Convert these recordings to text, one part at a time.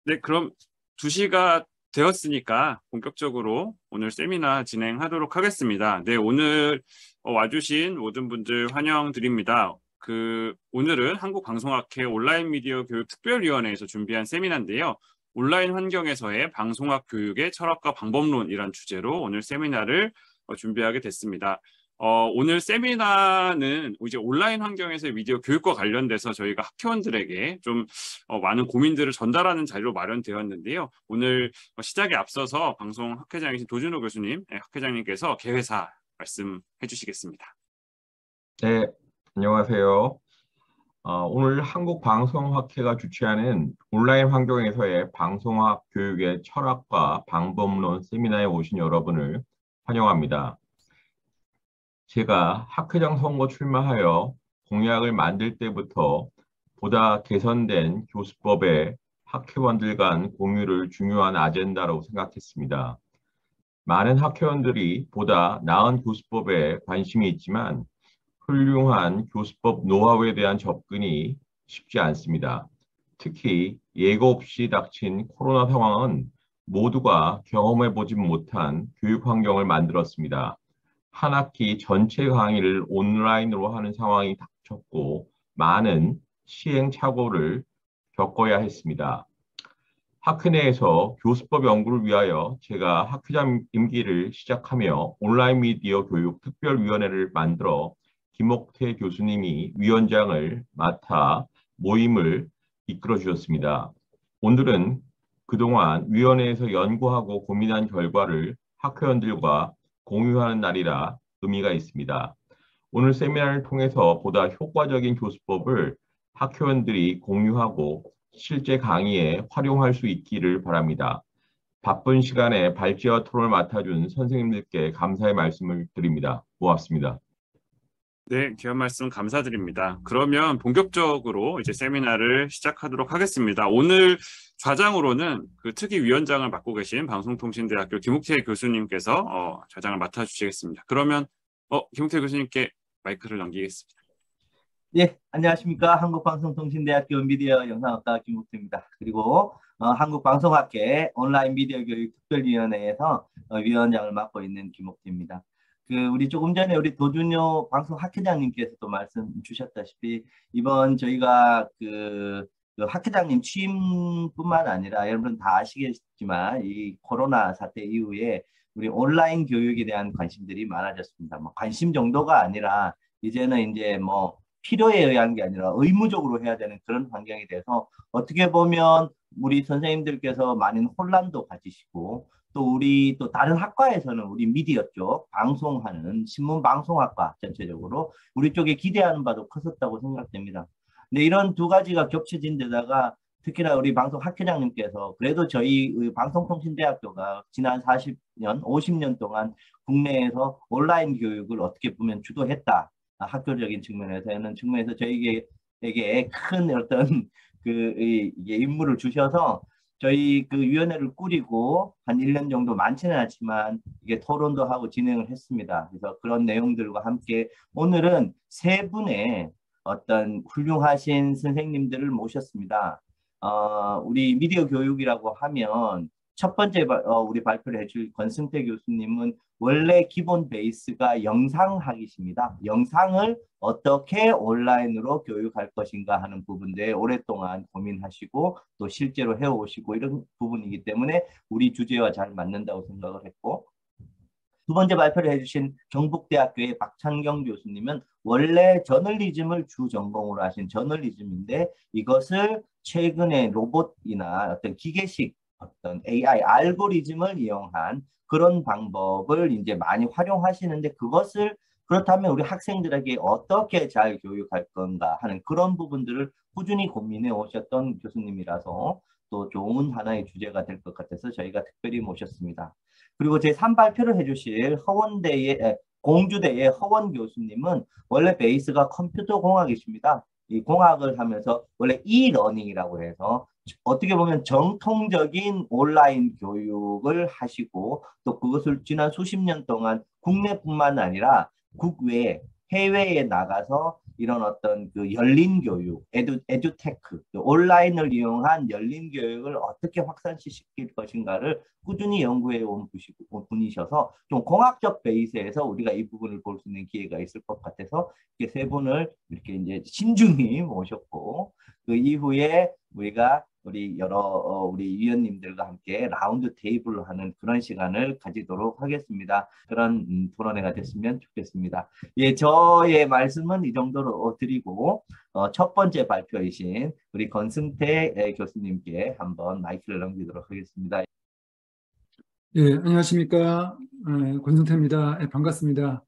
네, 그럼 2시가 되었으니까 본격적으로 오늘 세미나 진행하도록 하겠습니다. 네, 오늘 와주신 모든 분들 환영드립니다. 오늘은 한국방송학회 온라인 미디어 교육 특별위원회에서 준비한 세미나인데요. 온라인 환경에서의 방송학 교육의 철학과 방법론이란 주제로 오늘 세미나를 준비하게 됐습니다. 오늘 세미나는 이제 온라인 환경에서의 미디어 교육과 관련돼서 저희가 학회원들에게 좀 많은 고민들을 전달하는 자리로 마련되었는데요. 오늘 시작에 앞서서 방송 학회장이신 도준호 교수님, 학회장님께서 개회사 말씀해 주시겠습니다. 네, 안녕하세요. 오늘 한국방송학회가 주최하는 온라인 환경에서의 방송학 교육의 철학과 방법론 세미나에 오신 여러분을 환영합니다. 제가 학회장 선거 출마하여 공약을 만들 때부터 보다 개선된 교수법에 학회원들 간 공유를 중요한 아젠다라고 생각했습니다. 많은 학회원들이 보다 나은 교수법에 관심이 있지만 훌륭한 교수법 노하우에 대한 접근이 쉽지 않습니다. 특히 예고 없이 닥친 코로나 상황은 모두가 경험해보지 못한 교육 환경을 만들었습니다. 한 학기 전체 강의를 온라인으로 하는 상황이 닥쳤고 많은 시행착오를 겪어야 했습니다. 학회 내에서 교수법 연구를 위하여 제가 학회장 임기를 시작하며 온라인 미디어 교육 특별위원회를 만들어 김옥태 교수님이 위원장을 맡아 모임을 이끌어 주셨습니다. 오늘은 그동안 위원회에서 연구하고 고민한 결과를 학회원들과 공유하는 날이라 의미가 있습니다. 오늘 세미나를 통해서 보다 효과적인 교수법을 학회원들이 공유하고 실제 강의에 활용할 수 있기를 바랍니다. 바쁜 시간에 발제와 토론을 맡아준 선생님들께 감사의 말씀을 드립니다. 고맙습니다. 네, 귀한 말씀 감사드립니다. 그러면 본격적으로 이제 세미나를 시작하도록 하겠습니다. 오늘 좌장으로는 특위위원장을 맡고 계신 방송통신대학교 김옥태 교수님께서 좌장을 맡아주시겠습니다. 그러면 김옥태 교수님께 마이크를 넘기겠습니다. 예, 안녕하십니까. 한국방송통신대학교 미디어 영상학과 김옥태입니다. 그리고 한국방송학회 온라인 미디어 교육 특별위원회에서 위원장을 맡고 있는 김옥태입니다. 우리 조금 전에 우리 도준효 방송학회장님께서도 말씀 주셨다시피 이번 저희가 학회장님 취임뿐만 아니라 여러분 다 아시겠지만 이 코로나 사태 이후에 우리 온라인 교육에 대한 관심들이 많아졌습니다. 뭐 관심 정도가 아니라 이제는 이제 뭐 필요에 의한 게 아니라 의무적으로 해야 되는 그런 환경이 돼서 어떻게 보면 우리 선생님들께서 많은 혼란도 가지시고 또 다른 학과에서는 우리 미디어 쪽 방송하는 신문방송학과 전체적으로 우리 쪽에 기대하는 바도 컸었다고 생각됩니다. 근데 이런 두 가지가 겹쳐진 데다가 특히나 우리 방송 학회장님께서 그래도 저희 방송통신대학교가 지난 40년, 50년 동안 국내에서 온라인 교육을 어떻게 보면 주도했다. 학교적인 측면에서 저희에게 큰 어떤 이게 임무를 주셔서 저희 위원회를 꾸리고 한 1년 정도 많지는 않지만 이게 토론도 하고 진행을 했습니다. 그래서 그런 내용들과 함께 오늘은 3분의 어떤 훌륭하신 선생님들을 모셨습니다. 우리 미디어 교육이라고 하면 첫 번째 우리 발표를 해줄 권승태 교수님은 원래 기본 베이스가 영상학이십니다. 영상을 어떻게 온라인으로 교육할 것인가 하는 부분에 오랫동안 고민하시고 또 실제로 해오시고 이런 부분이기 때문에 우리 주제와 잘 맞는다고 생각을 했고, 두 번째 발표를 해주신 경북대학교의 박찬경 교수님은 원래 저널리즘을 주 전공으로 하신 저널리즘인데 이것을 최근에 로봇이나 어떤 기계식 어떤 AI 알고리즘을 이용한 그런 방법을 이제 많이 활용하시는데 그것을 그렇다면 우리 학생들에게 어떻게 잘 교육할 건가 하는 그런 부분들을 꾸준히 고민해 오셨던 교수님이라서 또 좋은 하나의 주제가 될 것 같아서 저희가 특별히 모셨습니다. 그리고 제 3발표를 해주실 공주대의 허원 교수님은 원래 베이스가 컴퓨터 공학이십니다. 이 공학을 하면서 원래 e-러닝이라고 해서 어떻게 보면 정통적인 온라인 교육을 하시고 또 그것을 지난 수십 년 동안 국내뿐만 아니라 국외 해외에 나가서 이런 어떤 그 열린 교육, 에듀테크, 온라인을 이용한 열린 교육을 어떻게 확산시킬 것인가를 꾸준히 연구해 온 분이셔서 좀 공학적 베이스에서 우리가 이 부분을 볼 수 있는 기회가 있을 것 같아서 이렇게 세 분을 이렇게 이제 신중히 모셨고 그 이후에 우리가 우리 여러 우리 위원님들과 함께 라운드 테이블로 하는 그런 시간을 가지도록 하겠습니다. 그런 토론회가 됐으면 좋겠습니다. 예, 저의 말씀은 이 정도로 드리고 첫 번째 발표이신 우리 권승태 교수님께 한번 마이크를 넘기도록 하겠습니다. 예, 안녕하십니까. 권승태입니다. 예, 반갑습니다.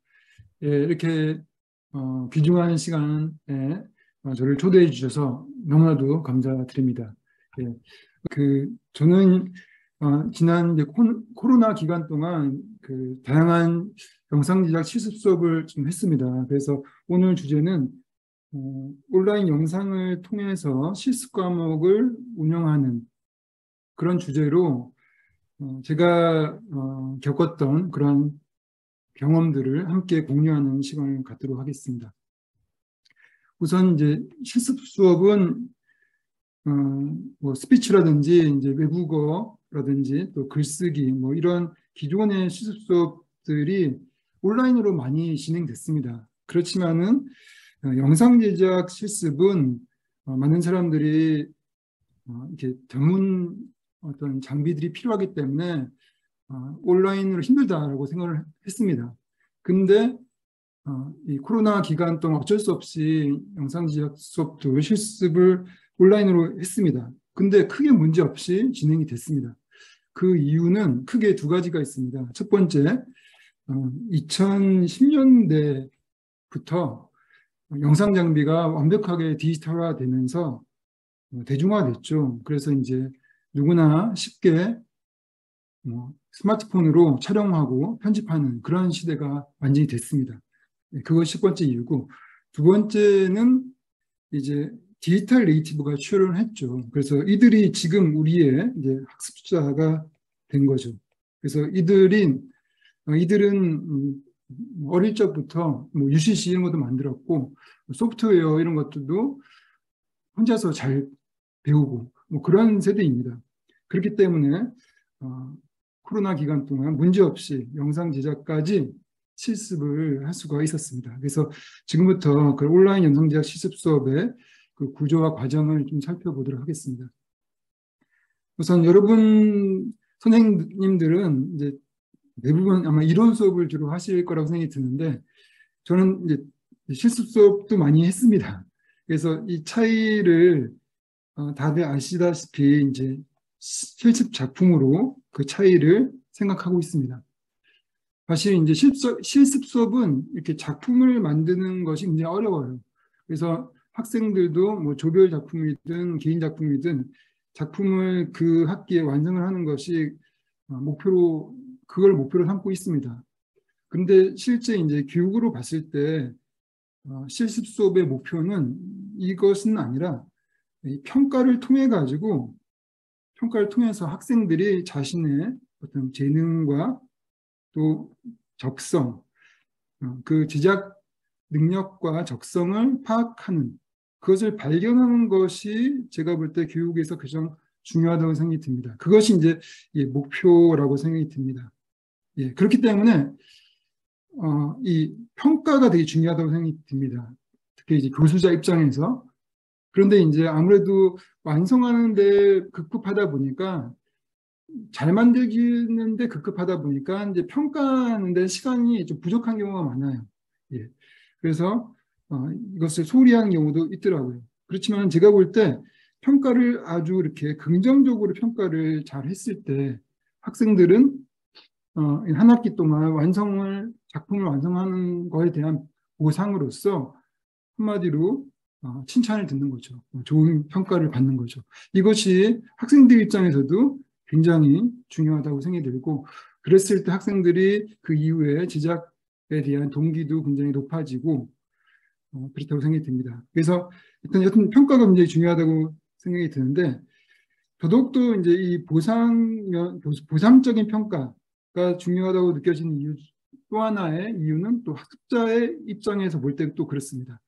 예, 이렇게 귀중한 시간에 저를 초대해 주셔서 너무나도 감사드립니다. 예, 저는 지난 이제 코로나 기간 동안 그 다양한 영상 제작 실습 수업을 좀 했습니다. 그래서 오늘 주제는 온라인 영상을 통해서 실습 과목을 운영하는 그런 주제로 제가 겪었던 그런 경험들을 함께 공유하는 시간을 갖도록 하겠습니다. 우선 이제 실습 수업은 뭐 스피치라든지 이제 외국어라든지 또 글쓰기 뭐 이런 기존의 실습 수업들이 온라인으로 많이 진행됐습니다. 그렇지만은 영상 제작 실습은 많은 사람들이 이렇게 전문 어떤 장비들이 필요하기 때문에 온라인으로 힘들다라고 생각을 했습니다. 근데 이 코로나 기간 동안 어쩔 수 없이 영상 제작 수업도 실습을 온라인으로 했습니다. 근데 크게 문제 없이 진행이 됐습니다. 그 이유는 크게 두 가지가 있습니다. 첫 번째, 2010년대부터 영상 장비가 완벽하게 디지털화되면서 대중화됐죠. 그래서 이제 누구나 쉽게 스마트폰으로 촬영하고 편집하는 그런 시대가 완전히 됐습니다. 그것이 첫 번째 이유고, 두 번째는 이제 디지털 네이티브가 출현을 했죠. 그래서 이들이 지금 우리의 이제 학습자가 된 거죠. 그래서 이들은 어릴 적부터 뭐 UCC 이런 것도 만들었고 소프트웨어 이런 것들도 혼자서 잘 배우고 뭐 그런 세대입니다. 그렇기 때문에 코로나 기간 동안 문제없이 영상 제작까지 실습을 할 수가 있었습니다. 그래서 지금부터 그 온라인 영상 제작 실습 수업의 그 구조와 과정을 좀 살펴보도록 하겠습니다. 우선 여러분 선생님들은 이제 대부분 아마 이론 수업을 주로 하실 거라고 생각이 드는데 저는 이제 실습 수업도 많이 했습니다. 그래서 이 차이를 다들 아시다시피 이제 실습 작품으로 그 차이를 생각하고 있습니다. 사실 이제 실습 수업은 이렇게 작품을 만드는 것이 굉장히 어려워요. 그래서 학생들도 뭐 조별 작품이든 개인 작품이든 작품을 그 학기에 완성을 하는 것이 그걸 목표로 삼고 있습니다. 근데 실제 이제 교육으로 봤을 때 실습 수업의 목표는 이것은 아니라 평가를 통해서 학생들이 자신의 어떤 재능과 또 적성, 그 제작 능력과 적성을 파악하는 그것을 발견하는 것이 제가 볼 때 교육에서 가장 중요하다고 생각이 듭니다. 그것이 이제 목표라고 생각이 듭니다. 예, 그렇기 때문에 이 평가가 되게 중요하다고 생각이 듭니다. 특히 이제 교수자 입장에서. 그런데 이제 아무래도 완성하는데 급급하다 보니까 잘 만들기는데 급급하다 보니까 이제 평가하는데 시간이 좀 부족한 경우가 많아요. 예. 그래서 이것을 소홀히 하는 경우도 있더라고요. 그렇지만 제가 볼 때 평가를 아주 이렇게 긍정적으로 평가를 잘 했을 때 학생들은 한 학기 동안 작품을 완성하는 것에 대한 보상으로서 한마디로 칭찬을 듣는 거죠. 좋은 평가를 받는 거죠. 이것이 학생들 입장에서도 굉장히 중요하다고 생각이 들고 그랬을 때 학생들이 그 이후에 제작에 대한 동기도 굉장히 높아지고 그렇다고 생각이 듭니다. 그래서 여튼 평가가 굉장히 중요하다고 생각이 드는데 더더욱도 이제 이 보상적인 평가가 중요하다고 느껴지는 이유 또 하나의 이유는 또 학습자의 입장에서 볼 때 또 그렇습니다.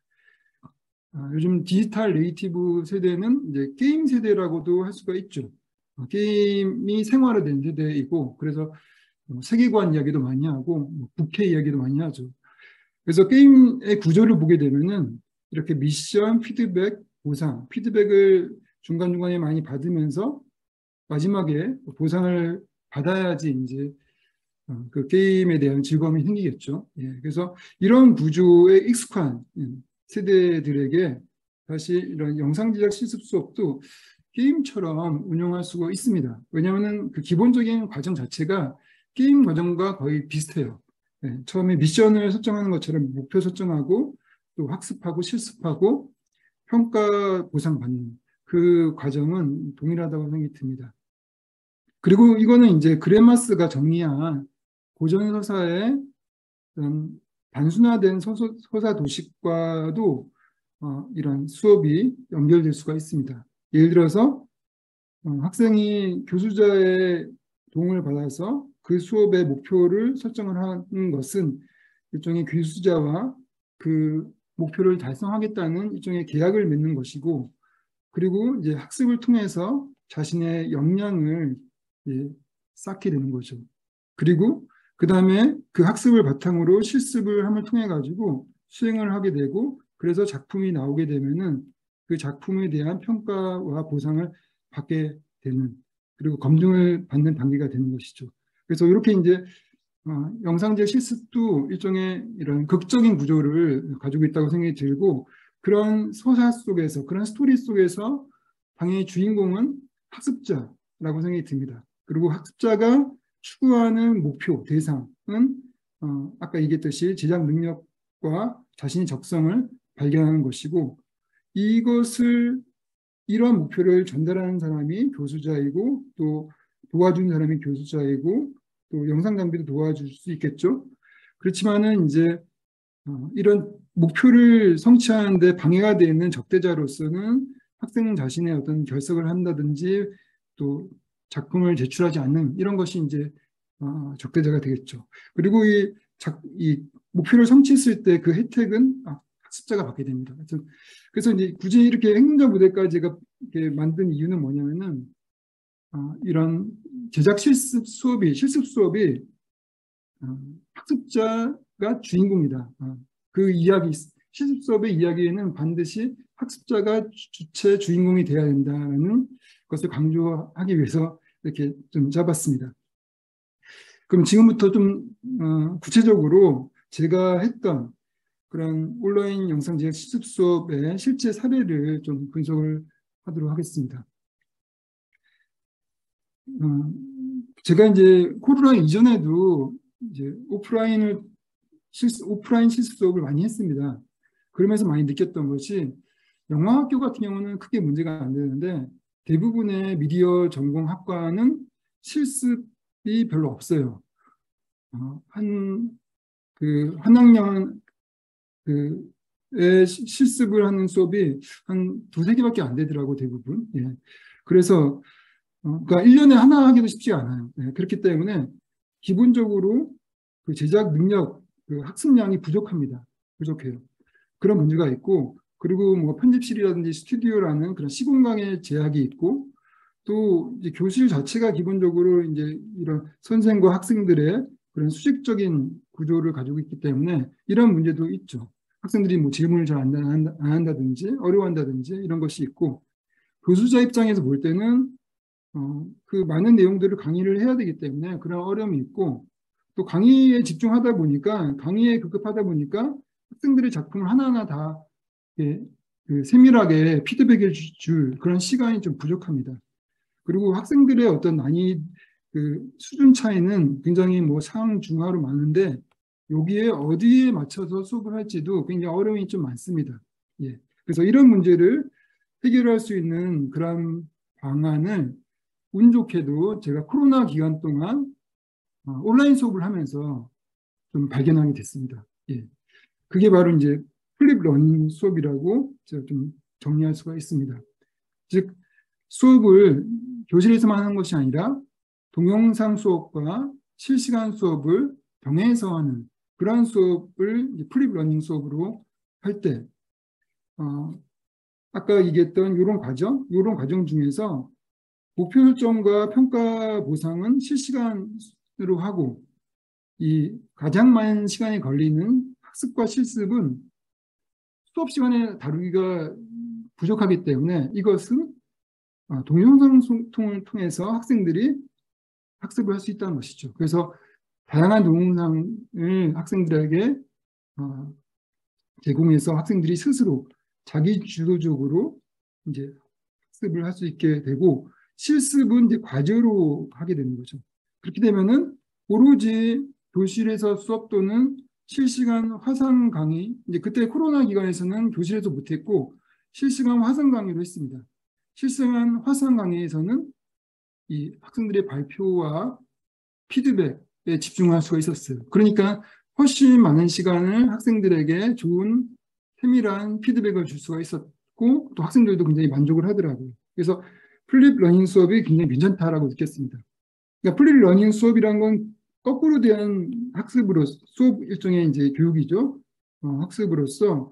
요즘 디지털 네이티브 세대는 이제 게임 세대라고도 할 수가 있죠. 게임이 생활화된 세대이고, 그래서 세계관 이야기도 많이 하고 국회 이야기도 많이 하죠. 그래서 게임의 구조를 보게 되면은 이렇게 미션, 피드백, 보상, 피드백을 중간중간에 많이 받으면서 마지막에 보상을 받아야지 이제 그 게임에 대한 즐거움이 생기겠죠. 예, 그래서 이런 구조에 익숙한 세대들에게 사실 이런 영상 제작 실습 수업도 게임처럼 운영할 수가 있습니다. 왜냐하면 그 기본적인 과정 자체가 게임 과정과 거의 비슷해요. 예, 처음에 미션을 설정하는 것처럼 목표 설정하고 또 학습하고 실습하고 평가 보상받는 그 과정은 동일하다고 생각이 듭니다. 그리고 이거는 이제 그레마스가 정리한 고전 서사의 단순화된 서사 도식과도 이런 수업이 연결될 수가 있습니다. 예를 들어서 학생이 교수자의 도움을 받아서 그 수업의 목표를 설정을 하는 것은 일종의 교수자와 그 목표를 달성하겠다는 일종의 계약을 맺는 것이고, 그리고 이제 학습을 통해서 자신의 역량을 쌓게 되는 거죠. 그리고 그 다음에 그 학습을 바탕으로 실습을 함을 통해 가지고 수행을 하게 되고, 그래서 작품이 나오게 되면은 그 작품에 대한 평가와 보상을 받게 되는, 그리고 검증을 받는 단계가 되는 것이죠. 그래서 이렇게 이제 영상제 실습도 일종의 이런 극적인 구조를 가지고 있다고 생각이 들고, 그런 서사 속에서, 그런 스토리 속에서 당연히 주인공은 학습자라고 생각이 듭니다. 그리고 학습자가 추구하는 목표, 대상은 아까 얘기했듯이 제작 능력과 자신의 적성을 발견하는 것이고, 이러한 목표를 전달하는 사람이 교수자이고, 또 도와주는 사람이 교수자이고, 또 영상 장비도 도와줄 수 있겠죠. 그렇지만은 이제 이런 목표를 성취하는데 방해가 되는 적대자로서는 학생 자신의 어떤 결석을 한다든지 또 작품을 제출하지 않는 이런 것이 이제 적대자가 되겠죠. 그리고 이 목표를 성취했을 때 그 혜택은 학습자가 받게 됩니다. 그래서 이제 굳이 이렇게 행동자 모델까지가 이렇게 만든 이유는 뭐냐면은 이런 제작 실습 수업이 학습자가 주인공이다. 그 이야기, 실습 수업의 이야기에는 반드시 학습자가 주체 주인공이 되어야 된다는 것을 강조하기 위해서 이렇게 좀 잡았습니다. 그럼 지금부터 좀 구체적으로 제가 했던 그런 온라인 영상 제작 실습 수업의 실제 사례를 좀 분석을 하도록 하겠습니다. 제가 이제 코로나 이전에도 이제 오프라인 실습 수업을 많이 했습니다. 그러면서 많이 느꼈던 것이 영화학교 같은 경우는 크게 문제가 안 되는데 대부분의 미디어 전공 학과는 실습이 별로 없어요. 한 학년 실습을 하는 수업이 한 두세 개밖에 안 되더라고, 대부분. 예. 그래서 그러니까 1년에 하나 하기도 쉽지 않아요. 예. 그렇기 때문에 기본적으로 그 제작 능력, 그 학습량이 부족해요. 그런 문제가 있고, 그리고 뭐 편집실이라든지 스튜디오라는 그런 시공간의 제약이 있고, 또 이제 교실 자체가 기본적으로 이제 이런 선생과 학생들의 그런 수직적인 구조를 가지고 있기 때문에 이런 문제도 있죠. 학생들이 뭐 질문을 잘 안 한다든지 어려워한다든지 이런 것이 있고, 교수자 입장에서 볼 때는 그 많은 내용들을 강의를 해야 되기 때문에 그런 어려움이 있고, 또 강의에 집중하다 보니까, 강의에 급급하다 보니까 학생들의 작품을 하나하나 다 그 세밀하게 피드백을 줄 그런 시간이 좀 부족합니다. 그리고 학생들의 어떤 그 수준 차이는 굉장히 뭐 상, 중하로 많은데 여기에 어디에 맞춰서 수업을 할지도 굉장히 어려움이 좀 많습니다. 예. 그래서 이런 문제를 해결할 수 있는 그런 방안을 운 좋게도 제가 코로나 기간 동안 온라인 수업을 하면서 좀 발견하게 됐습니다. 예. 그게 바로 이제 플립 러닝 수업이라고 제가 좀 정리할 수가 있습니다. 즉, 수업을 교실에서만 하는 것이 아니라 동영상 수업과 실시간 수업을 병행해서 하는 그러한 수업을 플립 러닝 수업으로 할 때 아까 얘기했던 이런 과정 중에서 목표 설정과 평가 보상은 실시간으로 하고 이 가장 많은 시간이 걸리는 학습과 실습은 수업 시간에 다루기가 부족하기 때문에 이것은 동영상을 통해서 학생들이 학습을 할 수 있다는 것이죠. 그래서 다양한 동영상을 학생들에게 제공해서 학생들이 스스로 자기 주도적으로 이제 학습을 할 수 있게 되고 실습은 이제 과제로 하게 되는 거죠. 그렇게 되면은 오로지 교실에서 수업 또는 실시간 화상 강의, 이제 그때 코로나 기간에서는 교실에서 못했고 실시간 화상 강의로 했습니다. 실시간 화상 강의에서는 이 학생들의 발표와 피드백에 집중할 수가 있었어요. 그러니까 훨씬 많은 시간을 학생들에게 좋은 세밀한 피드백을 줄 수가 있었고 또 학생들도 굉장히 만족을 하더라고요. 그래서 플립 러닝 수업이 굉장히 괜찮다라고 느꼈습니다. 그러니까 플립 러닝 수업이란 건 거꾸로 대한 수업 일종의 이제 교육이죠. 학습으로서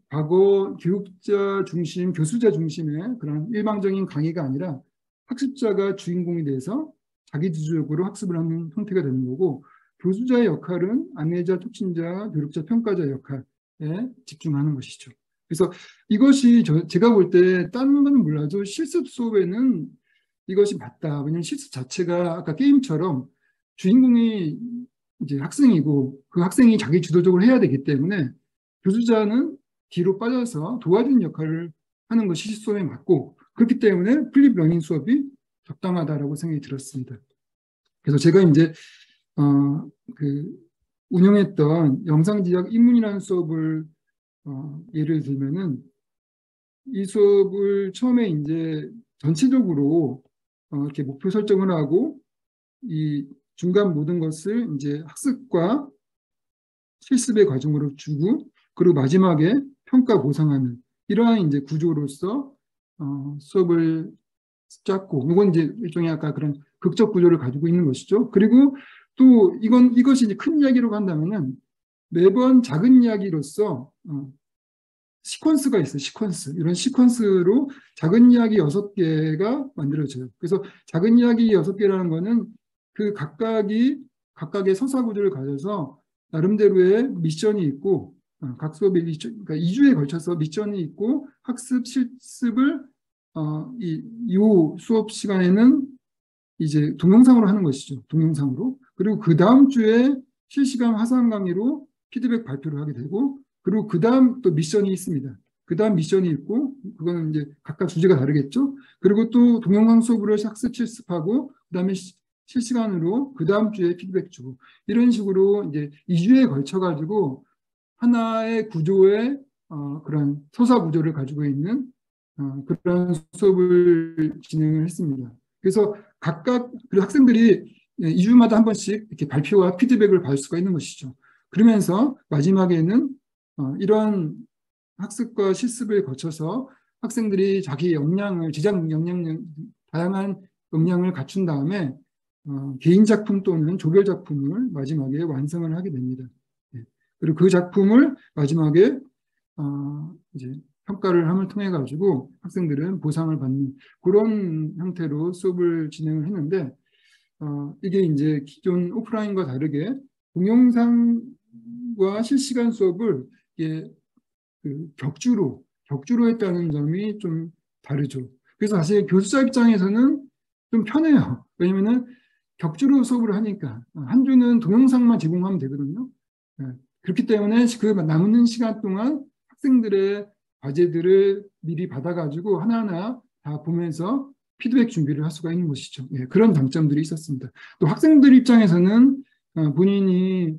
과거 교육자 중심, 교수자 중심의 그런 일방적인 강의가 아니라 학습자가 주인공이 돼서 자기주도적으로 학습을 하는 형태가 되는 거고 교수자의 역할은 안내자, 촉진자, 교육자, 평가자 역할에 집중하는 것이죠. 그래서 이것이 제가 볼 때 다른 건 몰라도 실습 수업에는 이것이 맞다. 왜냐하면 실습 자체가 아까 게임처럼 주인공이 이제 학생이고 그 학생이 자기 주도적으로 해야 되기 때문에 교수자는 뒤로 빠져서 도와주는 역할을 하는 것이 실습 수업에 맞고 그렇기 때문에 플립 러닝 수업이 적당하다라고 생각이 들었습니다. 그래서 제가 이제 운영했던 영상지각 입문이라는 수업을 예를 들면은 이 수업을 처음에 이제 전체적으로 이렇게 목표 설정을 하고 이 중간 모든 것을 이제 학습과 실습의 과정으로 주고 그리고 마지막에 평가 보상하는 이러한 이제 구조로서 수업을 짰고 이건 이제 일종의 아까 그런 극적 구조를 가지고 있는 것이죠. 그리고 또 이것이 이제 큰 이야기로 간다면은 매번 작은 이야기로서 시퀀스가 있어요. 시퀀스. 이런 시퀀스로 작은 이야기 6개가 만들어져요. 그래서 작은 이야기 6개라는 거는 그 각각의 서사 구조를 가져서 나름대로의 미션이 있고 각 수업에 그러니까 2주에 걸쳐서 미션이 있고 학습 실습을 이 수업 시간에는 이제 동영상으로 하는 것이죠. 동영상으로. 그리고 그 다음 주에 실시간 화상 강의로 피드백 발표를 하게 되고 그리고 그 다음 또 미션이 있습니다. 그 다음 미션이 있고 그거는 이제 각각 주제가 다르겠죠. 그리고 또 동영상 수업으로 학습 실습하고 그 다음에 실시간으로 그 다음 주에 피드백 주고 이런 식으로 이제 2주에 걸쳐 가지고 하나의 구조의 그런 서사 구조를 가지고 있는 그런 수업을 진행을 했습니다. 그래서 각각 학생들이 2주마다 한 번씩 이렇게 발표와 피드백을 받을 수가 있는 것이죠. 그러면서 마지막에는 이러한 학습과 실습을 거쳐서 학생들이 자기 역량을 다양한 역량을 갖춘 다음에 개인 작품 또는 조별 작품을 마지막에 완성을 하게 됩니다. 그리고 그 작품을 마지막에 이제 평가를 함을 통해 가지고 학생들은 보상을 받는 그런 형태로 수업을 진행을 했는데 이게 이제 기존 오프라인과 다르게 동영상과 실시간 수업을 이게 격주로 했다는 점이 좀 다르죠. 그래서 사실 교수자 입장에서는 좀 편해요. 왜냐면은 격주로 수업을 하니까 한 주는 동영상만 제공하면 되거든요. 그렇기 때문에 그 남는 시간 동안 학생들의 과제들을 미리 받아가지고 하나하나 다 보면서 피드백 준비를 할 수가 있는 것이죠. 그런 장점들이 있었습니다. 또 학생들 입장에서는 본인이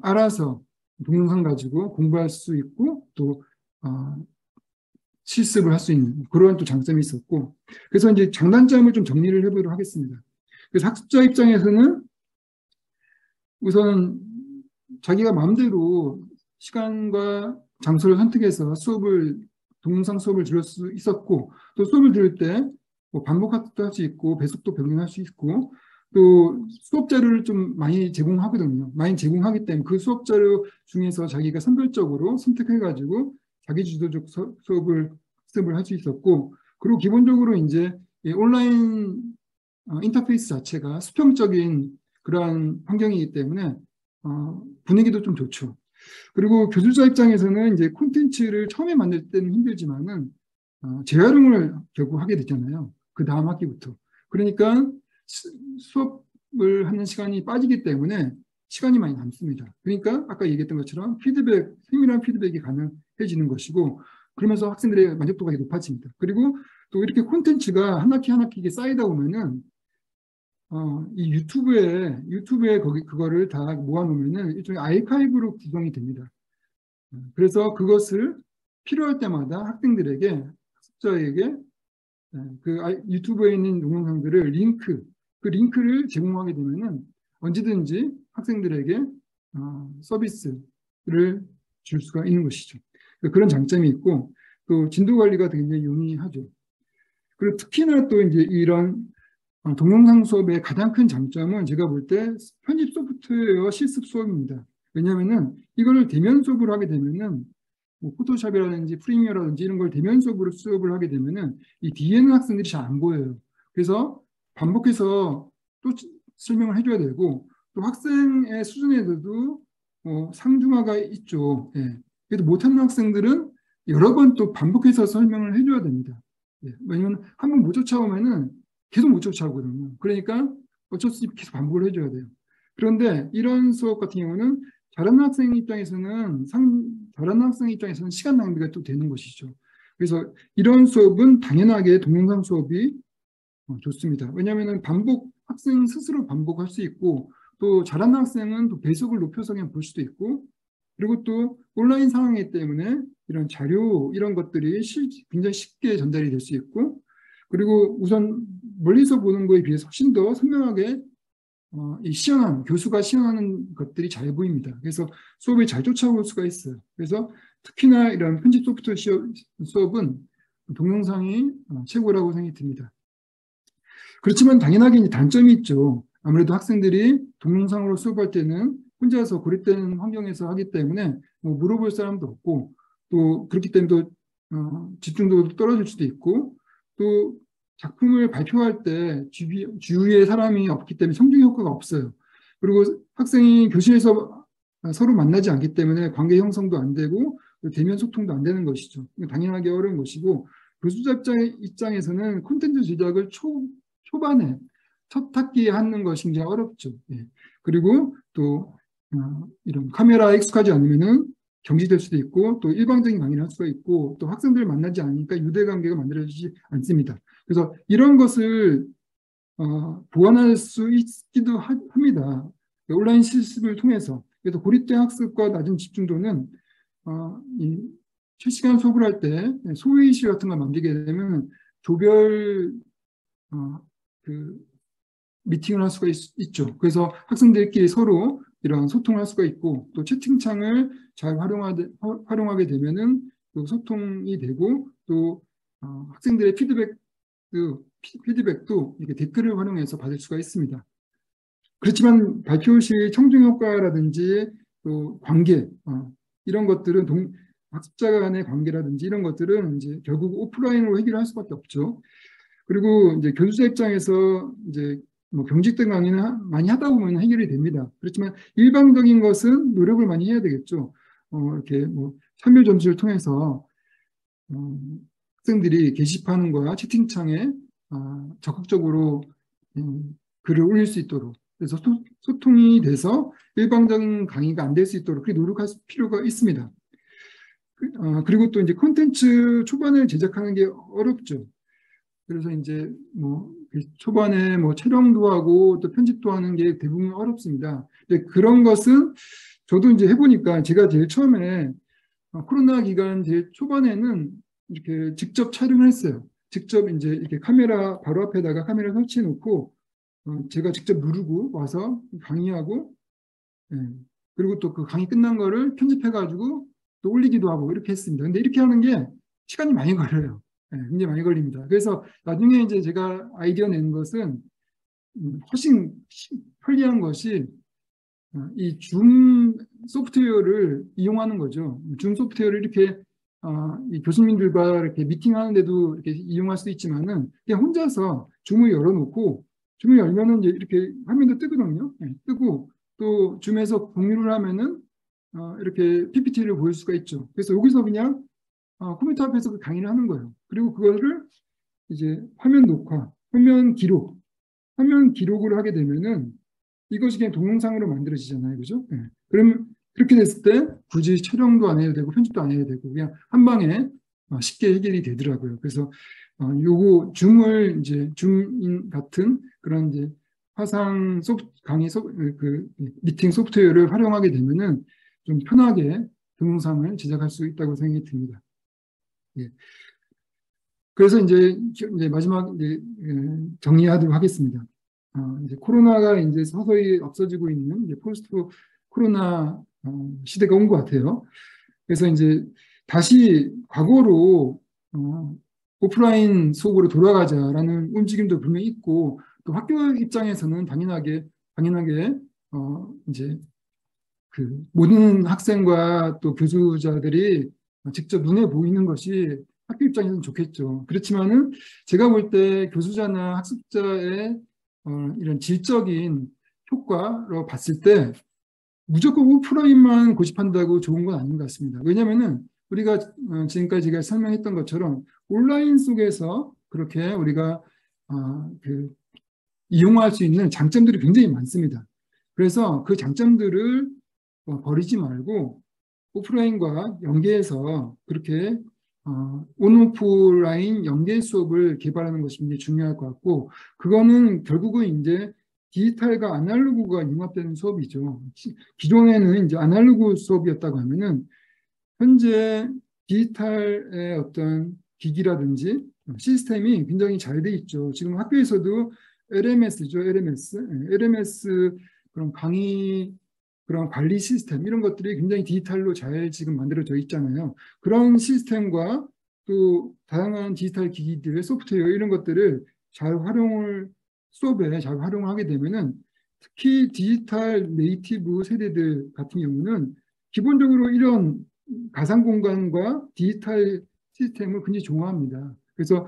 알아서 동영상 가지고 공부할 수 있고 또 실습을 할 수 있는 그런 또 장점이 있었고 그래서 이제 장단점을 좀 정리를 해보도록 하겠습니다. 그래서 학습자 입장에서는 우선 자기가 마음대로 시간과 장소를 선택해서 동영상 수업을 들을 수 있었고 또 수업을 들을 때 뭐 반복학습도 할 수 있고 배속도 변경할 수 있고 또 수업 자료를 좀 많이 제공하거든요. 많이 제공하기 때문에 그 수업 자료 중에서 자기가 선별적으로 선택해가지고 자기주도적 학습을 할 수 있었고, 그리고 기본적으로 이제 이 온라인 인터페이스 자체가 수평적인 그러한 환경이기 때문에 분위기도 좀 좋죠. 그리고 교수자 입장에서는 이제 콘텐츠를 처음에 만들 때는 힘들지만은 재활용을 결국 하게 되잖아요. 그 다음 학기부터. 그러니까 수업을 하는 시간이 빠지기 때문에 시간이 많이 남습니다. 그러니까 아까 얘기했던 것처럼 세밀한 피드백이 가능해지는 것이고, 그러면서 학생들의 만족도가 높아집니다. 그리고 또 이렇게 콘텐츠가 한 학기 한 학기 이게 쌓이다 보면은 이 유튜브에 그거를 다 모아놓으면은 일종의 아이카이브로 구성이 됩니다. 그래서 그것을 필요할 때마다 학생들에게, 학습자에게 그 유튜브에 있는 동영상들을 그 링크를 제공하게 되면은 언제든지 학생들에게 서비스를 줄 수가 있는 것이죠. 그런 장점이 있고, 또 진도 관리가 굉장히 용이하죠. 그리고 특히나 또 이제 이런 동영상 수업의 가장 큰 장점은 제가 볼 때 편집 소프트웨어 실습 수업입니다. 왜냐하면은 이거를 대면 수업으로 하게 되면은 뭐 포토샵이라든지 프리미어라든지 이런 걸 대면 수업을 하게 되면은 이 뒤에는 학생들이 잘 안 보여요. 그래서 반복해서 또 설명을 해줘야 되고, 또 학생의 수준에서도 상중하가 있죠. 예. 그래도 못하는 학생들은 여러 번 또 반복해서 설명을 해줘야 됩니다. 예. 왜냐하면 한 번 못 쫓아오면은 계속 못 쫓아오거든요. 그러니까 어쩔 수 없이 계속 반복을 해줘야 돼요. 그런데 이런 수업 같은 경우는 잘하는 학생 입장에서는 시간 낭비가 또 되는 것이죠. 그래서 이런 수업은 당연하게 동영상 수업이 좋습니다. 왜냐하면 학생 스스로 반복할 수 있고, 또 잘하는 학생은 또 배속을 높여서 그냥 볼 수도 있고, 그리고 또 온라인 상황이기 때문에 이런 자료 이런 것들이 굉장히 쉽게 전달이 될 수 있고, 그리고 우선 멀리서 보는 거에 비해서 훨씬 더 선명하게 교수가 시연하는 것들이 잘 보입니다. 그래서 수업에 잘 쫓아올 수가 있어요. 그래서 특히나 이런 편집 소프트웨어 수업은 동영상이 최고라고 생각이 듭니다. 그렇지만 당연하게 이제 단점이 있죠. 아무래도 학생들이 동영상으로 수업할 때는 혼자서 고립된 환경에서 하기 때문에 뭐 물어볼 사람도 없고, 또 그렇기 때문에 또 집중도도 떨어질 수도 있고, 또 작품을 발표할 때 주위에 사람이 없기 때문에 성중 효과가 없어요. 그리고 학생이 교실에서 서로 만나지 않기 때문에 관계 형성도 안 되고 대면 소통도 안 되는 것이죠. 당연하게 어려운 것이고, 교수자 입장에서는 콘텐츠 제작을 초반에 첫 학기에 하는 것이 굉장히 어렵죠. 예. 그리고 또 이런 카메라에 익숙하지 않으면은 경직될 수도 있고, 또 일방적인 강의를 할 수가 있고, 또 학생들을 만나지 않으니까 유대관계가 만들어지지 않습니다. 그래서 이런 것을 보완할 수 있기도 합니다. 온라인 실습을 통해서. 그래서 고립된 학습과 낮은 집중도는 이 실시간 수업을 할 때 소회의실 같은 걸 만들게 되면 조별 미팅을 할 수가 있죠. 그래서 학생들끼리 서로 이런 소통을 할 수가 있고, 또 채팅창을 잘 활용하게 되면은 또 소통이 되고, 또 학생들의 피드백도 이렇게 댓글을 활용해서 받을 수가 있습니다. 그렇지만 발표 시 청중 효과라든지 또 관계 이런 것들은 학습자 간의 관계라든지 이런 것들은 이제 결국 오프라인으로 해결할 수밖에 없죠. 그리고 이제 교수자 입장에서 이제 뭐 경직된 강의는 많이 하다 보면 해결이 됩니다. 그렇지만 일방적인 것은 노력을 많이 해야 되겠죠. 이렇게 뭐 참여 점수를 통해서 학생들이 게시판과 채팅창에 적극적으로 글을 올릴 수 있도록, 그래서 소통이 돼서 일방적인 강의가 안 될 수 있도록 그렇게 노력할 필요가 있습니다. 그리고 또 이제 콘텐츠 초반에 제작하는 게 어렵죠. 그래서 이제 뭐 초반에 뭐 촬영도 하고 또 편집도 하는 게 대부분 어렵습니다. 근데 그런 것은 저도 이제 해보니까 제가 제일 처음에 코로나 기간 제일 초반에는 이렇게 직접 촬영을 했어요. 직접 이제 이렇게 카메라 바로 앞에다가 카메라 설치해 놓고 제가 직접 누르고 와서 강의하고, 그리고 또 그 강의 끝난 거를 편집해 가지고 또 올리기도 하고 이렇게 했습니다. 근데 이렇게 하는 게 시간이 많이 걸려요. 굉장히 많이 걸립니다. 그래서 나중에 이제 제가 아이디어 낸 것은 훨씬 편리한 것이 이 줌 소프트웨어를 이용하는 거죠. 줌 소프트웨어를 이렇게 이 교수님들과 이렇게 미팅하는데도 이렇게 이용할 수도 있지만은 그냥 혼자서 줌을 열어놓고 줌을 열면은 이제 이렇게 화면도 뜨거든요. 네, 뜨고 또 줌에서 공유를 하면은 이렇게 PPT를 보일 수가 있죠. 그래서 여기서 그냥 컴퓨터 앞에서 그 강의를 하는 거예요. 그리고 그거를 이제 화면 녹화, 화면 기록을 하게 되면은 이것이 그냥 동영상으로 만들어지잖아요. 그죠? 네. 그럼 그렇게 됐을 때 굳이 촬영도 안 해도 되고 편집도 안 해도 되고 그냥 한 방에 쉽게 해결이 되더라고요. 그래서 요거 줌을 이제 줌인 같은 그런 이제 화상 강의 미팅 소프트웨어를 활용하게 되면은 좀 편하게 동영상을 제작할 수 있다고 생각이 듭니다. 예. 그래서 이제 마지막 정리하도록 하겠습니다. 이제 코로나가 이제 서서히 없어지고 있는 이제 포스트 코로나 시대가 온 것 같아요. 그래서 이제 다시 과거로 오프라인 수업으로 돌아가자라는 움직임도 분명히 있고 또 학교 입장에서는 당연하게 이제 그 모든 학생과 또 교수자들이 직접 눈에 보이는 것이 학교 입장에서는 좋겠죠. 그렇지만은 제가 볼 때 교수자나 학습자의 이런 질적인 효과로 봤을 때 무조건 오프라인만 고집한다고 좋은 건 아닌 것 같습니다. 왜냐하면은 우리가 지금까지 제가 설명했던 것처럼 온라인 속에서 그렇게 우리가 이용할 수 있는 장점들이 굉장히 많습니다. 그래서 그 장점들을 버리지 말고 오프라인과 연계해서 그렇게 온오프라인 연계 수업을 개발하는 것이 굉장히 중요할 것 같고 그거는 결국은 이제 디지털과 아날로그가 융합되는 수업이죠. 기존에는 이제 아날로그 수업이었다고 하면은 현재 디지털의 어떤 기기라든지 시스템이 굉장히 잘 돼 있죠. 지금 학교에서도 LMS죠, LMS 그런 강의 그런 관리 시스템 이런 것들이 굉장히 디지털로 잘 지금 만들어져 있잖아요. 그런 시스템과 또 다양한 디지털 기기들, 소프트웨어 이런 것들을 수업에 잘 활용을 하게 되면은 특히 디지털 네이티브 세대들 같은 경우는 기본적으로 이런 가상 공간과 디지털 시스템을 굉장히 좋아합니다. 그래서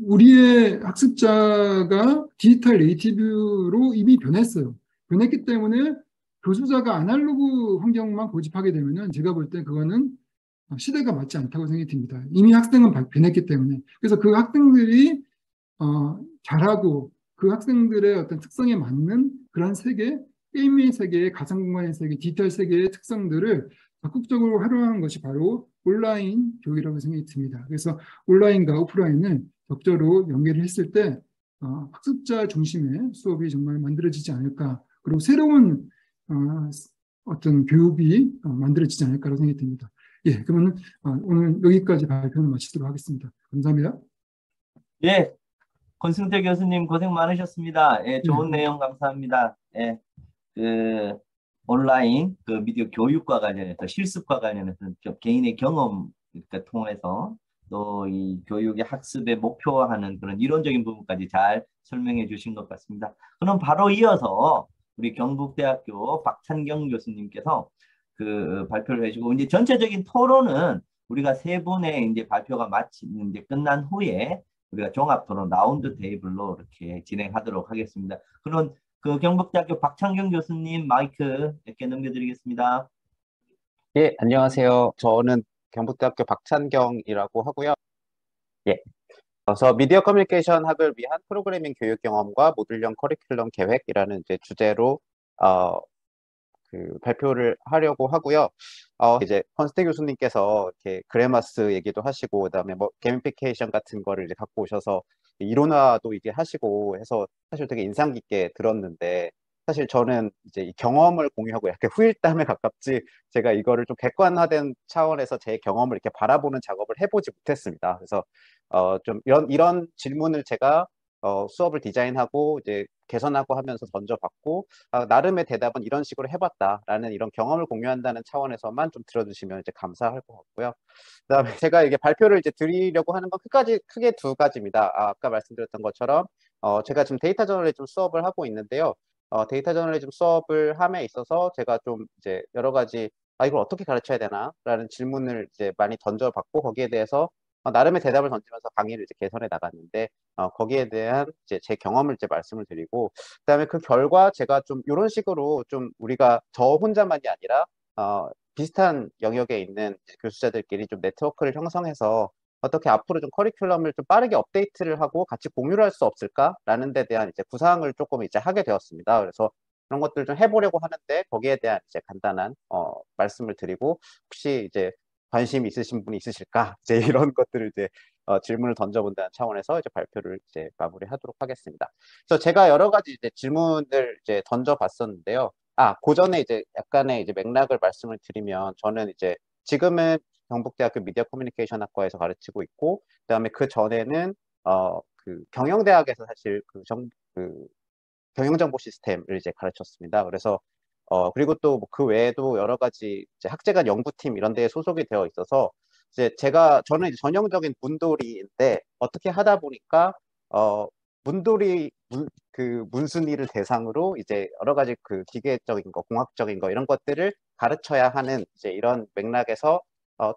우리의 학습자가 디지털 네이티브로 이미 변했어요. 변했기 때문에 교수자가 아날로그 환경만 고집하게 되면은 제가 볼 때 그거는 시대가 맞지 않다고 생각이 듭니다. 이미 학생은 변했기 때문에. 그래서 그 학생들이 잘하고 그 학생들의 어떤 특성에 맞는 그런 세계, 게임의 세계, 가상공간의 세계, 디지털 세계의 특성들을 적극적으로 활용하는 것이 바로 온라인 교육이라고 생각이 듭니다. 그래서 온라인과 오프라인을 적절로 연계를 했을 때 학습자 중심의 수업이 정말 만들어지지 않을까. 그리고 새로운 어떤 교육이 만들어지지 않을까라고 생각이 듭니다. 예, 그러면 오늘 여기까지 발표를 마치도록 하겠습니다. 감사합니다. 예, 권승태 교수님 고생 많으셨습니다. 예, 좋은 내용 감사합니다. 예, 온라인 미디어 교육과 관련해서 실습과 관련해서 좀 개인의 경험 통해서 또 이 교육의 학습에 목표화하는 그런 이론적인 부분까지 잘 설명해 주신 것 같습니다. 그럼 바로 이어서 우리 경북대학교 박찬경 교수님께서 발표를 해주고 이제 전체적인 토론은 우리가 세 분의 이제 발표가 이제 끝난 후에 우리가 종합 토론 라운드 테이블로 이렇게 진행하도록 하겠습니다. 그럼 경북대학교 박찬경 교수님 마이크 이렇게 넘겨드리겠습니다. 예, 안녕하세요. 저는 경북대학교 박찬경이라고 하고요. 예. 그래서 미디어 커뮤니케이션 학을 위한 프로그래밍 교육 경험과 모듈형 커리큘럼 계획이라는 이제 주제로 발표를 하려고 하고요. 이제 권스태 교수님께서 이렇게 그래마스 얘기도 하시고 그다음에 뭐 게미피케이션 같은 거를 이제 갖고 오셔서 이론화도 이제 하시고 해서 사실 되게 인상 깊게 들었는데 사실 저는 이제 이 경험을 공유하고 약간 후일담에 가깝지 제가 이거를 좀 객관화된 차원에서 제 경험을 이렇게 바라보는 작업을 해보지 못했습니다. 그래서 좀 이런 질문을 제가 수업을 디자인하고 이제 개선하고 하면서 던져봤고 나름의 대답은 이런 식으로 해봤다라는 이런 경험을 공유한다는 차원에서만 좀 들어주시면 이제 감사할 것 같고요. 그다음에 제가 이게 발표를 이제 드리려고 하는 건 크게 두 가지입니다. 아까 말씀드렸던 것처럼 제가 지금 데이터 저널리즘 수업을 하고 있는데요. 데이터 저널리즘 수업을 함에 있어서 제가 좀 이제 여러 가지 이걸 어떻게 가르쳐야 되나? 라는 질문을 이제 많이 던져봤고, 거기에 대해서 나름의 대답을 던지면서 강의를 이제 개선해 나갔는데, 거기에 대한 이제 제 경험을 이제 말씀을 드리고, 그다음에 그 결과 제가 좀 이런 식으로 좀 우리가 저 혼자만이 아니라, 비슷한 영역에 있는 교수자들끼리 좀 네트워크를 형성해서 어떻게 앞으로 좀 커리큘럼을 좀 빠르게 업데이트를 하고 같이 공유를 할 수 없을까라는 데 대한 이제 구상을 조금 이제 하게 되었습니다. 그래서 그런 것들 좀 해보려고 하는데 거기에 대한 이제 간단한 말씀을 드리고 혹시 이제 관심 있으신 분이 있으실까 이제 이런 것들을 이제 질문을 던져본다는 차원에서 이제 발표를 이제 마무리하도록 하겠습니다. 그래서 제가 여러 가지 이제 질문을 이제 던져봤었는데요. 그 전에 이제 약간의 이제 맥락을 말씀을 드리면 저는 이제 지금은 경북대학교 미디어 커뮤니케이션 학과에서 가르치고 있고 그다음에 그 전에는 그 경영대학에서 사실 그 경영정보 시스템을 이제 가르쳤습니다. 그래서 그리고 또 그 외에도 여러 가지 이제 학제간 연구팀 이런 데에 소속이 되어 있어서 이제 저는 이제 전형적인 문돌이인데 어떻게 하다 보니까 그 문순위를 대상으로 이제 여러 가지 그 기계적인 거, 공학적인 거 이런 것들을 가르쳐야 하는 이제 이런 맥락에서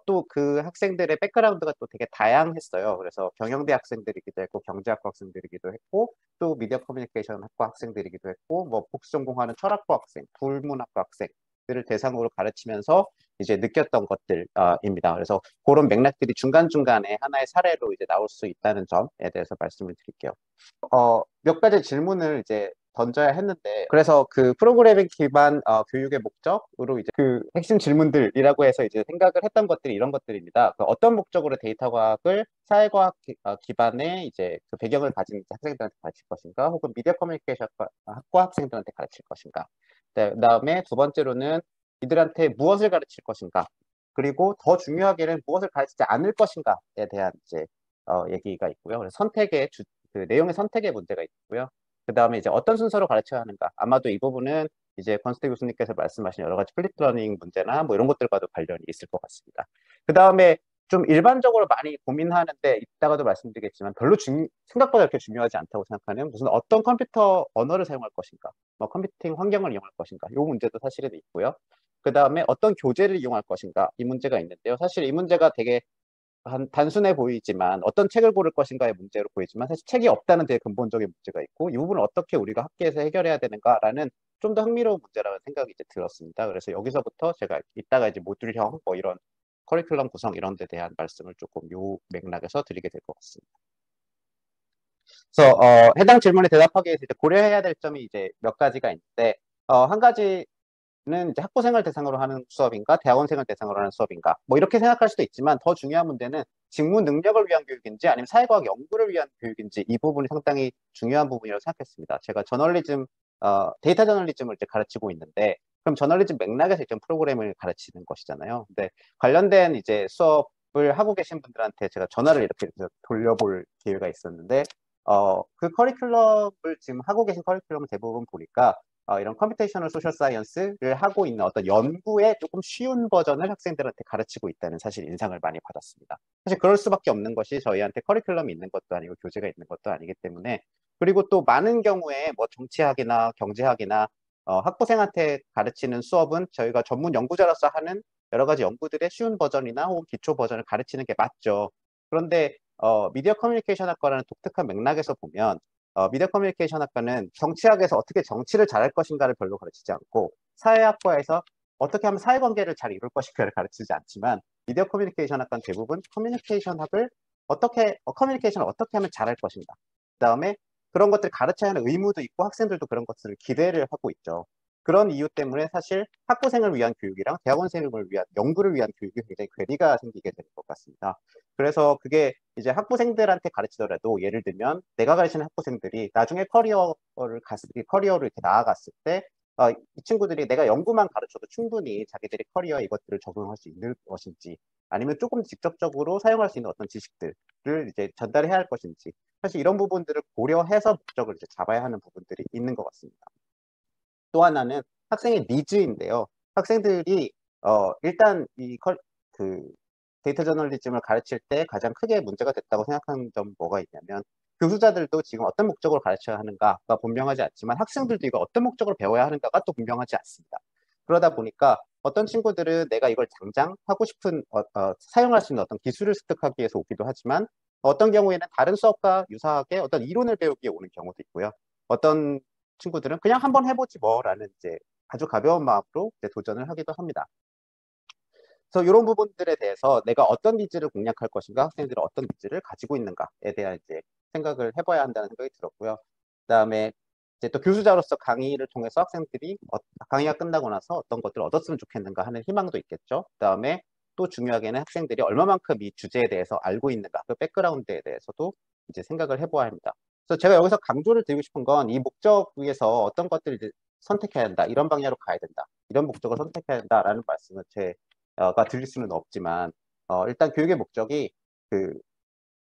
또 그 학생들의 백그라운드가 또 되게 다양했어요. 그래서 경영대 학생들이기도 했고 경제학과 학생들이기도 했고 또 미디어 커뮤니케이션 학과 학생들이기도 했고 뭐 복수 전공하는 철학과 학생, 불문학과 학생들을 대상으로 가르치면서 이제 느꼈던 것들입니다. 그래서 그런 맥락들이 중간중간에 하나의 사례로 이제 나올 수 있다는 점에 대해서 말씀을 드릴게요. 몇 가지 질문을 이제 던져야 했는데 그래서 그 프로그래밍 기반 교육의 목적으로 이제 그 핵심 질문들이라고 해서 이제 생각을 했던 것들이 이런 것들입니다. 그 어떤 목적으로 데이터 과학을 사회과학 기반의 이제 그 배경을 가진 학생들한테 가르칠 것인가, 혹은 미디어 커뮤니케이션 학과 학생들한테 가르칠 것인가. 그다음에 두 번째로는 이들한테 무엇을 가르칠 것인가, 그리고 더 중요하게는 무엇을 가르치지 않을 것인가에 대한 이제 얘기가 있고요. 그래서 그 내용의 선택의 문제가 있고요. 그 다음에 이제 어떤 순서로 가르쳐야 하는가. 아마도 이 부분은 이제 권수태 교수님께서 말씀하신 여러 가지 플립 러닝 문제나 뭐 이런 것들과도 관련이 있을 것 같습니다. 그 다음에 좀 일반적으로 많이 고민하는데 이따가도 말씀드리겠지만 별로 생각보다 그렇게 중요하지 않다고 생각하는 무슨 어떤 컴퓨터 언어를 사용할 것인가, 뭐 컴퓨팅 환경을 이용할 것인가, 이 문제도 사실은 있고요. 그 다음에 어떤 교재를 이용할 것인가, 이 문제가 있는데요. 사실 이 문제가 되게 단순해 보이지만 어떤 책을 고를 것인가의 문제로 보이지만 사실 책이 없다는 되게 근본적인 문제가 있고 이 부분을 어떻게 우리가 학계에서 해결해야 되는가라는 좀 더 흥미로운 문제라는 생각이 이제 들었습니다. 그래서 여기서부터 제가 이따가 이제 모듈형 뭐 이런 커리큘럼 구성 이런 데 대한 말씀을 조금 요 맥락에서 드리게 될 것 같습니다. 그래서 해당 질문에 대답하기 위해서 이제 고려해야 될 점이 이제 몇 가지가 있는데 한 가지 는 이제 학부생을 대상으로 하는 수업인가, 대학원생을 대상으로 하는 수업인가, 뭐 이렇게 생각할 수도 있지만 더 중요한 문제는 직무 능력을 위한 교육인지 아니면 사회과학 연구를 위한 교육인지 이 부분이 상당히 중요한 부분이라고 생각했습니다. 제가 데이터 저널리즘을 이제 가르치고 있는데 그럼 저널리즘 맥락에서 이제 프로그램을 가르치는 것이잖아요. 근데 관련된 이제 수업을 하고 계신 분들한테 제가 전화를 이렇게 돌려볼 기회가 있었는데 그 커리큘럼을 지금 하고 계신 커리큘럼을 대부분 보니까 이런 컴퓨테이셔널 소셜 사이언스를 하고 있는 어떤 연구의 조금 쉬운 버전을 학생들한테 가르치고 있다는 사실 인상을 많이 받았습니다. 사실 그럴 수밖에 없는 것이 저희한테 커리큘럼이 있는 것도 아니고 교재가 있는 것도 아니기 때문에, 그리고 또 많은 경우에 뭐 정치학이나 경제학이나 학부생한테 가르치는 수업은 저희가 전문 연구자로서 하는 여러 가지 연구들의 쉬운 버전이나 혹은 기초 버전을 가르치는 게 맞죠. 그런데 미디어 커뮤니케이션 학과라는 독특한 맥락에서 보면 미디어 커뮤니케이션 학과는 정치학에서 어떻게 정치를 잘할 것인가를 별로 가르치지 않고 사회학과에서 어떻게 하면 사회관계를 잘 이룰 것인가를 가르치지 않지만 미디어 커뮤니케이션 학과는 대부분 커뮤니케이션을 어떻게 하면 잘할 것인가, 그 다음에 그런 것들을 가르쳐야 하는 의무도 있고 학생들도 그런 것들을 기대를 하고 있죠. 그런 이유 때문에 사실 학부생을 위한 교육이랑 대학원생을 위한 연구를 위한 교육이 굉장히 괴리가 생기게 되는 것 같습니다. 그래서 그게 이제 학부생들한테 가르치더라도 예를 들면 내가 가르치는 학부생들이 나중에 커리어를 이렇게 나아갔을 때 이 친구들이 내가 연구만 가르쳐도 충분히 자기들이 커리어에 이것들을 적용할 수 있는 것인지, 아니면 조금 직접적으로 사용할 수 있는 어떤 지식들을 이제 전달해야 할 것인지, 사실 이런 부분들을 고려해서 목적을 이제 잡아야 하는 부분들이 있는 것 같습니다. 또 하나는 학생의 니즈인데요. 학생들이 일단 그 데이터 저널리즘을 가르칠 때 가장 크게 문제가 됐다고 생각하는 점 뭐가 있냐면, 교수자들도 지금 어떤 목적으로 가르쳐야 하는가가 분명하지 않지만 학생들도 이거 어떤 목적으로 배워야 하는가가 또 분명하지 않습니다. 그러다 보니까 어떤 친구들은 내가 이걸 당장 하고 싶은 사용할 수 있는 어떤 기술을 습득하기 위해서 오기도 하지만 어떤 경우에는 다른 수업과 유사하게 어떤 이론을 배우기 위해 오는 경우도 있고요. 어떤 친구들은 그냥 한번 해보지 뭐라는 이제 아주 가벼운 마음으로 이제 도전을 하기도 합니다. 그래서 이런 부분들에 대해서 내가 어떤 니즈를 공략할 것인가, 학생들은 어떤 니즈를 가지고 있는가에 대한 이제 생각을 해봐야 한다는 생각이 들었고요. 그다음에 이제 또 교수자로서 강의를 통해서 학생들이 강의가 끝나고 나서 어떤 것들을 얻었으면 좋겠는가 하는 희망도 있겠죠. 그다음에 또 중요하게는 학생들이 얼마만큼 이 주제에 대해서 알고 있는가, 그 백그라운드에 대해서도 이제 생각을 해보아야 합니다. 그래서 제가 여기서 강조를 드리고 싶은 건 이 목적 위에서 어떤 것들을 이제 선택해야 한다, 이런 방향으로 가야 된다, 이런 목적을 선택해야 한다라는 말씀을 제가 드릴 수는 없지만 일단 교육의 목적이 그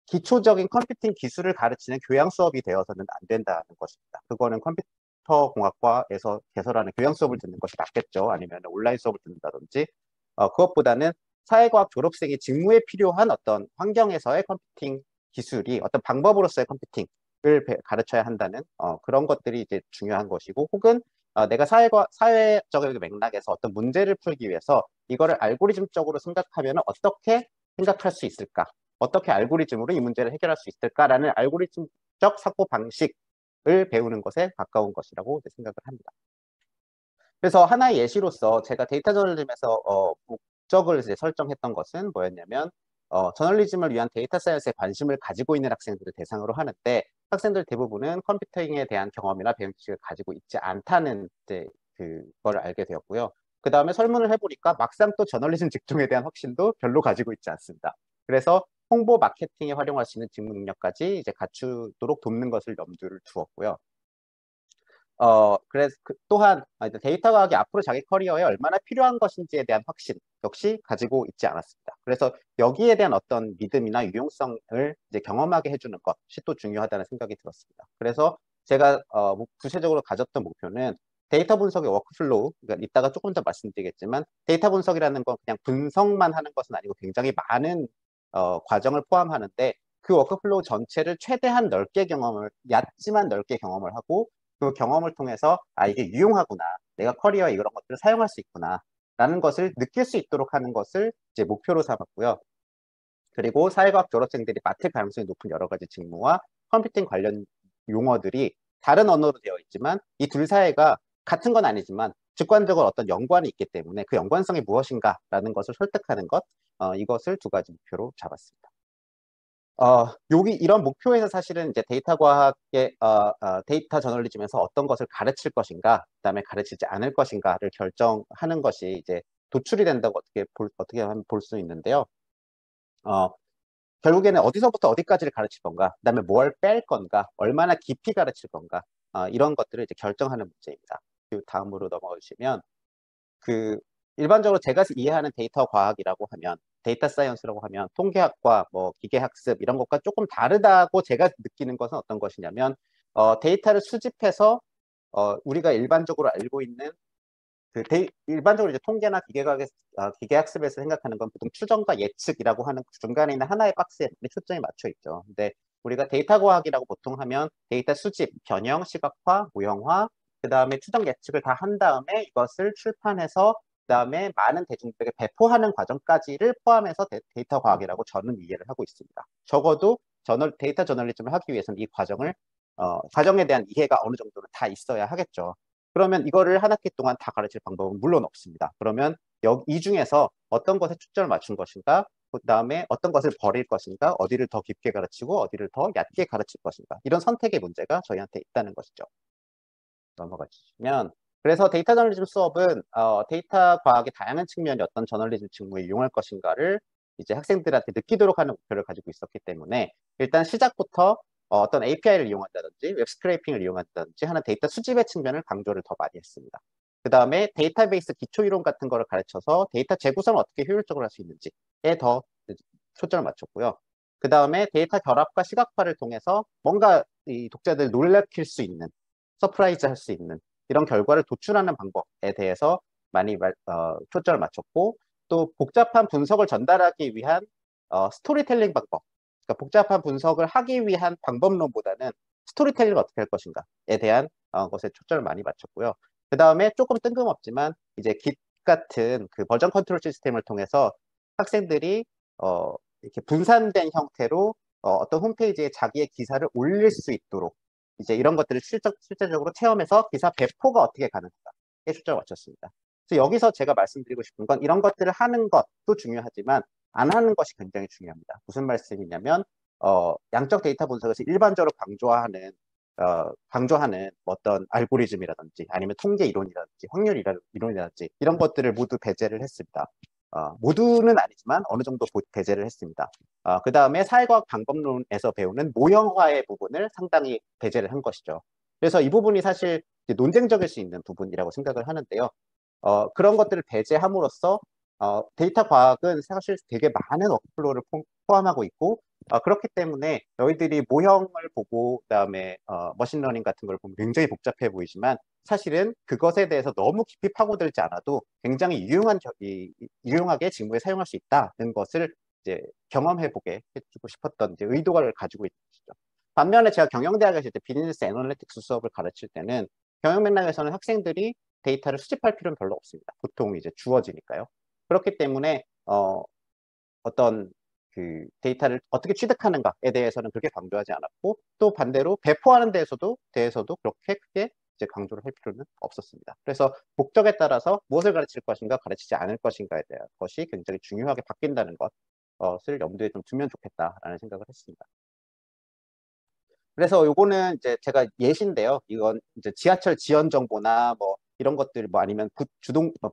기초적인 컴퓨팅 기술을 가르치는 교양 수업이 되어서는 안 된다는 것입니다. 그거는 컴퓨터 공학과에서 개설하는 교양 수업을 듣는 것이 낫겠죠. 아니면 온라인 수업을 듣는다든지 그것보다는 사회과학 졸업생이 직무에 필요한 어떤 환경에서의 컴퓨팅 기술이 어떤 방법으로서의 컴퓨팅을 가르쳐야 한다는 그런 것들이 이제 중요한 것이고, 혹은 내가 사회적인 맥락에서 어떤 문제를 풀기 위해서 이거를 알고리즘적으로 생각하면 어떻게 생각할 수 있을까? 어떻게 알고리즘으로 이 문제를 해결할 수 있을까라는 알고리즘적 사고 방식을 배우는 것에 가까운 것이라고 생각을 합니다. 그래서 하나의 예시로서 제가 데이터 저널리즘에서 목적을 이제 설정했던 것은 뭐였냐면 저널리즘을 위한 데이터 사이언스에 관심을 가지고 있는 학생들을 대상으로 하는데, 학생들 대부분은 컴퓨터에 대한 경험이나 배움 지식을 가지고 있지 않다는 이제 그거를 알게 되었고요. 그 다음에 설문을 해보니까 막상 또 저널리즘 직종에 대한 확신도 별로 가지고 있지 않습니다. 그래서 홍보 마케팅에 활용할 수 있는 직무 능력까지 이제 갖추도록 돕는 것을 염두를 두었고요. 그래서 또한 이제 데이터 과학이 앞으로 자기 커리어에 얼마나 필요한 것인지에 대한 확신 역시 가지고 있지 않았습니다. 그래서 여기에 대한 어떤 믿음이나 유용성을 이제 경험하게 해주는 것이 또 중요하다는 생각이 들었습니다. 그래서 제가 구체적으로 가졌던 목표는 데이터 분석의 워크플로우, 그러니까 이따가 조금 더 말씀드리겠지만 데이터 분석이라는 건 그냥 분석만 하는 것은 아니고 굉장히 많은 과정을 포함하는데, 그 워크플로우 전체를 최대한 넓게 얕지만 넓게 경험을 하고, 그 경험을 통해서 이게 유용하구나, 내가 커리어에 이런 것들을 사용할 수 있구나 라는 것을 느낄 수 있도록 하는 것을 이제 목표로 삼았고요. 그리고 사회과학 졸업생들이 맡을 가능성이 높은 여러 가지 직무와 컴퓨팅 관련 용어들이 다른 언어로 되어 있지만 이 둘 사이가 같은 건 아니지만 직관적으로 어떤 연관이 있기 때문에 그 연관성이 무엇인가라는 것을 설득하는 것, 이것을 두 가지 목표로 잡았습니다. 이런 목표에서 사실은 이제 데이터 과학의 데이터 저널리즘에서 어떤 것을 가르칠 것인가, 그다음에 가르치지 않을 것인가를 결정하는 것이 이제 도출이 된다고 어떻게 하면 볼 수 있는데요. 결국에는 어디서부터 어디까지를 가르칠 건가, 그다음에 뭘 뺄 건가, 얼마나 깊이 가르칠 건가, 이런 것들을 이제 결정하는 문제입니다. 그 다음으로 넘어가 주시면, 일반적으로 제가 이해하는 데이터 과학이라고 하면, 데이터 사이언스라고 하면 통계학과 뭐 기계학습 이런 것과 조금 다르다고 제가 느끼는 것은 어떤 것이냐면, 데이터를 수집해서 우리가 일반적으로 알고 있는 일반적으로 이제 통계나 기계학습에서 생각하는 건 보통 추정과 예측이라고 하는 중간에 있는 하나의 박스에 초점이 맞춰 있죠. 근데 우리가 데이터 과학이라고 보통 하면 데이터 수집, 변형, 시각화, 모형화, 그 다음에 추정 예측을 다 한 다음에 이것을 출판해서 그 다음에 많은 대중들에게 배포하는 과정까지를 포함해서 데이터 과학이라고 저는 이해를 하고 있습니다. 적어도 데이터 저널리즘을 하기 위해서는 이 과정에 대한 이해가 어느 정도는 다 있어야 하겠죠. 그러면 이거를 한 학기 동안 다 가르칠 방법은 물론 없습니다. 그러면 이 중에서 어떤 것에 초점을 맞춘 것인가, 그 다음에 어떤 것을 버릴 것인가, 어디를 더 깊게 가르치고 어디를 더 얕게 가르칠 것인가, 이런 선택의 문제가 저희한테 있다는 것이죠. 넘어가 주시면, 그래서 데이터 저널리즘 수업은 데이터 과학의 다양한 측면이 어떤 저널리즘 직무에 이용할 것인가를 이제 학생들한테 느끼도록 하는 목표를 가지고 있었기 때문에, 일단 시작부터 어떤 API를 이용한다든지 웹 스크래핑을 이용한다든지 하는 데이터 수집의 측면을 강조를 더 많이 했습니다. 그 다음에 데이터베이스 기초 이론 같은 거를 가르쳐서 데이터 재구성을 어떻게 효율적으로 할 수 있는지에 더 초점을 맞췄고요. 그 다음에 데이터 결합과 시각화를 통해서 뭔가 이 독자들 놀래킬 수 있는, 서프라이즈 할 수 있는 이런 결과를 도출하는 방법에 대해서 많이 초점을 맞췄고, 또 복잡한 분석을 전달하기 위한 스토리텔링 방법, 그러니까 복잡한 분석을 하기 위한 방법론보다는 스토리텔링을 어떻게 할 것인가에 대한 것에 초점을 많이 맞췄고요. 그 다음에 조금 뜬금없지만 이제 같은 그 버전 컨트롤 시스템을 통해서 학생들이 이렇게 분산된 형태로 어떤 홈페이지에 자기의 기사를 올릴 수 있도록 이제 이런 것들을 실제적으로 체험해서 기사 배포가 어떻게 가능한가에 초점을 맞췄습니다. 그래서 여기서 제가 말씀드리고 싶은 건 이런 것들을 하는 것도 중요하지만 안 하는 것이 굉장히 중요합니다. 무슨 말씀이냐면 양적 데이터 분석에서 일반적으로 강조하는 어떤 알고리즘이라든지 아니면 통계 이론이라든지 확률 이론이라든지 이런 것들을 모두 배제를 했습니다. 모두는 아니지만 어느 정도 배제를 했습니다. 그 다음에 사회과학 방법론에서 배우는 모형화의 부분을 상당히 배제를 한 것이죠. 그래서 이 부분이 사실 논쟁적일 수 있는 부분이라고 생각을 하는데요. 그런 것들을 배제함으로써 데이터 과학은 사실 되게 많은 워크플로우를 포함하고 있고 그렇기 때문에 너희들이 모형을 보고 그다음에 머신러닝 같은 걸 보면 굉장히 복잡해 보이지만 사실은 그것에 대해서 너무 깊이 파고들지 않아도 굉장히 유용하게 직무에 사용할 수 있다는 것을 이제 경험해보게 해주고 싶었던 이제 의도를 가지고 있는 것이죠. 반면에 제가 경영대학에서 이제 비즈니스 애널리틱스 수업을 가르칠 때는 경영 맥락에서는 학생들이 데이터를 수집할 필요는 별로 없습니다. 보통 이제 주어지니까요. 그렇기 때문에 어떤 그 데이터를 어떻게 취득하는가에 대해서는 그렇게 강조하지 않았고 또 반대로 배포하는 대해서도 그렇게 크게 이제 강조를 할 필요는 없었습니다. 그래서 목적에 따라서 무엇을 가르칠 것인가 가르치지 않을 것인가에 대한 것이 굉장히 중요하게 바뀐다는 것을 염두에 좀 두면 좋겠다라는 생각을 했습니다. 그래서 요거는 이제 제가 예시인데요. 이건 이제 지하철 지연 정보나 뭐 이런 것들 뭐 아니면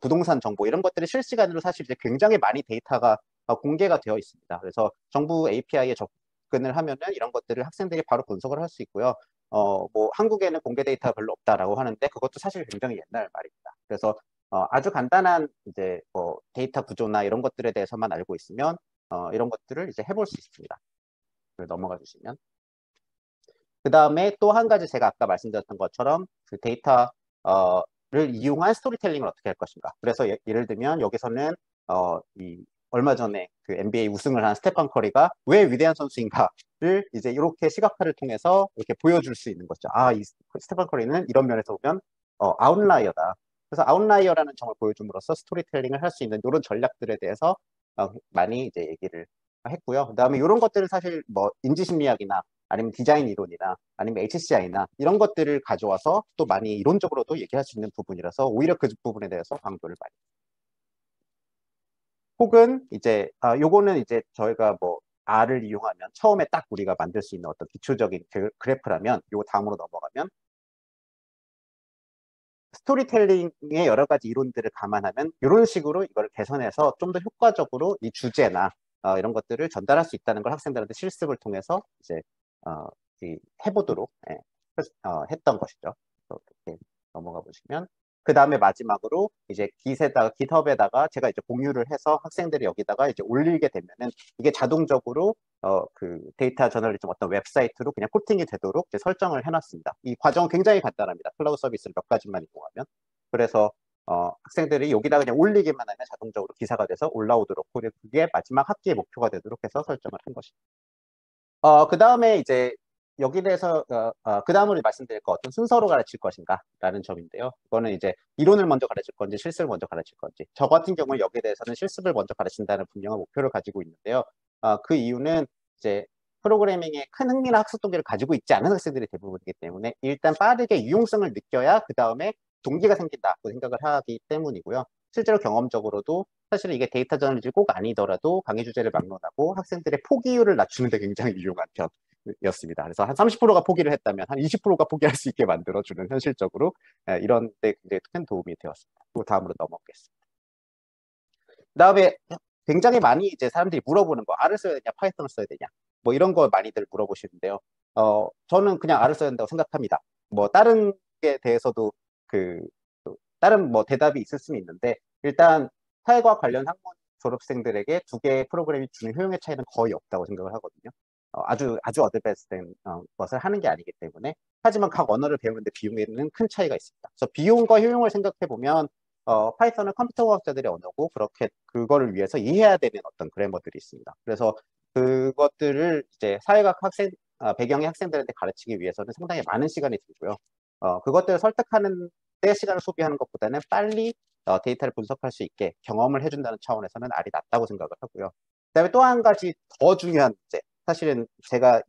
부동산 정보 이런 것들이 실시간으로 사실 이제 굉장히 많이 데이터가 공개가 되어 있습니다. 그래서 정부 API에 접근을 하면은 이런 것들을 학생들이 바로 분석을 할 수 있고요. 뭐 한국에는 공개 데이터가 별로 없다라고 하는데 그것도 사실 굉장히 옛날 말입니다. 그래서 아주 간단한 이제 뭐 데이터 구조나 이런 것들에 대해서만 알고 있으면 이런 것들을 이제 해볼 수 있습니다. 넘어가 주시면. 그 다음에 또 한 가지 제가 아까 말씀드렸던 것처럼 그 데이터를 이용한 스토리텔링을 어떻게 할 것인가. 그래서 예를 들면 여기서는 얼마 전에 그 NBA 우승을 한 스테판 커리가 왜 위대한 선수인가를 이제 이렇게 시각화를 통해서 이렇게 보여줄 수 있는 거죠. 이 스테판 커리는 이런 면에서 보면 아웃라이어다. 그래서 아웃라이어라는 점을 보여줌으로써 스토리텔링을 할 수 있는 이런 전략들에 대해서 많이 이제 얘기를 했고요. 그 다음에 이런 것들은 사실 뭐 인지심리학이나 아니면 디자인 이론이나 아니면 HCI나 이런 것들을 가져와서 또 많이 이론적으로도 얘기할 수 있는 부분이라서 오히려 그 부분에 대해서 강조를 많이. 혹은 이제 요거는 이제 저희가 뭐 R을 이용하면 처음에 딱 우리가 만들 수 있는 어떤 기초적인 그래프라면 요거 다음으로 넘어가면 스토리텔링의 여러 가지 이론들을 감안하면 이런 식으로 이걸 개선해서 좀 더 효과적으로 이 주제나 이런 것들을 전달할 수 있다는 걸 학생들한테 실습을 통해서 이제 해보도록 했던 것이죠. 이렇게 넘어가 보시면 그 다음에 마지막으로 이제 GitHub에다가 제가 이제 공유를 해서 학생들이 여기다가 이제 올리게 되면은 이게 자동적으로 그 데이터 저널리즘 어떤 웹사이트로 그냥 코팅이 되도록 이제 설정을 해놨습니다. 이 과정은 굉장히 간단합니다. 클라우드 서비스를 몇 가지만 이용하면. 그래서 학생들이 여기다 그냥 올리기만 하면 자동적으로 기사가 돼서 올라오도록 그게 마지막 학기의 목표가 되도록 해서 설정을 한 것입니다. 그 다음에 이제 여기 대해서 그 다음으로 말씀드릴 거 어떤 순서로 가르칠 것인가 라는 점인데요. 이거는 이제 이론을 먼저 가르칠 건지 실습을 먼저 가르칠 건지 저 같은 경우는 여기에 대해서는 실습을 먼저 가르친다는 분명한 목표를 가지고 있는데요. 그 이유는 이제 프로그래밍에 큰 흥미나 학습 동기를 가지고 있지 않은 학생들이 대부분이기 때문에 일단 빠르게 유용성을 느껴야 그 다음에 동기가 생긴다고 생각을 하기 때문이고요. 실제로 경험적으로도 사실 이게 데이터 저널리즘이 꼭 아니더라도 강의 주제를 막론하고 학생들의 포기율을 낮추는 데 굉장히 유용한 편이었습니다. 그래서 한 30%가 포기를 했다면 한 20%가 포기할 수 있게 만들어주는 현실적으로 이런 데 굉장히 큰 도움이 되었습니다. 그리고 다음으로 넘어가겠습니다. 그 다음에 굉장히 많이 이제 사람들이 물어보는 거 R을 써야 되냐 파이썬을 써야 되냐 뭐 이런 거 많이들 물어보시는데요. 저는 그냥 R을 써야 된다고 생각합니다. 뭐 다른 게 대해서도 다른 뭐 대답이 있을 수는 있는데 일단 사회과학 관련 학문 졸업생들에게 두 개의 프로그램이 주는 효용의 차이는 거의 없다고 생각을 하거든요. 아주 어드밴스된 것을 하는 게 아니기 때문에 하지만 각 언어를 배우는데 비용에는 큰 차이가 있습니다. 그래서 비용과 효용을 생각해 보면 파이썬은 컴퓨터 과학자들의 언어고 그렇게 그거를 위해서 이해해야 되는 어떤 그래머들이 있습니다. 그래서 그것들을 이제 사회과학 배경의 학생들한테 가르치기 위해서는 상당히 많은 시간이 들고요. 그것들을 설득하는 데 시간을 소비하는 것보다는 빨리 데이터를 분석할 수 있게 경험을 해준다는 차원에서는 R이 낫다고 생각을 하고요. 그다음에 또 한 가지 더 중요한 문제, 사실은 제가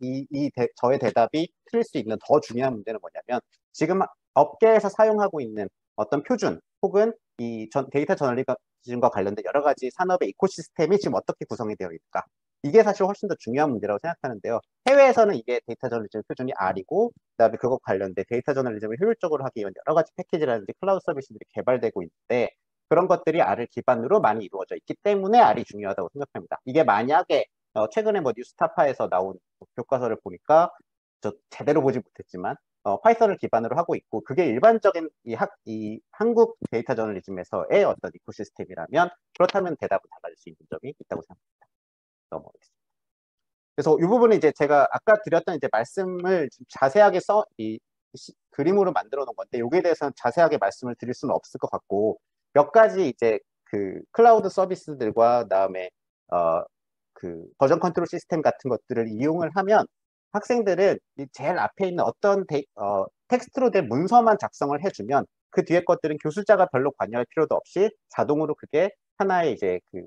저의 대답이 틀릴 수 있는 더 중요한 문제는 뭐냐면, 지금 업계에서 사용하고 있는 어떤 표준 혹은 이 데이터 저널리즘과 관련된 여러 가지 산업의 이코시스템이 지금 어떻게 구성이 되어 있을까? 이게 사실 훨씬 더 중요한 문제라고 생각하는데요. 해외에서는 이게 데이터 저널리즘 표준이 R이고, 그다음에 그것 관련된 데이터 저널리즘을 효율적으로 하기 위한 여러 가지 패키지라든지 클라우드 서비스들이 개발되고 있는데, 그런 것들이 R을 기반으로 많이 이루어져 있기 때문에 R이 중요하다고 생각합니다. 이게 만약에 최근에 뭐 뉴스타파에서 나온 교과서를 보니까, 저 제대로 보지 못했지만 파이썬을 기반으로 하고 있고, 그게 일반적인 이 한국 데이터 저널리즘에서의 어떤 이코시스템이라면, 그렇다면 대답은 달라질 수 있는 점이 있다고 생각합니다. 넘어가겠습니다. 그래서 이 부분은 이제 제가 아까 드렸던 이제 말씀을 좀 자세하게 그림으로 만들어 놓은 건데, 여기에 대해서는 자세하게 말씀을 드릴 수는 없을 것 같고, 몇 가지 이제 그 클라우드 서비스들과 그다음에 그 버전 컨트롤 시스템 같은 것들을 이용을 하면, 학생들은 이 제일 앞에 있는 어떤 텍스트로 된 문서만 작성을 해주면, 그 뒤에 것들은 교수자가 별로 관여할 필요도 없이 자동으로 그게 하나의 이제 그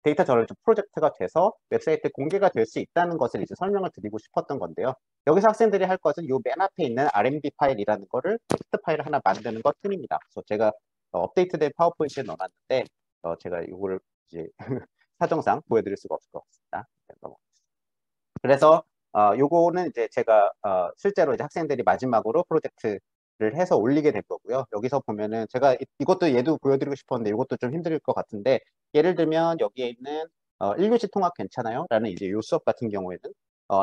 데이터 저널리즘 프로젝트가 돼서 웹사이트에 공개가 될 수 있다는 것을 이제 설명을 드리고 싶었던 건데요. 여기서 학생들이 할 것은 이 맨 앞에 있는 RMD 파일이라는 거를 텍스트 파일을 하나 만드는 것 뿐입니다. 그래서 제가 업데이트된 파워포인트에 넣어놨는데, 제가 이거를 이제 사정상 보여드릴 수가 없을 것 같습니다. 그래서 요거는 이제 제가 실제로 이제 학생들이 마지막으로 프로젝트를 해서 올리게 될 거고요. 여기서 보면은 제가 이것도 얘도 보여드리고 싶었는데 이것도 좀 힘들 것 같은데, 예를 들면 여기에 있는 1교시 통합 괜찮아요? 라는 이제 요 수업 같은 경우에는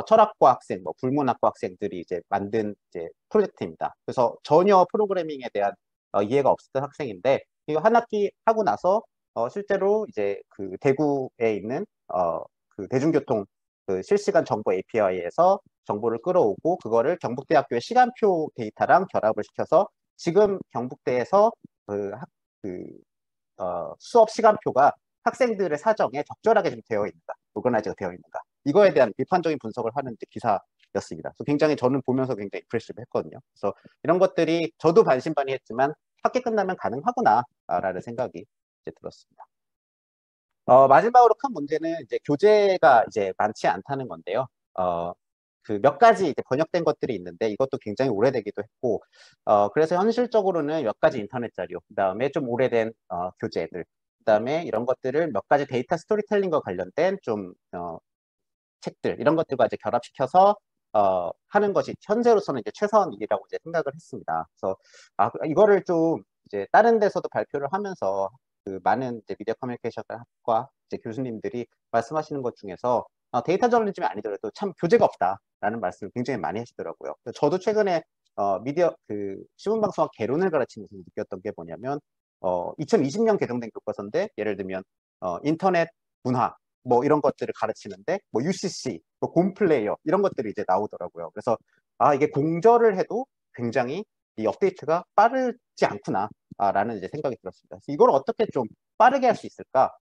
철학과 학생, 뭐 불문학과 학생들이 이제 만든 이제 프로젝트입니다. 그래서 전혀 프로그래밍에 대한 이해가 없었던 학생인데, 이거 한 학기 하고 나서 실제로 이제 그 대구에 있는 그 대중교통 그 실시간 정보 API에서 정보를 끌어오고, 그거를 경북대학교의 시간표 데이터랑 결합을 시켜서 지금 경북대에서 수업 시간표가 학생들의 사정에 적절하게 좀 되어 있는가, 오거나이즈가 되어 있는가, 이거에 대한 비판적인 분석을 하는 기사였습니다. 그래서 굉장히 저는 보면서 굉장히 임프레시브 했거든요. 그래서 이런 것들이 저도 반신반의했지만 학기 끝나면 가능하구나 라는 생각이 이제 들었습니다. 마지막으로 큰 문제는 이제 교재가 이제 많지 않다는 건데요. 그 몇 가지 이제 번역된 것들이 있는데, 이것도 굉장히 오래되기도 했고, 그래서 현실적으로는 몇 가지 인터넷 자료, 그다음에 좀 오래된 교재들, 그다음에 이런 것들을 몇 가지 데이터 스토리텔링과 관련된 좀 책들, 이런 것들과 이제 결합시켜서 하는 것이 현재로서는 이제 최선이라고 이제 생각을 했습니다. 그래서 이거를 좀 이제 다른 데서도 발표를 하면서 그 많은 이제 미디어 커뮤니케이션 학과 이제 교수님들이 말씀하시는 것 중에서 데이터 저널리즘이 아니더라도 참 교재가 없다라는 말씀을 굉장히 많이 하시더라고요. 저도 최근에 미디어 그 신문방송학 개론을 가르치면서 느꼈던 게 뭐냐면, 2020년 개정된 교과서인데, 예를 들면 인터넷 문화 뭐 이런 것들을 가르치는데, 뭐 UCC, 뭐 곰플레이어 이런 것들이 이제 나오더라고요. 그래서 이게 공저를 해도 굉장히 이 업데이트가 빠르지 않구나 라는 이제 생각이 들었습니다. 그래서 이걸 어떻게 좀 빠르게 할 수 있을까?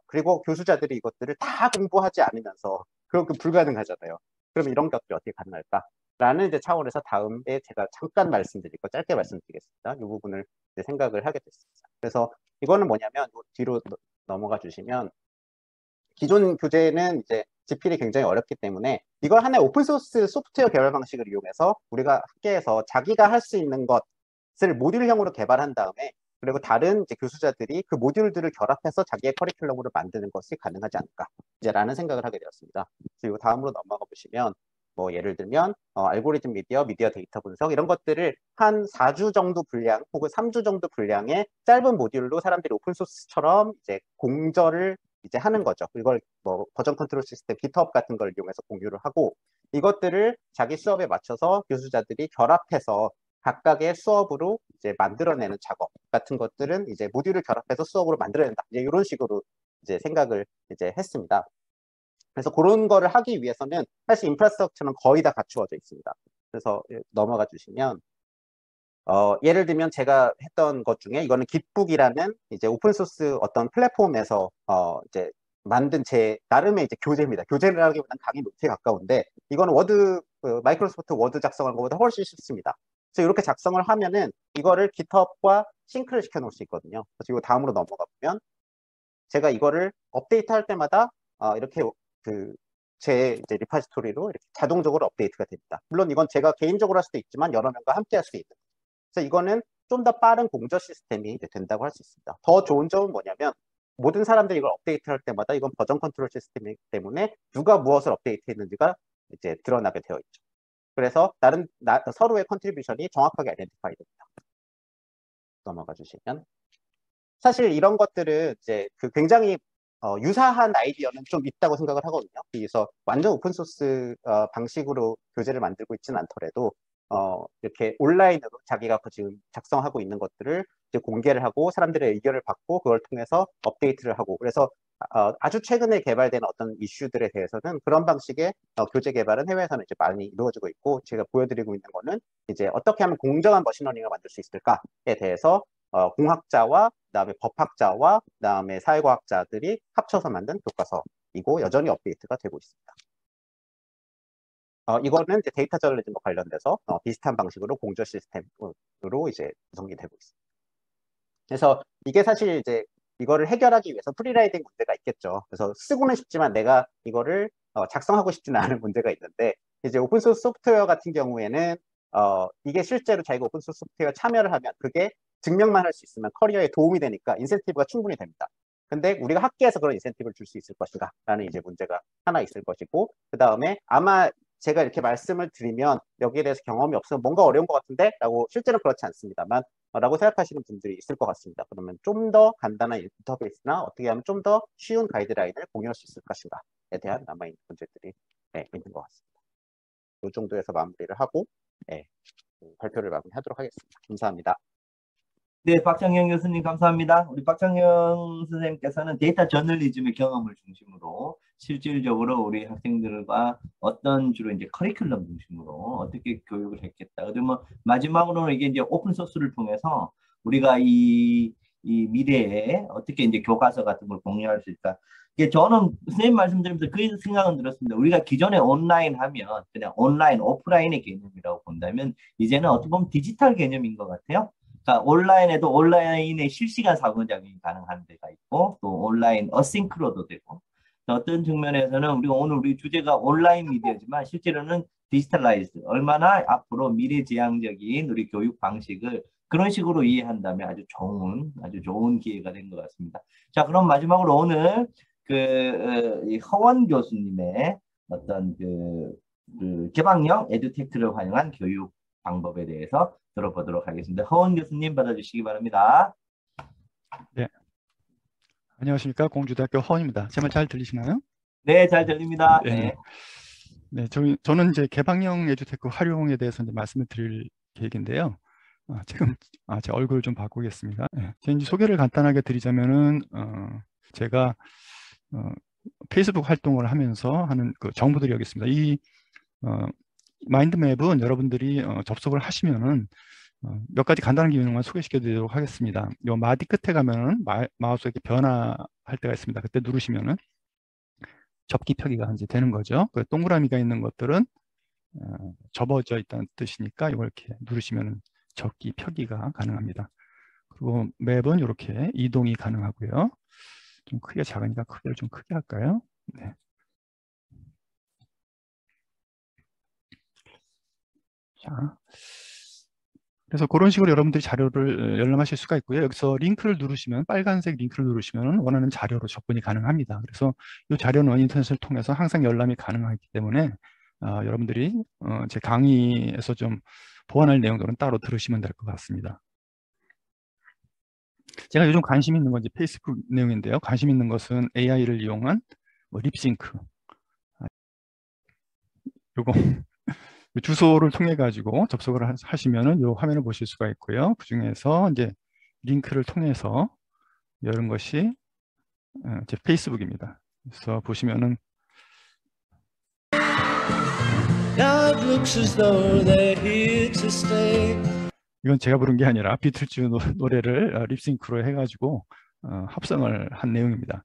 그리고 교수자들이 이것들을 다 공부하지 않으면서 그렇게 불가능하잖아요. 그럼 이런 것들이 어떻게 가능할까? 라는 이제 차원에서 다음에 제가 잠깐 말씀드리고 짧게 말씀드리겠습니다. 이 부분을 이제 생각을 하게 됐습니다. 그래서 이거는 뭐냐면, 뒤로 넘어가 주시면, 기존 교재는 이제 집필이 굉장히 어렵기 때문에 이걸 하나의 오픈소스 소프트웨어 개발 방식을 이용해서 우리가 학계에서 자기가 할 수 있는 것을 모듈형으로 개발한 다음에, 그리고 다른 이제 교수자들이 그 모듈들을 결합해서 자기의 커리큘럼으로 만드는 것이 가능하지 않을까 이제 라는 생각을 하게 되었습니다. 그리고 다음으로 넘어가 보시면, 뭐 예를 들면 알고리즘 미디어 데이터 분석 이런 것들을 한 4주 정도 분량 혹은 3주 정도 분량의 짧은 모듈로 사람들이 오픈소스처럼 이제 공저를 이제 하는 거죠. 이걸 뭐 버전 컨트롤 시스템, GitHub 같은 걸 이용해서 공유를 하고, 이것들을 자기 수업에 맞춰서 교수자들이 결합해서 각각의 수업으로 이제 만들어내는 작업 같은 것들은 이제 모듈을 결합해서 수업으로 만들어낸다. 이제 이런 식으로 이제 생각을 이제 했습니다. 그래서 그런 거를 하기 위해서는 사실 인프라스트럭처는 거의 다 갖추어져 있습니다. 그래서 넘어가 주시면, 예를 들면 제가 했던 것 중에 이거는 깃북이라는 이제 오픈소스 어떤 플랫폼에서 이제 만든 제 나름의 이제 교재입니다. 교재라기보다는 강의 노트에 가까운데, 이거는 마이크로소프트 워드 작성하는 것보다 훨씬 쉽습니다. 그래서 이렇게 작성을 하면은 이거를 GitHub과 싱크를 시켜 놓을 수 있거든요. 그래서 이거 다음으로 넘어가 보면 제가 이거를 업데이트할 때마다 이렇게 제 이제 리파지토리로 이렇게 자동적으로 업데이트가 됩니다. 물론 이건 제가 개인적으로 할 수도 있지만 여러 명과 함께 할 수 있는. 그래서 이거는 좀 더 빠른 공저 시스템이 이제 된다고 할 수 있습니다. 더 좋은 점은 뭐냐면 모든 사람들이 이걸 업데이트할 때마다 이건 버전 컨트롤 시스템이기 때문에 누가 무엇을 업데이트했는지가 이제 드러나게 되어 있죠. 그래서 서로의 컨트리뷰션이 정확하게 아이덴티파이 됩니다. 넘어가 주시면 사실 이런 것들은 이제 굉장히 유사한 아이디어는 좀 있다고 생각을 하거든요. 그래서 완전 오픈소스 방식으로 교재를 만들고 있지는 않더라도 이렇게 온라인으로 자기가 지금 작성하고 있는 것들을 이제 공개를 하고 사람들의 의견을 받고 그걸 통해서 업데이트를 하고 그래서 아주 최근에 개발된 어떤 이슈들에 대해서는 그런 방식의 교재 개발은 해외에서는 이제 많이 이루어지고 있고 제가 보여드리고 있는 거는 이제 어떻게 하면 공정한 머신러닝을 만들 수 있을까에 대해서 공학자와 그다음에 법학자와 그다음에 사회과학자들이 합쳐서 만든 교과서이고 여전히 업데이트가 되고 있습니다. 이거는 이제 데이터 저널리즘과 관련돼서 비슷한 방식으로 공저 시스템으로 이제 구성이 되고 있습니다. 그래서 이게 사실 이제 이거를 해결하기 위해서 프리라이딩 문제가 있겠죠. 그래서 쓰고는 싶지만 내가 이거를 작성하고 싶지는 않은 문제가 있는데 이제 오픈소스 소프트웨어 같은 경우에는 이게 실제로 자기가 오픈소스 소프트웨어 참여를 하면 그게 증명만 할 수 있으면 커리어에 도움이 되니까 인센티브가 충분히 됩니다. 근데 우리가 학계에서 그런 인센티브를 줄 수 있을 것인가 라는 이제 문제가 하나 있을 것이고 그 다음에 아마 제가 이렇게 말씀을 드리면 여기에 대해서 경험이 없으면 뭔가 어려운 것 같은데 라고 실제로 그렇지 않습니다만 라고 생각하시는 분들이 있을 것 같습니다. 그러면 좀 더 간단한 인터페이스나 어떻게 하면 좀 더 쉬운 가이드라인을 공유할 수 있을 것인가에 대한 남아있는 문제들이 있는 것 같습니다. 이 정도에서 마무리를 하고 발표를 마무리하도록 하겠습니다. 감사합니다. 네, 박창형 교수님 감사합니다. 우리 박창형 선생님께서는 데이터 저널리즘의 경험을 중심으로 실질적으로 우리 학생들과 어떤 주로 이제 커리큘럼 중심으로 어떻게 교육을 했겠다. 그러면 마지막으로는 이게 이제 오픈 소스를 통해서 우리가 이 미래에 어떻게 이제 교과서 같은 걸 공유할 수 있다. 이게 저는 선생님 말씀드리면서 그 생각은 들었습니다. 우리가 기존에 온라인 하면 그냥 온라인, 오프라인의 개념이라고 본다면 이제는 어떻게 보면 디지털 개념인 것 같아요. 그러니까 온라인에도 온라인의 실시간 상호작용이 가능한 데가 있고 또 온라인 어싱크로도 되고 어떤 측면에서는 우리가 오늘 우리 주제가 온라인 미디어지만 실제로는 디지털라이즈 얼마나 앞으로 미래지향적인 우리 교육 방식을 그런 식으로 이해한다면 아주 좋은 기회가 된 것 같습니다. 자, 그럼 마지막으로 오늘 이 허원 교수님의 어떤 개방형 에듀테크를 활용한 교육 방법에 대해서 들어보도록 하겠습니다. 허원 교수님 받아주시기 바랍니다. 네, 안녕하십니까. 공주대학교 허원입니다. 제 말 잘 들리시나요? 네, 잘 들립니다. 네. 네, 저는 이제 개방형 에듀테크 활용에 대해서 이제 말씀을 드릴 계획인데요. 지금 제 얼굴을 좀 바꾸겠습니다. 네, 제 이제 소개를 간단하게 드리자면은 제가 페이스북 활동을 하면서 하는 그 정보들이 여기 있습니다. 이 마인드맵은 여러분들이 접속을 하시면은 몇 가지 간단한 기능만 소개시켜 드리도록 하겠습니다. 요 마디 끝에 가면은 마우스 이렇게 변화할 때가 있습니다. 그때 누르시면은 접기 펴기가 이제 되는 거죠. 그 동그라미가 있는 것들은 접어져 있다는 뜻이니까 이걸 이렇게 누르시면은 접기 펴기가 가능합니다. 그리고 맵은 이렇게 이동이 가능하고요. 좀 크기가 작으니까 크기를 좀 크게 할까요? 네. 자, 그래서 그런 식으로 여러분들이 자료를 열람하실 수가 있고요. 여기서 링크를 누르시면 빨간색 링크를 누르시면 원하는 자료로 접근이 가능합니다. 그래서 이 자료는 인터넷을 통해서 항상 열람이 가능하기 때문에 여러분들이 제 강의에서 좀 보완할 내용들은 따로 들으시면 될 것 같습니다. 제가 요즘 관심 있는 건 이제 페이스북 내용인데요. 관심 있는 것은 AI를 이용한 립싱크. 요거 주소를 통해 가지고 접속을 하시면은 요 화면을 보실 수가 있고요. 그 중에서 이제 링크를 통해서 이런 것이 제 페이스북입니다. 그래서 보시면은 이건 제가 부른 게 아니라 비틀즈 노래를 립싱크로 해가지고 합성을 한 내용입니다.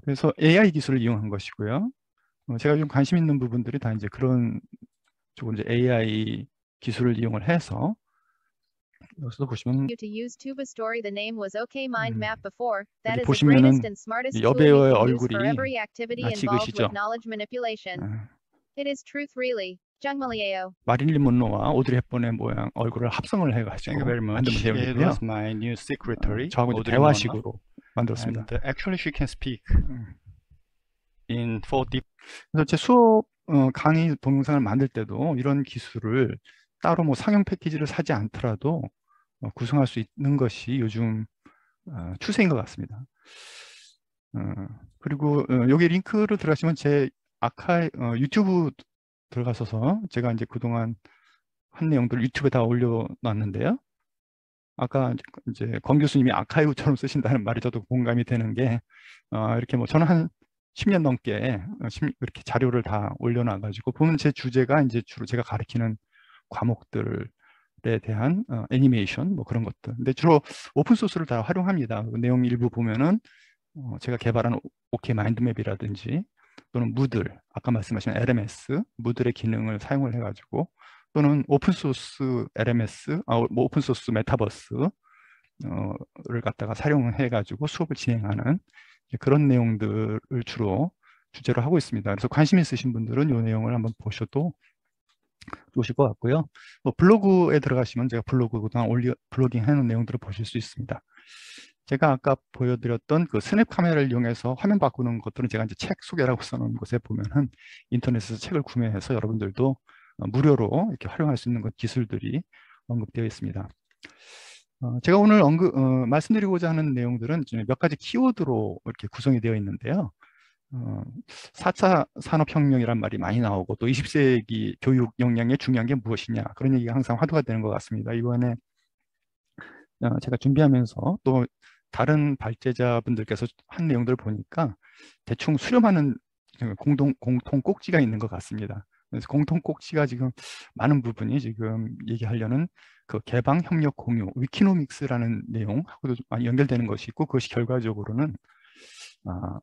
그래서 AI 기술을 이용한 것이고요. 제가 좀 관심 있는 부분들이 다 이제 그런 쪽으로 이제 AI 기술을 이용을 해서 여기서 보시면 To use Tuba Story, the name was OK Mind Map before. That 여기 is the greatest 보시면은 and smartest 이 tool you 여배우의 can use for 얼굴이 every activity 낯이 involved 익으시죠? with knowledge manipulation. It is truth, really. 정말이에요. 마릴린 먼로와 오드리 헵번의 모양 얼굴을 합성을 해가지고 Thank you very 만든 much. It 내용이고요. was my new secretary, 저하고 이제 Audrey Munro. 대화식으로 만들었습니다. And actually, she can speak in 4 deep. 그래서 제 수업 강의 동영상을 만들 때도 이런 기술을 따로 뭐 상용 패키지를 사지 않더라도 구성할 수 있는 것이 요즘 추세인 것 같습니다. 그리고 여기 링크를 들어가시면 제 유튜브 들어가셔서 제가 이제 그동안 한 내용들을 유튜브에 다 올려놨는데요. 아까 이제 권 교수님이 아카이브처럼 쓰신다는 말이 저도 공감이 되는 게 이렇게 뭐 저는 한 10년 넘게 이렇게 자료를 다 올려놔가지고 보면 제 주제가 이제 주로 제가 가르치는 과목들에 대한 애니메이션 뭐 그런 것들. 근데 주로 오픈 소스를 다 활용합니다. 그 내용 일부 보면은 제가 개발한 OK 마인드맵이라든지 또는 무들, 아까 말씀하신 LMS, 무들의 기능을 사용을 해가지고 또는 오픈 소스 LMS, 뭐 오픈 소스 메타버스를 갖다가 사용해가지고 수업을 진행하는 그런 내용들을 주로 주제로 하고 있습니다. 그래서 관심 있으신 분들은 이 내용을 한번 보셔도 좋으실 것 같고요. 뭐 블로그에 들어가시면 제가 블로그 그동안 블로깅 해놓은 내용들을 보실 수 있습니다. 제가 아까 보여드렸던 그 스냅 카메라를 이용해서 화면 바꾸는 것들은 제가 이제 책 소개라고 써놓은 곳에 보면은 인터넷에서 책을 구매해서 여러분들도 무료로 이렇게 활용할 수 있는 것 기술들이 언급되어 있습니다. 제가 오늘 말씀드리고자 하는 내용들은 몇 가지 키워드로 이렇게 구성이 되어 있는데요. 4차 산업혁명이란 말이 많이 나오고 또 20세기 교육 역량에 중요한 게 무엇이냐 그런 얘기가 항상 화두가 되는 것 같습니다. 이번에 제가 준비하면서 또 다른 발제자분들께서 한 내용들을 보니까 대충 수렴하는 공통 꼭지가 있는 것 같습니다. 그래서 공통 꼭지가 지금 많은 부분이 지금 얘기하려는 그 개방 협력 공유 위키노믹스라는 내용하고도 많이 연결되는 것이 있고 그것이 결과적으로는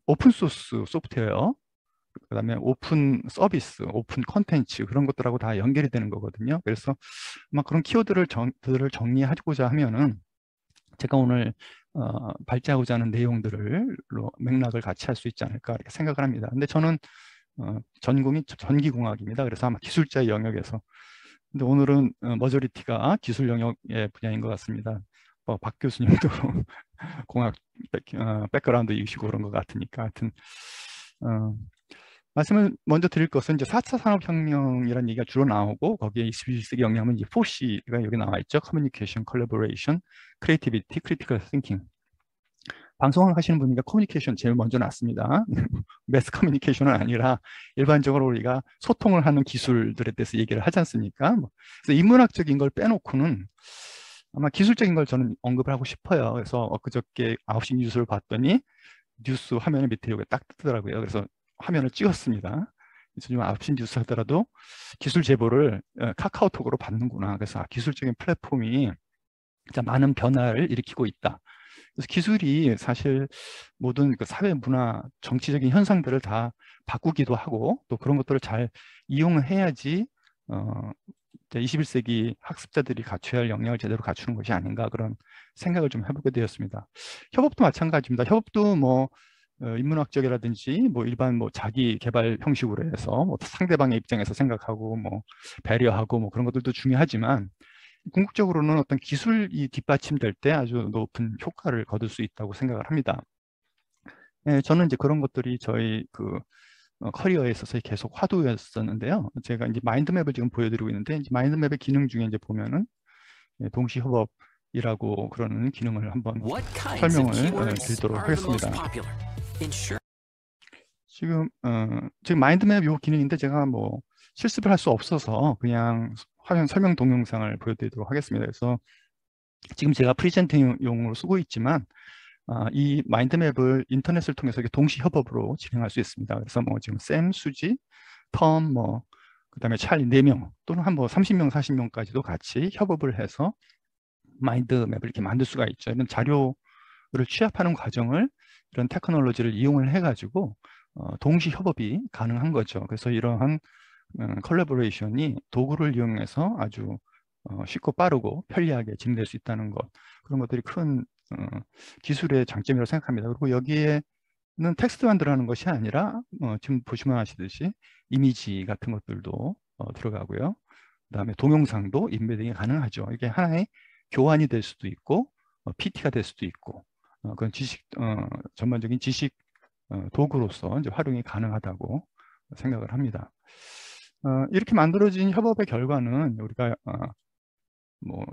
오픈 소스 소프트웨어 그다음에 오픈 서비스, 오픈 컨텐츠 그런 것들하고 다 연결이 되는 거거든요. 그래서 아마 그런 키워드를 정리하고자 하면은 제가 오늘 발제하고자 하는 내용들을 맥락을 같이 할 수 있지 않을까 이렇게 생각을 합니다. 근데 저는 전공이 전기공학입니다. 그래서 아마 기술자의 영역에서 근데 오늘은 머저리티가 기술 영역의 분야인 것 같습니다. 박 교수님도 공학 백그라운드이시고 그런 것 같으니까 하여튼 말씀을 먼저 드릴 것은 이제 4차 산업혁명이라는 얘기가 주로 나오고 거기에 21세기 역량은 이제 4C가 여기 나와 있죠. 커뮤니케이션, 콜라보레이션, 크리에이티비티, 크리티컬 띵킹. 방송을 하시는 분이니까 커뮤니케이션 제일 먼저 놨습니다. 매스 커뮤니케이션은 아니라 일반적으로 우리가 소통을 하는 기술들에 대해서 얘기를 하지 않습니까? 그래서 인문학적인 걸 빼놓고는 아마 기술적인 걸 저는 언급을 하고 싶어요. 그래서 엊그저께 9시 뉴스를 봤더니 뉴스 화면에 밑에 여기 딱 뜨더라고요. 그래서 화면을 찍었습니다. 지금 9시 뉴스 하더라도 기술 제보를 카카오톡으로 받는구나. 그래서 기술적인 플랫폼이 진짜 많은 변화를 일으키고 있다. 그래서 기술이 사실 모든 그 사회, 문화, 정치적인 현상들을 다 바꾸기도 하고 또 그런 것들을 잘 이용해야지 21세기 학습자들이 갖춰야 할 역량을 제대로 갖추는 것이 아닌가 그런 생각을 좀 해보게 되었습니다. 협업도 마찬가지입니다. 협업도 뭐 인문학적이라든지 뭐 일반 뭐 자기 개발 형식으로 해서 뭐 상대방의 입장에서 생각하고 뭐 배려하고 뭐 그런 것들도 중요하지만 궁극적으로는 어떤 기술이 뒷받침될 때 아주 높은 효과를 거둘 수 있다고 생각을 합니다. 저는 이제 그런 것들이 저희 그 커리어에 있어서 계속 화두였었는데요. 제가 이제 마인드맵을 지금 보여드리고 있는데 이제 마인드맵의 기능 중에 이제 보면은 동시 협업이라고 그러는 기능을 한번 설명을 드리도록 하겠습니다. 지금 마인드맵 요 기능인데 제가 뭐 실습을 할 수 없어서 그냥 화면 설명 동영상을 보여드리도록 하겠습니다. 그래서 지금 제가 프리젠팅용으로 쓰고 있지만 이 마인드맵을 인터넷을 통해서 동시 협업으로 진행할 수 있습니다. 그래서 뭐 지금 샘, 수지, 텀, 뭐 그다음에 찰리 4명 또는 한 뭐 30명, 40명까지도 같이 협업을 해서 마인드맵을 이렇게 만들 수가 있죠. 이런 자료를 취합하는 과정을 이런 테크놀로지를 이용을 해가지고 동시 협업이 가능한 거죠. 그래서 이러한 콜라보레이션이 도구를 이용해서 아주 쉽고 빠르고 편리하게 진행될 수 있다는 것, 그런 것들이 큰 기술의 장점이라고 생각합니다. 그리고 여기에는 텍스트만 들어가는 것이 아니라 지금 보시면 아시듯이 이미지 같은 것들도 들어가고요. 그다음에 동영상도 인베딩이 가능하죠. 이게 하나의 교환이 될 수도 있고 PT가 될 수도 있고 그런 지식 전반적인 지식 도구로서 이제 활용이 가능하다고 생각을 합니다. 이렇게 만들어진 협업의 결과는 우리가 뭐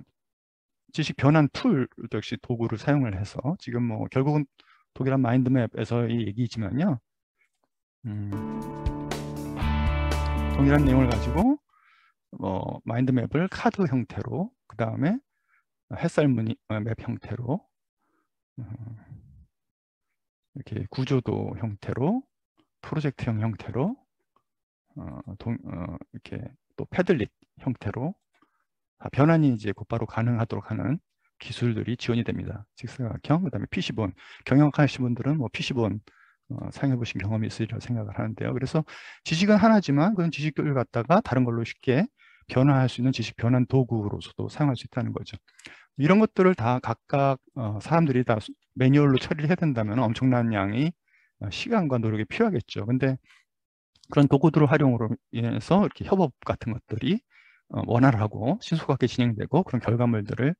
지식 변환 툴 역시 도구를 사용을 해서 지금 뭐 결국은 독일한 마인드맵에서의 얘기지만요. 동일한 내용을 가지고 마인드맵을 카드 형태로, 그 다음에 햇살 무늬 맵 형태로, 이렇게 구조도 형태로, 프로젝트형 형태로, 이렇게 또 패들릿 형태로 변환이 이제 곧바로 가능하도록 하는 기술들이 지원이 됩니다. 직사각형, 그다음에 PC본, 경영하시는 분들은 뭐 PC본 사용해 보신 경험이 있으리라 생각을 하는데요. 그래서 지식은 하나지만 그런 지식들을 갖다가 다른 걸로 쉽게 변화할 수 있는 지식 변환 도구로서도 사용할 수 있다는 거죠. 이런 것들을 다 각각 사람들이 다 매뉴얼로 처리를 해야 된다면 엄청난 양의 시간과 노력이 필요하겠죠. 근데 그런 도구들을 활용으로 인해서 이렇게 협업 같은 것들이 원활하고 신속하게 진행되고 그런 결과물들을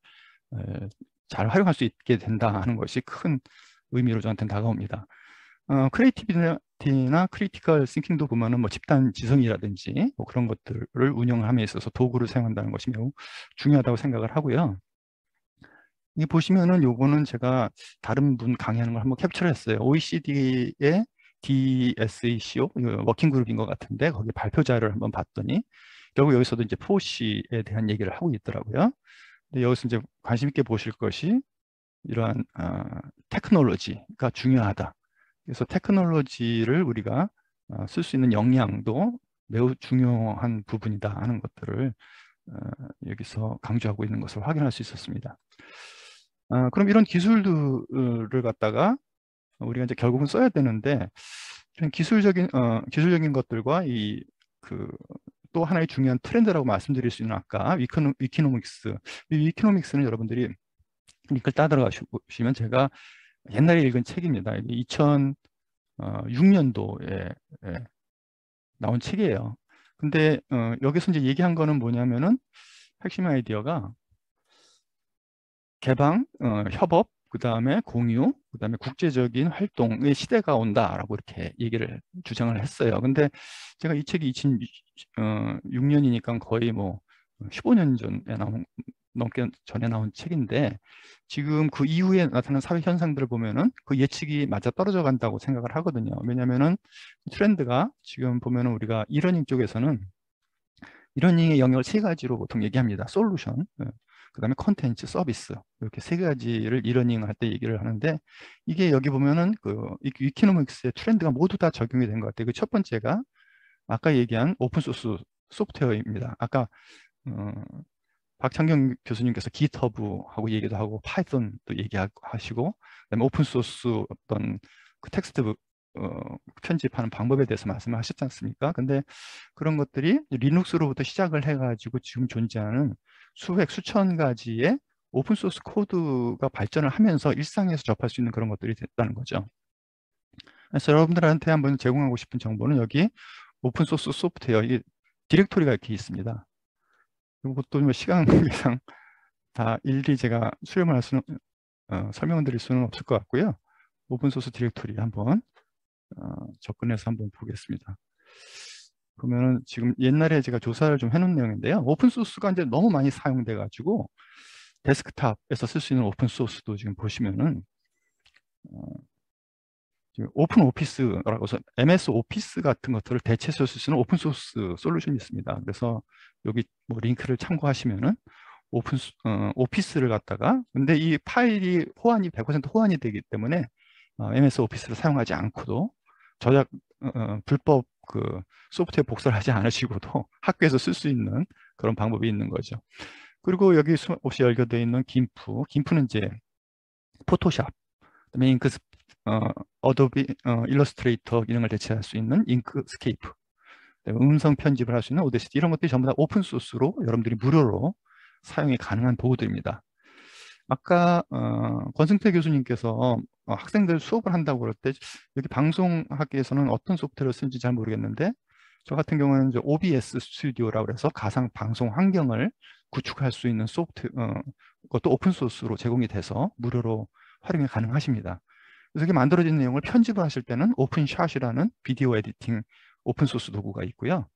잘 활용할 수 있게 된다 하는 것이 큰 의미로 저한테는 다가옵니다. 크리에이티비티나 크리티컬 싱킹도 보면은 뭐 집단 지성이라든지 뭐 그런 것들을 운영함에 있어서 도구를 사용한다는 것이 매우 중요하다고 생각을 하고요. 이 보시면은 요거는 제가 다른 분 강의하는 걸 한번 캡처를 했어요. OECD의 DSECO 워킹 그룹인 것 같은데 거기 발표 자료를 한번 봤더니 결국 여기서도 이제 포시에 대한 얘기를 하고 있더라고요. 근데 여기서 이제 관심 있게 보실 것이 이러한 테크놀로지가 중요하다. 그래서 테크놀로지를 우리가 쓸 수 있는 역량도 매우 중요한 부분이다 하는 것들을 여기서 강조하고 있는 것을 확인할 수 있었습니다. 그럼 이런 기술들을 갖다가 우리가 이제 결국은 써야 되는데 이런 기술적인 것들과 또 하나의 중요한 트렌드라고 말씀드릴 수 있는 아까 위키노믹스. 이 위키노믹스는 여러분들이 링크를 따라가시면 제가 옛날에 읽은 책입니다. 2006년도에 나온 책이에요. 근데 여기서 이제 얘기한 거는 뭐냐면은 핵심 아이디어가 개방, 협업, 그 다음에 공유, 그 다음에 국제적인 활동의 시대가 온다라고 이렇게 얘기를 주장을 했어요. 근데 제가 이 책이 2006년이니까 거의 뭐 15년 전에 넘게 전에 나온 책인데 지금 그 이후에 나타난 사회 현상들을 보면은 그 예측이 맞아 떨어져 간다고 생각을 하거든요. 왜냐면은 트렌드가 지금 보면은 우리가 이러닝 쪽에서는 이러닝의 영역을 세 가지로 보통 얘기합니다. 솔루션, 그 다음에 콘텐츠, 서비스, 이렇게 세 가지를 이러닝 할 때 얘기를 하는데 이게 여기 보면은 위키노믹스의 트렌드가 모두 다 적용이 된 것 같아요. 그 첫 번째가 아까 얘기한 오픈소스 소프트웨어입니다. 아까 박창경 교수님께서 GitHub하고 얘기도 하고 파이썬도 얘기하시고 그다음에 오픈소스 어떤 그 텍스트 편집하는 방법에 대해서 말씀을 하셨지 않습니까? 근데 그런 것들이 리눅스로부터 시작을 해가지고 지금 존재하는 수천 가지의 오픈소스 코드가 발전을 하면서 일상에서 접할 수 있는 그런 것들이 됐다는 거죠. 그래서 여러분들한테 한번 제공하고 싶은 정보는 여기 오픈소스 소프트웨어 이 디렉토리가 이렇게 있습니다. 이것도 뭐 시간 관계상 다 일일이 제가 수렴을 할 수는 설명을 드릴 수는 없을 것 같고요. 오픈소스 디렉토리 한번 접근해서 한번 보겠습니다. 그러면은 지금 옛날에 제가 조사를 좀 해놓은 내용인데요. 오픈소스가 이제 너무 많이 사용돼 가지고 데스크탑에서 쓸 수 있는 오픈소스도 지금 보시면은 오픈 오피스라고 해서 MS 오피스 같은 것들을 대체해서 쓸 수 있는 오픈소스 솔루션이 있습니다. 그래서 여기 뭐 링크를 참고하시면은 오피스를 갖다가 근데 이 파일이 100% 호환이 되기 때문에 MS 오피스를 사용하지 않고도 불법 그 소프트웨어 복사를 하지 않으시고도 학교에서 쓸 수 있는 그런 방법이 있는 거죠. 그리고 여기 수없이 연결되어 있는 김프는 이제 포토샵, 그다음에 어도비 일러스트레이터 기능을 대체할 수 있는 잉크스케이프, 음성 편집을 할 수 있는 오데시티 이런 것들이 전부 다 오픈소스로 여러분들이 무료로 사용이 가능한 도구들입니다. 아까 권승태 교수님께서 학생들 수업을 한다고 그럴 때 여기 방송학계에서는 어떤 소프트웨어를 쓰는지 잘 모르겠는데 저 같은 경우는 이제 OBS 스튜디오라고 해서 가상 방송 환경을 구축할 수 있는 그것도 오픈 소스로 제공이 돼서 무료로 활용이 가능하십니다. 그래서 이렇게 만들어진 내용을 편집을 하실 때는 오픈샷이라는 비디오 에디팅 오픈 소스 도구가 있고요.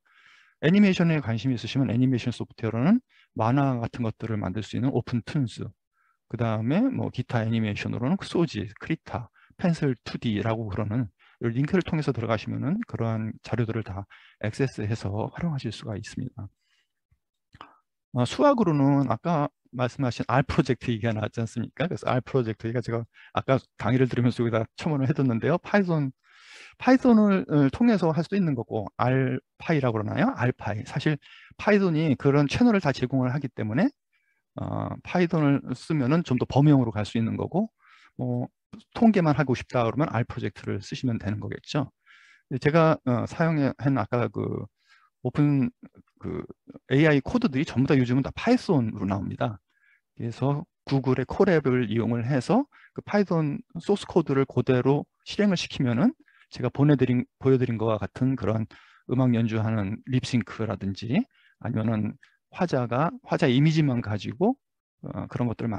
애니메이션에 관심이 있으시면 애니메이션 소프트웨어로는 만화 같은 것들을 만들 수 있는 오픈 툰스, 그 다음에 뭐 기타 애니메이션으로는 소지, 크리타, 펜슬 2D라고 그러는 링크를 통해서 들어가시면은 그러한 자료들을 다 액세스해서 활용하실 수가 있습니다. 수학으로는 아까 말씀하신 R 프로젝트 얘기가 나왔지 않습니까? 그래서 R 프로젝트 얘기가 제가 아까 강의를 들으면서 여기다 첨언을 해뒀는데요. 파이썬을 통해서 할 수도 있는 거고 R파이라고 그러나요? R파이. 사실 파이썬이 그런 채널을 다 제공을 하기 때문에 파이썬을 쓰면은 좀 더 범용으로 갈 수 있는 거고 뭐 통계만 하고 싶다 그러면 R 프로젝트를 쓰시면 되는 거겠죠. 제가 사용한 아까 그 오픈 그 AI 코드들이 전부 다 요즘은 다 파이썬으로 나옵니다. 그래서 구글의 콜앱을 이용을 해서 그 파이썬 소스 코드를 그대로 실행을 시키면은 제가 보여드린 것과 같은 그런 음악 연주하는 립싱크라든지 아니면은 화자 이미지만 가지고 그런 것들을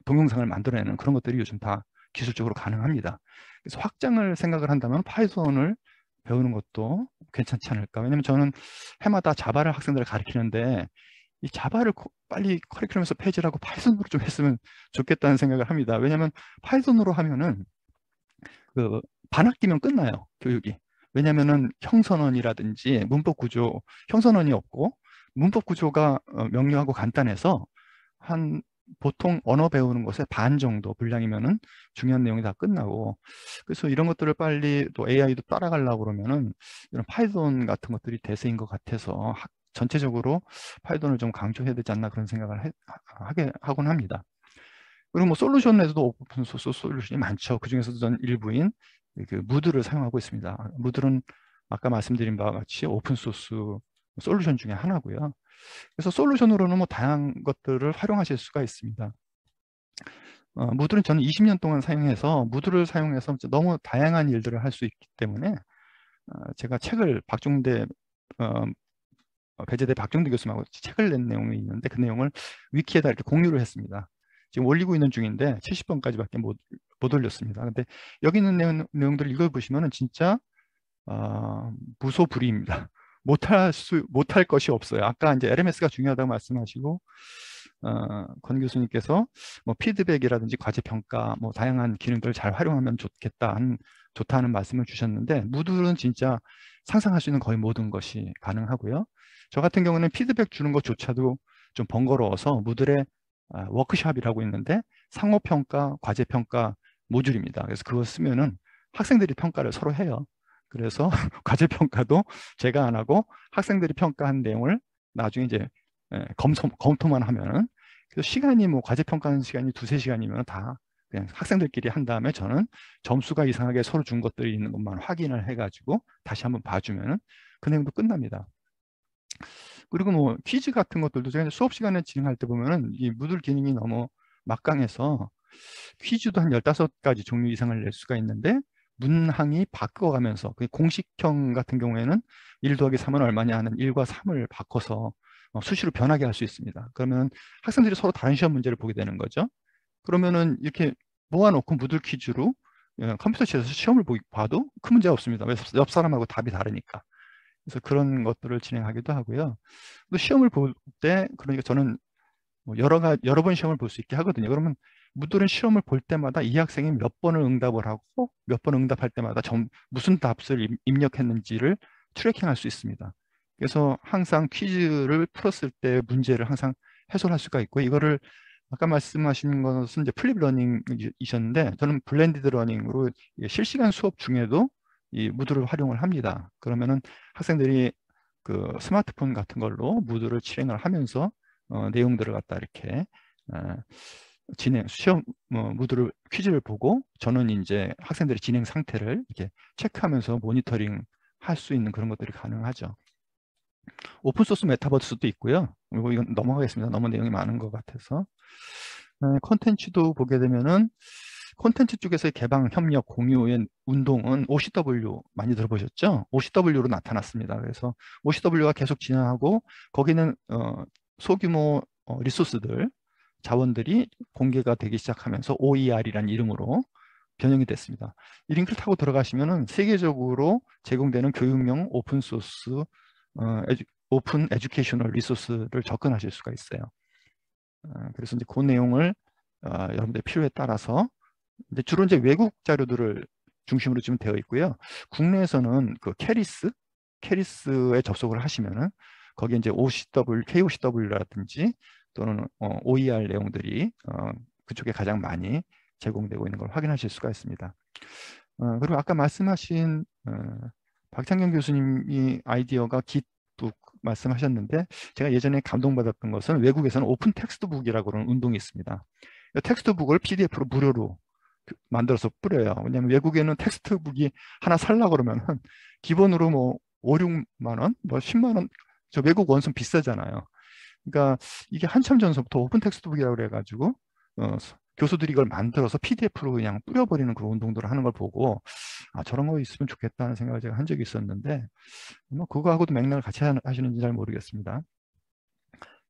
동영상을 만들어내는 그런 것들이 요즘 다 기술적으로 가능합니다. 그래서 확장을 생각을 한다면 파이썬을 배우는 것도 괜찮지 않을까. 왜냐면 저는 해마다 자바를 학생들을 가르치는데 이 자바를 빨리 커리큘럼에서 폐지하고 파이썬으로 좀 했으면 좋겠다는 생각을 합니다. 왜냐면 파이썬으로 하면은 그 반학기면 끝나요, 교육이. 왜냐면은 형선언이라든지 문법 구조, 형선언이 없고 문법 구조가 명료하고 간단해서 보통 언어 배우는 것의 반 정도 분량이면은 중요한 내용이 다 끝나고, 그래서 이런 것들을 빨리 또 AI도 따라가려고 그러면은 이런 파이썬 같은 것들이 대세인 것 같아서 전체적으로 파이썬을 좀 강조해야 되지 않나 그런 생각을 하곤 합니다. 그리고 뭐 솔루션에서도 오픈 소스 솔루션이 많죠. 그 중에서도 전 일부인 그 무드를 사용하고 있습니다. 무드는 아까 말씀드린 바와 같이 오픈 소스 솔루션 중에 하나고요. 그래서 솔루션으로는 뭐 다양한 것들을 활용하실 수가 있습니다. 무드는 저는 20년 동안 사용해서 무드를 사용해서 너무 다양한 일들을 할 수 있기 때문에 제가 책을 배재대 박종대 교수님하고 책을 낸 내용이 있는데 그 내용을 위키에다 이렇게 공유를 했습니다. 지금 올리고 있는 중인데 70번까지밖에 못 올렸습니다. 근데 여기 있는 내용들을 읽어보시면은 진짜 무소불위입니다. 못할 것이 없어요. 아까 이제 LMS가 중요하다고 말씀하시고 권 교수님께서 뭐 피드백이라든지 과제 평가 뭐 다양한 기능들을 잘 활용하면 좋다는 말씀을 주셨는데 무드는 진짜 상상할 수 있는 거의 모든 것이 가능하고요. 저 같은 경우는 피드백 주는 것조차도 좀 번거로워서 무드의 워크숍이라고 있는데 상호평가, 과제평가 모듈입니다. 그래서 그거 쓰면은 학생들이 평가를 서로 해요. 그래서 과제평가도 제가 안 하고 학생들이 평가한 내용을 나중에 이제 검토만 하면은, 그래서 시간이 뭐 과제평가하는 시간이 2~3시간이면 다 그냥 학생들끼리 한 다음에 저는 점수가 이상하게 서로 준 것들이 있는 것만 확인을 해가지고 다시 한번 봐주면은 그 내용도 끝납니다. 그리고 뭐 퀴즈 같은 것들도 제가 수업 시간에 진행할 때 보면은 이 무들 기능이 너무 막강해서 퀴즈도 한 15가지 종류 이상을 낼 수가 있는데 문항이 바꿔가면서 공식형 같은 경우에는 1 더하기 3은 얼마냐 하는 1과 3을 바꿔서 수시로 변하게 할 수 있습니다. 그러면 학생들이 서로 다른 시험 문제를 보게 되는 거죠. 그러면은 이렇게 모아놓고 무들 퀴즈로 컴퓨터실에서 시험을 봐도 큰 문제가 없습니다. 왜? 옆 사람하고 답이 다르니까. 그래서 그런 것들을 진행하기도 하고요. 또 시험을 볼 때, 그러니까 저는 뭐 여러 번 시험을 볼 수 있게 하거든요. 그러면 무들은 시험을 볼 때마다 이 학생이 몇 번을 응답을 하고 몇 번 응답할 때마다 무슨 답을 입력했는지를 트래킹할 수 있습니다. 그래서 항상 퀴즈를 풀었을 때 문제를 항상 해소할 수가 있고, 이거를 아까 말씀하신 것은 이제 플립 러닝이셨는데 저는 블렌디드 러닝으로 실시간 수업 중에도 이 무드를 활용을 합니다. 그러면은 학생들이 그 스마트폰 같은 걸로 무드를 실행을 하면서 내용들을 갖다 이렇게 시험 무드를 퀴즈를 보고 저는 이제 학생들의 진행 상태를 이렇게 체크하면서 모니터링 할 수 있는 그런 것들이 가능하죠. 오픈소스 메타버스도 있고요. 이건 넘어가겠습니다. 너무 내용이 많은 것 같아서. 콘텐츠도 보게 되면은 콘텐츠 쪽에서의 개방, 협력, 공유의 운동은 OCW 많이 들어보셨죠? OCW로 나타났습니다. 그래서 OCW가 계속 진화하고 거기는 소규모 리소스들, 자원들이 공개가 되기 시작하면서 OER이라는 이름으로 변형이 됐습니다. 이 링크를 타고 들어가시면은 세계적으로 제공되는 교육용 오픈소스 오픈 에듀케이셔널 리소스를 접근하실 수가 있어요. 그래서 이제 그 내용을 여러분들 필요에 따라서 이제 주로 이제 외국 자료들을 중심으로 지금 되어 있고요. 국내에서는 그 캐리스에 접속을 하시면은 거기에 이제 KOCW라든지 또는 OER 내용들이 그쪽에 가장 많이 제공되고 있는 걸 확인하실 수가 있습니다. 그리고 아까 말씀하신 박창경 교수님이 아이디어가 깃북 말씀하셨는데 제가 예전에 감동받았던 것은 외국에서는 오픈 텍스트북이라고 하는 운동이 있습니다. 텍스트북을 PDF로 무료로 만들어서 뿌려요. 왜냐하면 외국에는 텍스트북이 하나 살려고 그러면 기본으로 뭐 5, 6만 원, 뭐 10만 원, 저 외국 원서는 비싸잖아요. 그러니까 이게 한참 전서부터 오픈 텍스트북이라고 그래가지고 교수들이 이걸 만들어서 PDF로 그냥 뿌려버리는 그런 운동들을 하는 걸 보고 저런 거 있으면 좋겠다는 생각을 제가 한 적이 있었는데 뭐 그거하고도 맥락을 같이 하시는지 잘 모르겠습니다.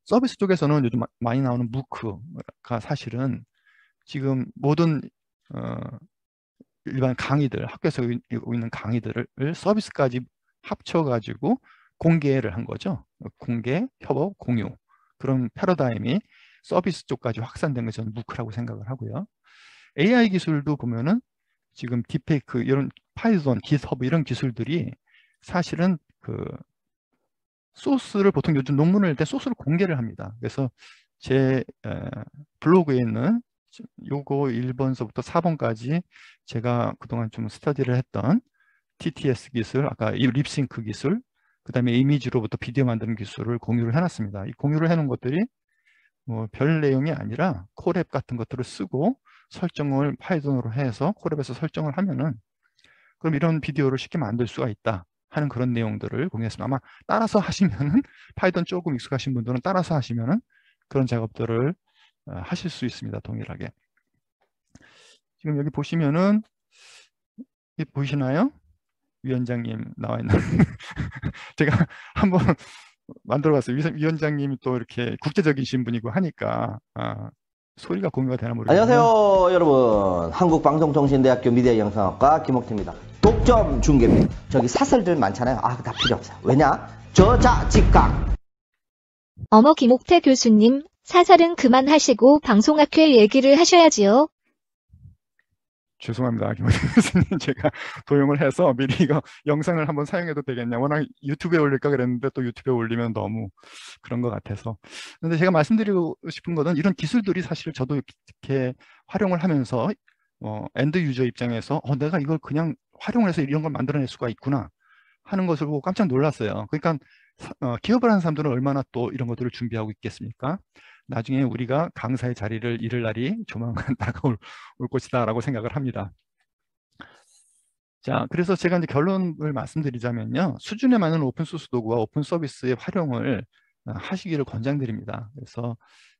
서비스 쪽에서는 요즘 많이 나오는 무크가 사실은 지금 모든 일반 강의들, 학교에서 있는 강의들을 서비스까지 합쳐가지고 공개를 한 거죠. 공개, 협업, 공유. 그런 패러다임이 서비스 쪽까지 확산된 것이 저는 무크라고 생각을 하고요. AI 기술도 보면은 지금 딥페이크, 이런 파이썬, 깃허브 이런 기술들이 사실은 그 소스를 보통 요즘 논문을 낼 때 소스를 공개를 합니다. 그래서 제 블로그에 있는 요거 1번서부터 4번까지 제가 그동안 좀 스터디를 했던 TTS 기술, 아까 이 립싱크 기술, 그 다음에 이미지로부터 비디오 만드는 기술을 공유를 해놨습니다. 이 공유를 해놓은 것들이 뭐 별 내용이 아니라 콜앱 같은 것들을 쓰고 설정을 파이썬으로 해서 콜앱에서 설정을 하면은 그럼 이런 비디오를 쉽게 만들 수가 있다 하는 그런 내용들을 공유했습니다. 아마 따라서 하시면은 파이썬 조금 익숙하신 분들은 따라서 하시면은 그런 작업들을 하실 수 있습니다. 동일하게. 지금 여기 보시면은 보이시나요? 위원장님 나와 있는 제가 한번 만들어봤어요. 위원장님이 또 이렇게 국제적이신 분이고 하니까 소리가 공유가 되나 모르겠네요. 안녕하세요 여러분, 한국방송통신대학교 미디어 영상학과 김옥태입니다. 독점 중계입니다. 저기 사설들 많잖아요. 다 필요 없어요. 왜냐? 저자직각. 어머 김옥태 교수님, 사설은 그만하시고 방송학회 얘기를 하셔야지요. 죄송합니다. 김옥태 교수님, 제가 도용을 해서 미리 이거 영상을 한번 사용해도 되겠냐. 워낙 유튜브에 올릴까 그랬는데 또 유튜브에 올리면 너무 그런 것 같아서. 근데 제가 말씀드리고 싶은 것은 이런 기술들이 사실 저도 이렇게 활용을 하면서 엔드 유저 입장에서 내가 이걸 그냥 활용을 해서 이런 걸 만들어낼 수가 있구나 하는 것을 보고 깜짝 놀랐어요. 그러니까 기업을 하는 사람들은 얼마나 또 이런 것들을 준비하고 있겠습니까? 나중에 우리가 강사의 자리를 잃을 날이 조만간 다가올 것이다 라고 생각을 합니다. 자, 그래서 제가 이제 결론을 말씀드리자면요. 수준에 맞는 오픈소스 도구와 오픈 서비스의 활용을 하시기를 권장드립니다. 그래서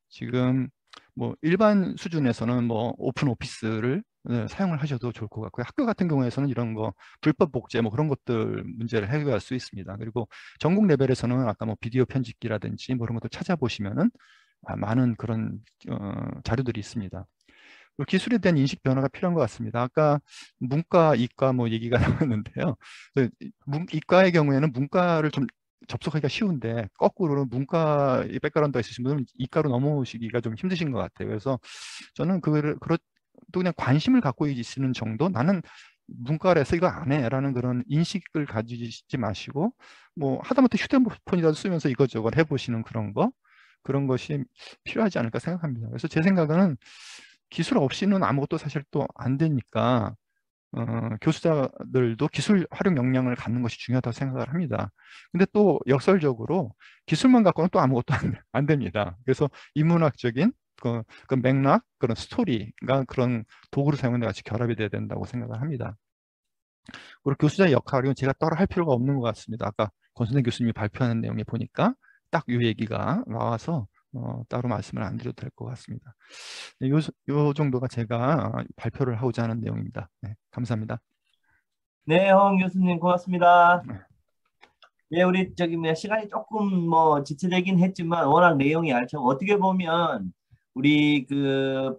지금 뭐 일반 수준에서는 뭐 오픈 오피스를 사용을 하셔도 좋을 것 같고요. 학교 같은 경우에서는 이런 거 불법 복제 뭐 그런 것들 문제를 해결할 수 있습니다. 그리고 전국 레벨에서는 아까 뭐 비디오 편집기라든지 뭐 그런 것들 찾아보시면은 많은 그런 자료들이 있습니다. 기술에 대한 인식 변화가 필요한 것 같습니다. 아까 문과, 이과 뭐 얘기가 나왔는데요. 이과의 경우에는 문과를 좀 접속하기가 쉬운데 거꾸로 문과의 백그라운드가 있으신 분은 이과로 넘어오시기가 좀 힘드신 것 같아요. 그래서 저는 또 그냥 관심을 갖고 계시는 정도, 나는 문과라서 이거 안 해라는 그런 인식을 가지지 마시고 뭐 하다못해 휴대폰이라도 쓰면서 이것저것 해보시는 그런 것이 필요하지 않을까 생각합니다. 그래서 제 생각은 기술 없이는 아무것도 사실 또 안 되니까 교수자들도 기술 활용 역량을 갖는 것이 중요하다고 생각을 합니다. 근데 또 역설적으로 기술만 갖고는 또 아무것도 안 됩니다. 그래서 인문학적인 그 맥락, 그런 스토리가 그런 도구를 사용하는 같이 결합이 돼야 된다고 생각을 합니다. 그리고 교수자의 역할은 제가 따로 할 필요가 없는 것 같습니다. 아까 권순대 교수님이 발표하는 내용에 보니까 딱 이 얘기가 나와서 따로 말씀을 안 드려도 될 것 같습니다. 네, 요 정도가 제가 발표를 하고자 하는 내용입니다. 네, 감사합니다. 네, 허은 교수님 고맙습니다. 예, 우리 시간이 조금 지체되긴 했지만 워낙 내용이 알차고 어떻게 보면 우리 그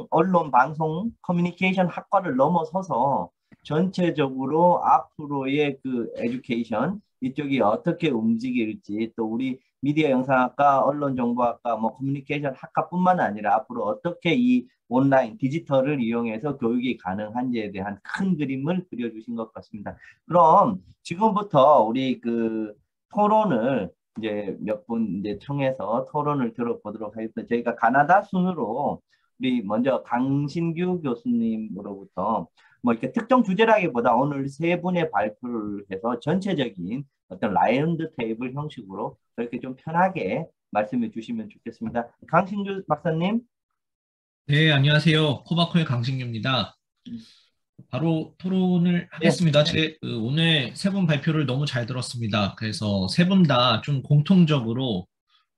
언론 방송 커뮤니케이션 학과를 넘어서서 전체적으로 앞으로의 그 에듀케이션 이쪽이 어떻게 움직일지 또 우리 미디어 영상학과, 언론정보학과, 커뮤니케이션 학과뿐만 아니라 앞으로 어떻게 이 온라인 디지털을 이용해서 교육이 가능한지에 대한 큰 그림을 그려주신 것 같습니다. 그럼 지금부터 우리 그 토론을 이제 몇 분 이제 청해서 토론을 들어보도록 하겠습니다. 저희가 가나다 순으로 우리 먼저 강신규 교수님으로부터 이렇게 특정 주제라기보다 오늘 세 분의 발표를 해서 전체적인 어떤 라운드 테이블 형식으로 그렇게 좀 편하게 말씀해 주시면 좋겠습니다. 강신규 박사님. 네, 안녕하세요. 코바코의 강신규입니다. 바로 토론을 하겠습니다. 오늘 세 분 발표를 너무 잘 들었습니다. 그래서 세 분 다 좀 공통적으로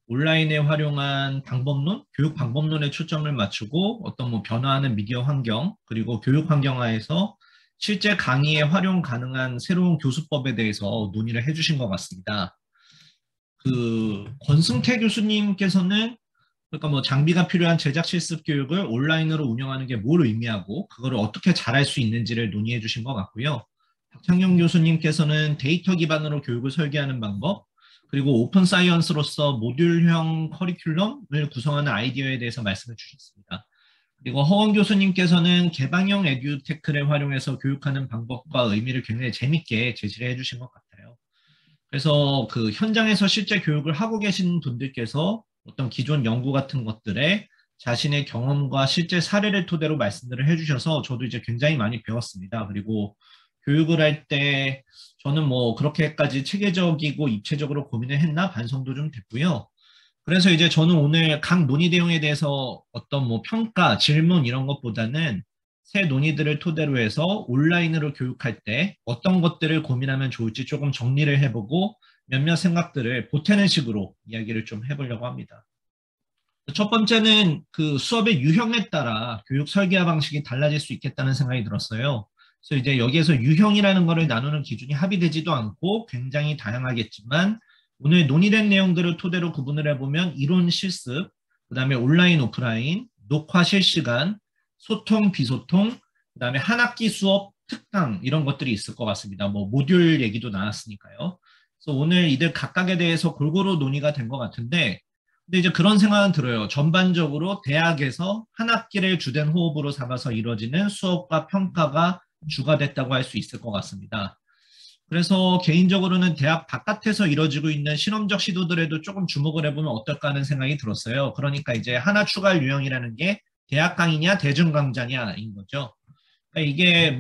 온라인에 활용한 방법론, 교육 방법론에 초점을 맞추고 어떤 변화하는 미디어 환경, 그리고 교육 환경하에서 실제 강의에 활용 가능한 새로운 교수법에 대해서 논의를 해주신 것 같습니다. 권승태 교수님께서는 그러니까 장비가 필요한 제작 실습 교육을 온라인으로 운영하는 게 뭘 의미하고 그거를 어떻게 잘할 수 있는지를 논의해 주신 것 같고요. 박창용 교수님께서는 데이터 기반으로 교육을 설계하는 방법, 그리고 오픈 사이언스로서 모듈형 커리큘럼을 구성하는 아이디어에 대해서 말씀해 주셨습니다. 그리고 허원 교수님께서는 개방형 에듀테크를 활용해서 교육하는 방법과 의미를 굉장히 재밌게 제시를 해주신 것 같아요. 그래서 그 현장에서 실제 교육을 하고 계신 분들께서 어떤 기존 연구 같은 것들에 자신의 경험과 실제 사례를 토대로 말씀들을 해주셔서 저도 이제 굉장히 많이 배웠습니다. 그리고 교육을 할 때 저는 그렇게까지 체계적이고 입체적으로 고민을 했나 반성도 좀 됐고요. 그래서 이제 저는 오늘 각 논의 내용에 대해서 어떤 평가, 질문 이런 것보다는 새 논의들을 토대로 해서 온라인으로 교육할 때 어떤 것들을 고민하면 좋을지 조금 정리를 해보고 몇몇 생각들을 보태는 식으로 이야기를 좀 해보려고 합니다. 첫 번째는 그 수업의 유형에 따라 교육 설계화 방식이 달라질 수 있겠다는 생각이 들었어요. 그래서 이제 여기에서 유형이라는 거를 나누는 기준이 합의되지도 않고 굉장히 다양하겠지만 오늘 논의된 내용들을 토대로 구분을 해보면 이론 실습, 그 다음에 온라인 오프라인, 녹화 실시간, 소통 비소통, 그 다음에 한 학기 수업 특강 이런 것들이 있을 것 같습니다. 모듈 얘기도 나왔으니까요. 그래서 오늘 이들 각각에 대해서 골고루 논의가 된 것 같은데 근데 이제 그런 생각은 들어요. 전반적으로 대학에서 한 학기를 주된 호흡으로 삼아서 이루어지는 수업과 평가가 주가 됐다고 할 수 있을 것 같습니다. 그래서 개인적으로는 대학 바깥에서 이루어지고 있는 실험적 시도들에도 조금 주목을 해보면 어떨까 하는 생각이 들었어요. 그러니까 이제 하나 추가할 유형이라는 게 대학 강의냐 대중 강좌냐인 거죠. 그러니까 이게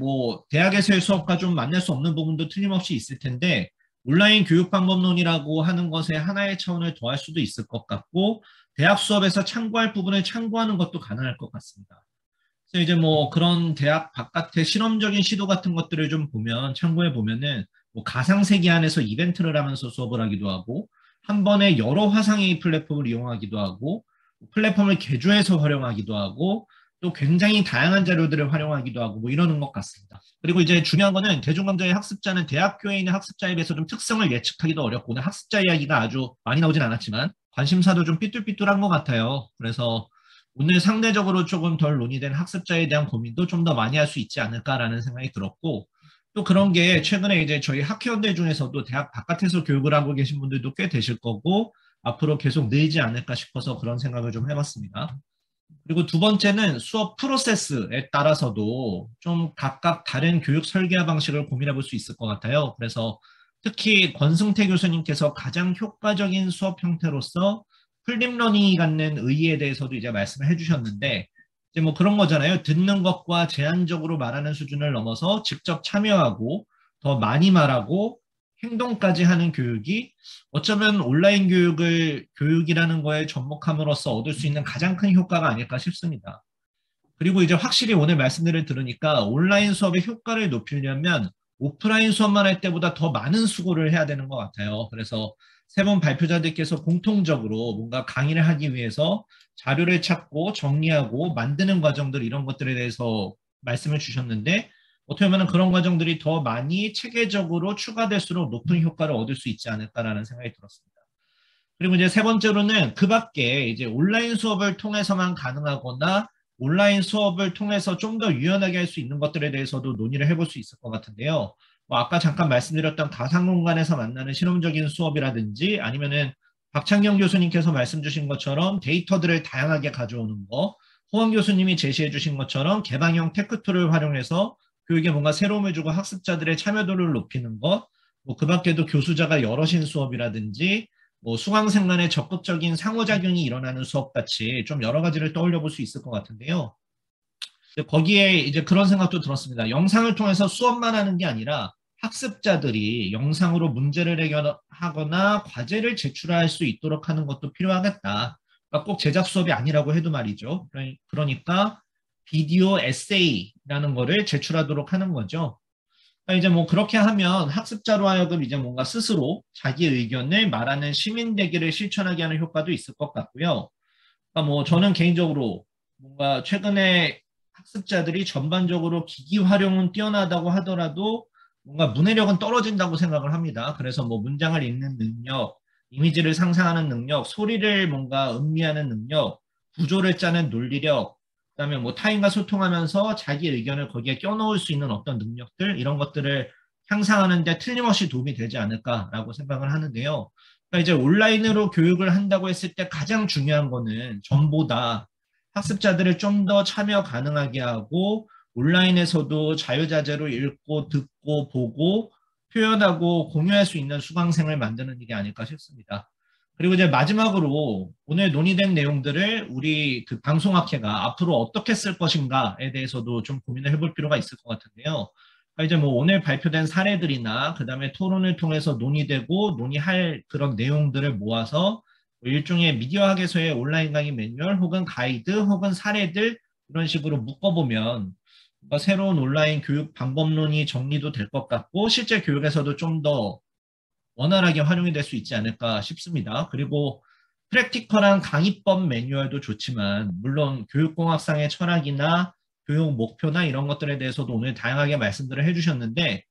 대학에서의 수업과 좀 만날 수 없는 부분도 틀림없이 있을 텐데 온라인 교육 방법론이라고 하는 것에 하나의 차원을 더할 수도 있을 것 같고 대학 수업에서 참고할 부분을 참고하는 것도 가능할 것 같습니다. 그래서 이제 그런 대학 바깥의 실험적인 시도 같은 것들을 좀 참고해 보면은 가상세계 안에서 이벤트를 하면서 수업을 하기도 하고 한 번에 여러 화상의 플랫폼을 이용하기도 하고 플랫폼을 개조해서 활용하기도 하고 또 굉장히 다양한 자료들을 활용하기도 하고 이러는 것 같습니다. 그리고 이제 중요한 거는 대중강좌의 학습자는 대학교에 있는 학습자에 비해서 좀 특성을 예측하기도 어렵고 오늘 학습자 이야기가 아주 많이 나오진 않았지만 관심사도 좀 삐뚤삐뚤한 것 같아요. 그래서 오늘 상대적으로 조금 덜 논의된 학습자에 대한 고민도 좀 더 많이 할 수 있지 않을까라는 생각이 들었고 또 그런 게 최근에 이제 저희 학회원들 중에서도 대학 바깥에서 교육을 하고 계신 분들도 꽤 되실 거고 앞으로 계속 늘지 않을까 싶어서 그런 생각을 좀 해봤습니다. 그리고 두 번째는 수업 프로세스에 따라서도 좀 각각 다른 교육 설계화 방식을 고민해 볼 수 있을 것 같아요. 그래서 특히 권승태 교수님께서 가장 효과적인 수업 형태로서 플립러닝이 갖는 의의에 대해서도 이제 말씀을 해주셨는데 이제 그런 거잖아요. 듣는 것과 제한적으로 말하는 수준을 넘어서 직접 참여하고 더 많이 말하고 행동까지 하는 교육이 어쩌면 온라인 교육이라는 거에 접목함으로써 얻을 수 있는 가장 큰 효과가 아닐까 싶습니다. 그리고 이제 확실히 오늘 말씀들을 들으니까 온라인 수업의 효과를 높이려면 오프라인 수업만 할 때보다 더 많은 수고를 해야 되는 것 같아요. 그래서 세 분 발표자들께서 공통적으로 뭔가 강의를 하기 위해서 자료를 찾고 정리하고 만드는 과정들 이런 것들에 대해서 말씀을 주셨는데 어떻게 보면 그런 과정들이 더 많이 체계적으로 추가될수록 높은 효과를 얻을 수 있지 않을까라는 생각이 들었습니다. 그리고 이제 세 번째로는 그 밖에 이제 온라인 수업을 통해서만 가능하거나 온라인 수업을 통해서 좀 더 유연하게 할 수 있는 것들에 대해서도 논의를 해볼 수 있을 것 같은데요. 뭐 아까 잠깐 말씀드렸던 가상 공간에서 만나는 실험적인 수업이라든지 아니면은 박창경 교수님께서 말씀 주신 것처럼 데이터들을 다양하게 가져오는 거, 호원 교수님이 제시해 주신 것처럼 개방형 테크툴을 활용해서 교육에 뭔가 새로움을 주고 학습자들의 참여도를 높이는 것, 뭐 그 밖에도 교수자가 여럿인 수업이라든지 뭐 수강생 간의 적극적인 상호작용이 일어나는 수업 같이 좀 여러 가지를 떠올려 볼 수 있을 것 같은데요. 거기에 이제 그런 생각도 들었습니다. 영상을 통해서 수업만 하는 게 아니라 학습자들이 영상으로 문제를 해결하거나 과제를 제출할 수 있도록 하는 것도 필요하겠다. 그러니까 꼭 제작 수업이 아니라고 해도 말이죠. 그러니까 비디오 에세이라는 거를 제출하도록 하는 거죠. 그러니까 이제 뭐 그렇게 하면 학습자로 하여금 이제 뭔가 스스로 자기 의견을 말하는 시민 되기를 실천하게 하는 효과도 있을 것 같고요. 그러니까 뭐 저는 개인적으로 뭔가 최근에 학습자들이 전반적으로 기기 활용은 뛰어나다고 하더라도 뭔가 문해력은 떨어진다고 생각을 합니다. 그래서 뭐 문장을 읽는 능력, 이미지를 상상하는 능력, 소리를 뭔가 음미하는 능력, 구조를 짜는 논리력, 그다음에 뭐 타인과 소통하면서 자기 의견을 거기에 껴넣을 수 있는 어떤 능력들 이런 것들을 향상하는 데 틀림없이 도움이 되지 않을까라고 생각을 하는데요. 그러니까 이제 온라인으로 교육을 한다고 했을 때 가장 중요한 거는 전보다 학습자들을 좀 더 참여 가능하게 하고 온라인에서도 자유자재로 읽고 듣고 보고 표현하고 공유할 수 있는 수강생을 만드는 일이 아닐까 싶습니다. 그리고 이제 마지막으로 오늘 논의된 내용들을 우리 그 방송학회가 앞으로 어떻게 쓸 것인가에 대해서도 좀 고민을 해볼 필요가 있을 것 같은데요. 그러니까 이제 뭐 오늘 발표된 사례들이나 그다음에 토론을 통해서 논의되고 논의할 그런 내용들을 모아서 일종의 미디어학에서의 온라인 강의 매뉴얼 혹은 가이드 혹은 사례들 이런 식으로 묶어보면 새로운 온라인 교육 방법론이 정리도 될 것 같고 실제 교육에서도 좀 더 원활하게 활용이 될 수 있지 않을까 싶습니다. 그리고 프랙티컬한 강의법 매뉴얼도 좋지만 물론 교육공학상의 철학이나 교육 목표나 이런 것들에 대해서도 오늘 다양하게 말씀들을 해주셨는데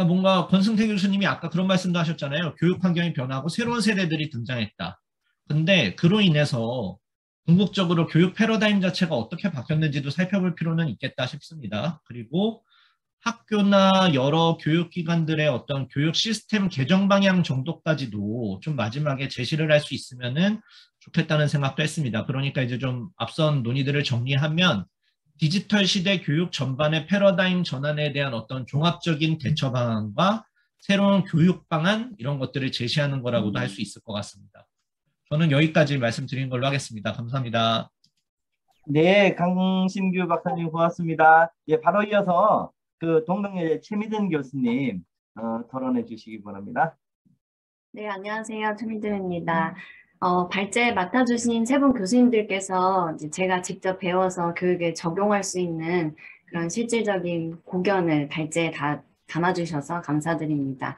뭔가 권승태 교수님이 아까 그런 말씀도 하셨잖아요. 교육 환경이 변하고 새로운 세대들이 등장했다. 근데 그로 인해서 궁극적으로 교육 패러다임 자체가 어떻게 바뀌었는지도 살펴볼 필요는 있겠다 싶습니다. 그리고 학교나 여러 교육기관들의 어떤 교육 시스템 개정 방향 정도까지도 좀 마지막에 제시를 할 수 있으면은 좋겠다는 생각도 했습니다. 그러니까 이제 좀 앞선 논의들을 정리하면 디지털 시대 교육 전반의 패러다임 전환에 대한 어떤 종합적인 대처 방안과 새로운 교육 방안 이런 것들을 제시하는 거라고도 할 수 있을 것 같습니다. 저는 여기까지 말씀드린 걸로 하겠습니다. 감사합니다. 네, 강신규 박사님 고맙습니다. 예, 바로 이어서 그 동덕여대 최미든 교수님 토론해 주시기 바랍니다. 네, 안녕하세요. 최미든입니다. 발제 맡아주신 세 분 교수님들께서 이제 제가 직접 배워서 교육에 적용할 수 있는 그런 실질적인 고견을 발제에 다 담아주셔서 감사드립니다.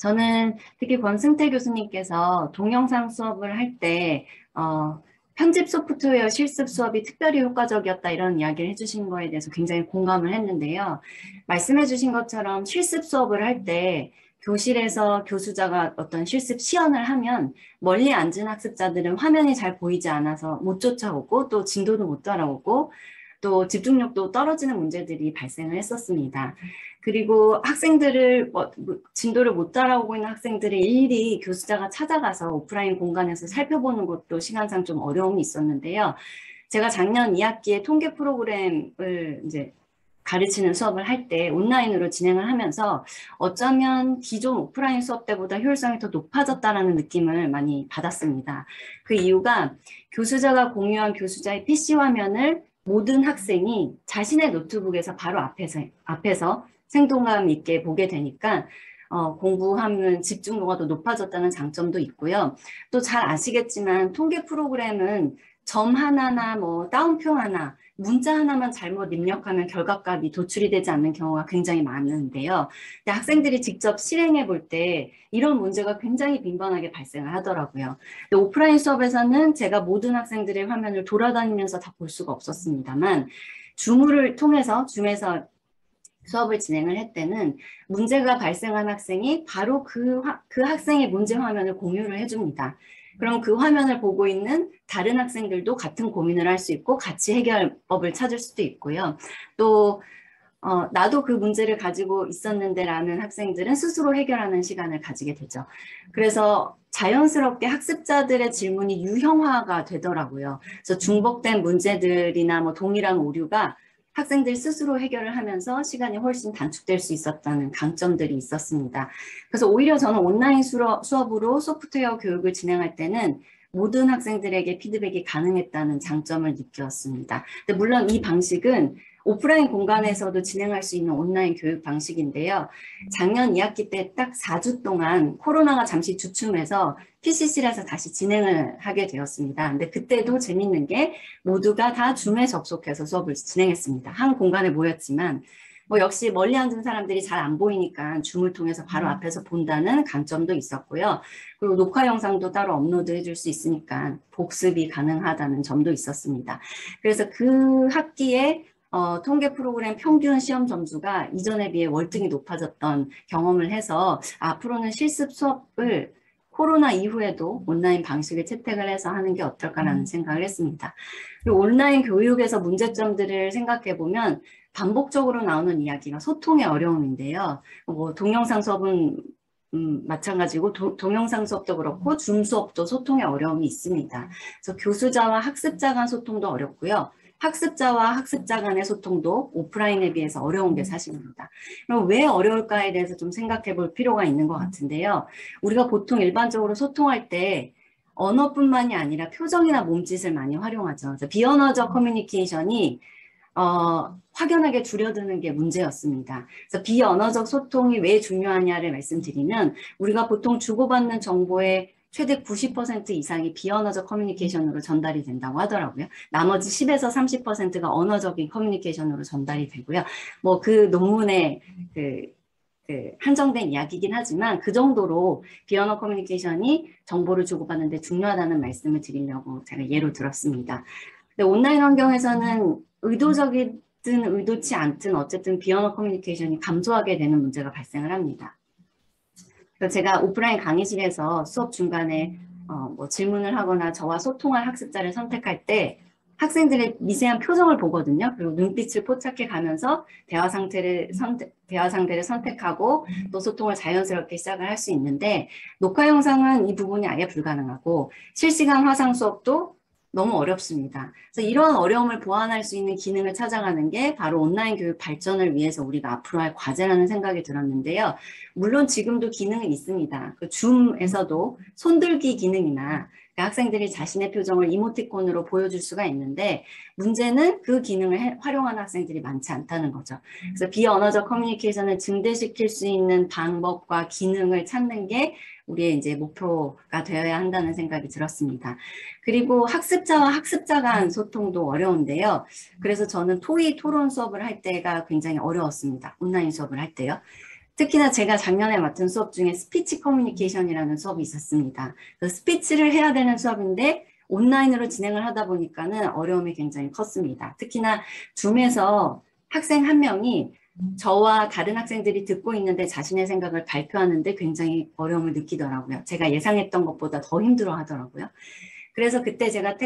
저는 특히 권승태 교수님께서 동영상 수업을 할 때 편집 소프트웨어 실습 수업이 특별히 효과적이었다 이런 이야기를 해주신 거에 대해서 굉장히 공감을 했는데요. 말씀해 주신 것처럼 실습 수업을 할 때 교실에서 교수자가 어떤 실습 시연을 하면 멀리 앉은 학습자들은 화면이 잘 보이지 않아서 못 쫓아오고 또 진도도 못 따라오고 또 집중력도 떨어지는 문제들이 발생을 했었습니다. 그리고 학생들을 진도를 못 따라오고 있는 학생들을 일일이 교수자가 찾아가서 오프라인 공간에서 살펴보는 것도 시간상 좀 어려움이 있었는데요. 제가 작년 2학기에 통계 프로그램을 이제 가르치는 수업을 할 때 온라인으로 진행을 하면서 어쩌면 기존 오프라인 수업 때보다 효율성이 더 높아졌다는 느낌을 많이 받았습니다. 그 이유가 교수자가 공유한 교수자의 PC 화면을 모든 학생이 자신의 노트북에서 바로 앞에서 생동감 있게 보게 되니까 공부하면 집중도가 더 높아졌다는 장점도 있고요. 또 잘 아시겠지만 통계 프로그램은 점 하나나 뭐 따옴표 하나, 문자 하나만 잘못 입력하면 결과값이 도출이 되지 않는 경우가 굉장히 많은데요. 근데 학생들이 직접 실행해 볼 때 이런 문제가 굉장히 빈번하게 발생을 하더라고요. 근데 오프라인 수업에서는 제가 모든 학생들의 화면을 돌아다니면서 다 볼 수가 없었습니다만 줌에서 수업을 진행을 할 때는 문제가 발생한 학생이 바로 그 학생의 문제 화면을 공유를 해줍니다. 그럼 그 화면을 보고 있는 다른 학생들도 같은 고민을 할 수 있고 같이 해결법을 찾을 수도 있고요. 또 나도 그 문제를 가지고 있었는데 라는 학생들은 스스로 해결하는 시간을 가지게 되죠. 그래서 자연스럽게 학습자들의 질문이 유형화가 되더라고요. 그래서 중복된 문제들이나 뭐 동일한 오류가 학생들 스스로 해결을 하면서 시간이 훨씬 단축될 수 있었다는 강점들이 있었습니다. 그래서 오히려 저는 온라인 수업으로 소프트웨어 교육을 진행할 때는 모든 학생들에게 피드백이 가능했다는 장점을 느꼈습니다. 근데 물론 이 방식은 오프라인 공간에서도 진행할 수 있는 온라인 교육 방식인데요. 작년 2학기 때 딱 4주 동안 코로나가 잠시 주춤해서 PCC라서 다시 진행을 하게 되었습니다. 근데 그때도 재밌는 게 모두가 다 줌에 접속해서 수업을 진행했습니다. 한 공간에 모였지만 뭐 역시 멀리 앉은 사람들이 잘 안 보이니까 줌을 통해서 바로 앞에서 본다는 강점도 있었고요. 그리고 녹화 영상도 따로 업로드해 줄 수 있으니까 복습이 가능하다는 점도 있었습니다. 그래서 그 학기에 통계 프로그램 평균 시험 점수가 이전에 비해 월등히 높아졌던 경험을 해서 앞으로는 실습 수업을 코로나 이후에도 온라인 방식을 채택을 해서 하는 게 어떨까라는 생각을 했습니다. 그리고 온라인 교육에서 문제점들을 생각해 보면 반복적으로 나오는 이야기가 소통의 어려움인데요. 뭐 동영상 수업은 마찬가지고 동영상 수업도 그렇고 줌 수업도 소통의 어려움이 있습니다. 그래서 교수자와 학습자 간 소통도 어렵고요. 학습자와 학습자 간의 소통도 오프라인에 비해서 어려운 게 사실입니다. 그럼 왜 어려울까에 대해서 좀 생각해 볼 필요가 있는 것 같은데요. 우리가 보통 일반적으로 소통할 때 언어뿐만이 아니라 표정이나 몸짓을 많이 활용하죠. 그래서 비언어적 커뮤니케이션이 확연하게 줄어드는 게 문제였습니다. 그래서 비언어적 소통이 왜 중요하냐를 말씀드리면 우리가 보통 주고받는 정보의 최대 90% 이상이 비언어적 커뮤니케이션으로 전달이 된다고 하더라고요. 나머지 10에서 30%가 언어적인 커뮤니케이션으로 전달이 되고요. 뭐 그 논문의 한정된 이야기이긴 하지만 그 정도로 비언어 커뮤니케이션이 정보를 주고받는 데 중요하다는 말씀을 드리려고 제가 예로 들었습니다. 근데 온라인 환경에서는 의도적이든 의도치 않든 어쨌든 비언어 커뮤니케이션이 감소하게 되는 문제가 발생을 합니다. 그래서 제가 오프라인 강의실에서 수업 중간에 뭐 질문을 하거나 저와 소통할 학습자를 선택할 때 학생들의 미세한 표정을 보거든요. 그리고 눈빛을 포착해 가면서 대화 상대를 선택하고 또 소통을 자연스럽게 시작을 할 수 있는데 녹화 영상은 이 부분이 아예 불가능하고 실시간 화상 수업도 너무 어렵습니다. 그래서 이러한 어려움을 보완할 수 있는 기능을 찾아가는 게 바로 온라인 교육 발전을 위해서 우리가 앞으로 할 과제라는 생각이 들었는데요. 물론 지금도 기능은 있습니다. 그 줌에서도 손들기 기능이나 학생들이 자신의 표정을 이모티콘으로 보여줄 수가 있는데 문제는 그 기능을 활용하는 학생들이 많지 않다는 거죠. 그래서 비언어적 커뮤니케이션을 증대시킬 수 있는 방법과 기능을 찾는 게 우리의 이제 목표가 되어야 한다는 생각이 들었습니다. 그리고 학습자와 학습자 간 소통도 어려운데요. 그래서 저는 토의 토론 수업을 할 때가 굉장히 어려웠습니다. 온라인 수업을 할 때요. 특히나 제가 작년에 맡은 수업 중에 스피치 커뮤니케이션이라는 수업이 있었습니다. 그래서 스피치를 해야 되는 수업인데 온라인으로 진행을 하다 보니까는 어려움이 굉장히 컸습니다. 특히나 줌에서 학생 한 명이 저와 다른 학생들이 듣고 있는데 자신의 생각을 발표하는데 굉장히 어려움을 느끼더라고요. 제가 예상했던 것보다 더 힘들어 하더라고요. 그래서 그때 제가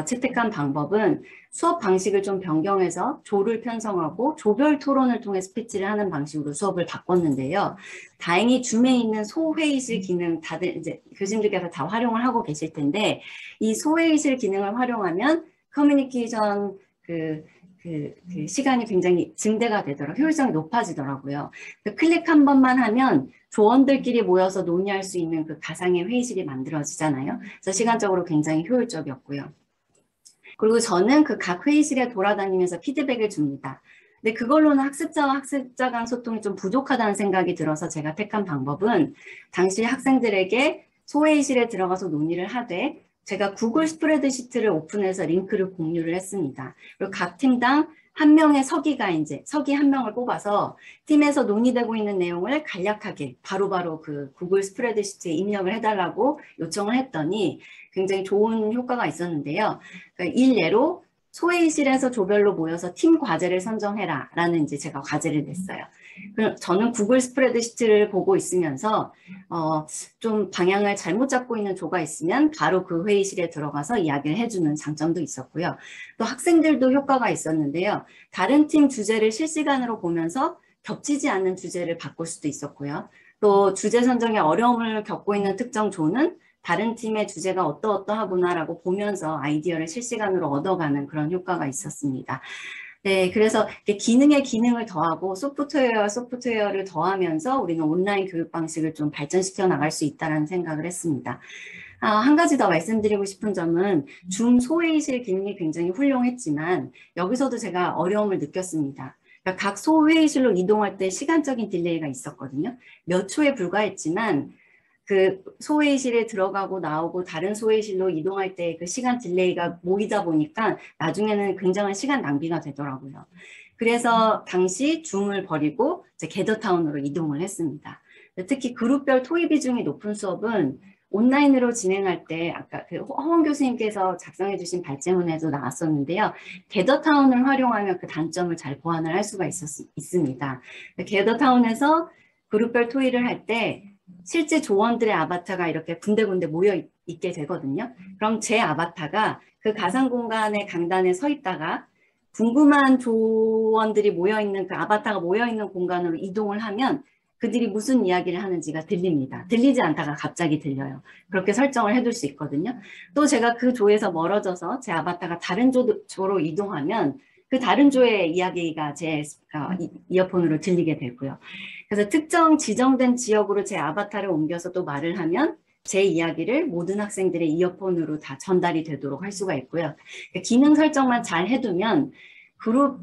채택한 방법은 수업 방식을 좀 변경해서 조를 편성하고 조별 토론을 통해 스피치를 하는 방식으로 수업을 바꿨는데요. 다행히 줌에 있는 소회의실 기능 다들 이제 교수님들께서 다 활용을 하고 계실 텐데 이 소회의실 기능을 활용하면 커뮤니케이션 시간이 굉장히 증대가 되더라고요. 효율성이 높아지더라고요. 클릭 한 번만 하면 조원들끼리 모여서 논의할 수 있는 그 가상의 회의실이 만들어지잖아요. 그래서 시간적으로 굉장히 효율적이었고요. 그리고 저는 그 각 회의실에 돌아다니면서 피드백을 줍니다. 근데 그걸로는 학습자와 학습자 간 소통이 좀 부족하다는 생각이 들어서 제가 택한 방법은 당시 학생들에게 소회의실에 들어가서 논의를 하되 제가 구글 스프레드시트를 오픈해서 링크를 공유를 했습니다. 그리고 각 팀당 한 명의 서기 한 명을 뽑아서 팀에서 논의되고 있는 내용을 간략하게 바로바로 그 구글 스프레드시트에 입력을 해달라고 요청을 했더니 굉장히 좋은 효과가 있었는데요. 그러니까 일례로 소회의실에서 조별로 모여서 팀 과제를 선정해라 라는 이제 제가 과제를 냈어요. 저는 구글 스프레드시트를 보고 있으면서 좀 방향을 잘못 잡고 있는 조가 있으면 바로 그 회의실에 들어가서 이야기를 해주는 장점도 있었고요. 또 학생들도 효과가 있었는데요. 다른 팀 주제를 실시간으로 보면서 겹치지 않는 주제를 바꿀 수도 있었고요. 또 주제 선정에 어려움을 겪고 있는 특정 조는 다른 팀의 주제가 어떠하구나라고 보면서 아이디어를 실시간으로 얻어가는 그런 효과가 있었습니다. 네, 그래서 기능에 기능을 더하고 소프트웨어와 소프트웨어를 더하면서 우리는 온라인 교육 방식을 좀 발전시켜 나갈 수 있다는 생각을 했습니다. 한 가지 더 말씀드리고 싶은 점은 줌 소회의실 기능이 굉장히 훌륭했지만 여기서도 제가 어려움을 느꼈습니다. 그러니까 각 소회의실로 이동할 때 시간적인 딜레이가 있었거든요. 몇 초에 불과했지만 그 소회의실에 들어가고 나오고 다른 소회의실로 이동할 때 그 시간 딜레이가 모이다 보니까 나중에는 굉장한 시간 낭비가 되더라고요. 그래서 당시 줌을 버리고 이제 게더타운으로 이동을 했습니다. 특히 그룹별 토의 비중이 높은 수업은 온라인으로 진행할 때 아까 그 허원 교수님께서 작성해 주신 발제문에도 나왔었는데요. 게더타운을 활용하면 그 단점을 잘 보완을 할 수가 있습니다. 게더타운에서 그룹별 토의를 할 때 실제 조원들의 아바타가 이렇게 군데군데 모여 있게 되거든요. 그럼 제 아바타가 그 가상 공간의 강단에 서 있다가 궁금한 조원들이 모여있는 그 아바타가 모여있는 공간으로 이동을 하면 그들이 무슨 이야기를 하는지가 들립니다. 들리지 않다가 갑자기 들려요. 그렇게 설정을 해둘 수 있거든요. 또 제가 그 조에서 멀어져서 제 아바타가 다른 조로 이동하면 그 다른 조의 이야기가 제 이어폰으로 들리게 되고요. 그래서 특정 지정된 지역으로 제 아바타를 옮겨서 또 말을 하면 제 이야기를 모든 학생들의 이어폰으로 다 전달이 되도록 할 수가 있고요. 그러니까 기능 설정만 잘 해두면 그룹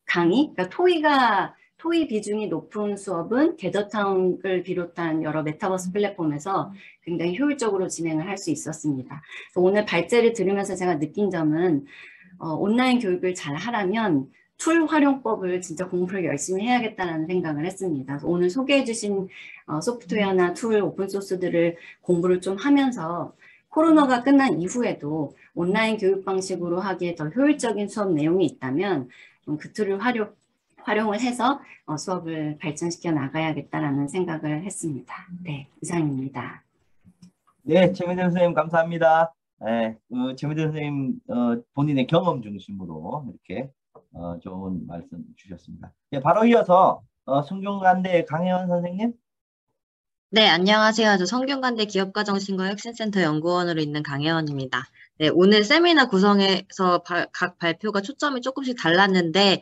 강의, 그러니까 토의 비중이 높은 수업은 게더타운을 비롯한 여러 메타버스 플랫폼에서 굉장히 효율적으로 진행을 할 수 있었습니다. 오늘 발제를 들으면서 제가 느낀 점은 온라인 교육을 잘 하려면 툴 활용법을 진짜 공부를 열심히 해야겠다는 생각을 했습니다. 그래서 오늘 소개해 주신 소프트웨어나 툴 오픈소스들을 공부를 좀 하면서 코로나가 끝난 이후에도 온라인 교육 방식으로 하기에 더 효율적인 수업 내용이 있다면 그 툴을 활용을 해서 수업을 발전시켜 나가야겠다라는 생각을 했습니다. 네, 이상입니다. 네, 최민정 선생님 감사합니다. 네, 최민정 선생님 본인의 경험 중심으로 이렇게 좋은 말씀 주셨습니다. 네, 바로 이어서 성균관대 강혜원 선생님. 네, 안녕하세요. 저 성균관대 기업가정신과 혁신센터 연구원으로 있는 강혜원입니다. 네, 오늘 세미나 구성에서 각 발표가 초점이 조금씩 달랐는데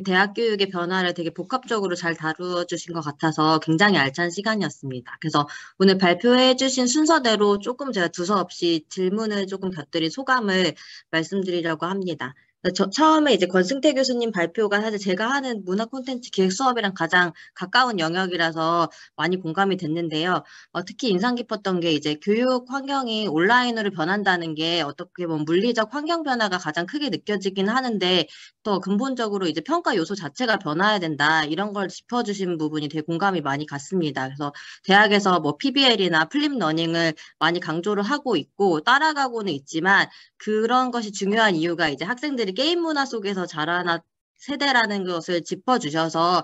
대학 교육의 변화를 되게 복합적으로 잘 다루어주신 것 같아서 굉장히 알찬 시간이었습니다. 그래서 오늘 발표해주신 순서대로 조금 제가 두서없이 질문을 조금 곁들인 소감을 말씀드리려고 합니다. 처음에 이제 권승태 교수님 발표가 사실 제가 하는 문화 콘텐츠 기획 수업이랑 가장 가까운 영역이라서 많이 공감이 됐는데요. 특히 인상 깊었던 게 이제 교육 환경이 온라인으로 변한다는 게 어떻게 보면 물리적 환경 변화가 가장 크게 느껴지긴 하는데 더 근본적으로 이제 평가 요소 자체가 변화해야 된다 이런 걸 짚어주신 부분이 되게 공감이 많이 갔습니다. 그래서 대학에서 뭐 PBL이나 플립 러닝을 많이 강조를 하고 있고 따라가고는 있지만 그런 것이 중요한 이유가 이제 학생들이 게임 문화 속에서 자라나 세대라는 것을 짚어주셔서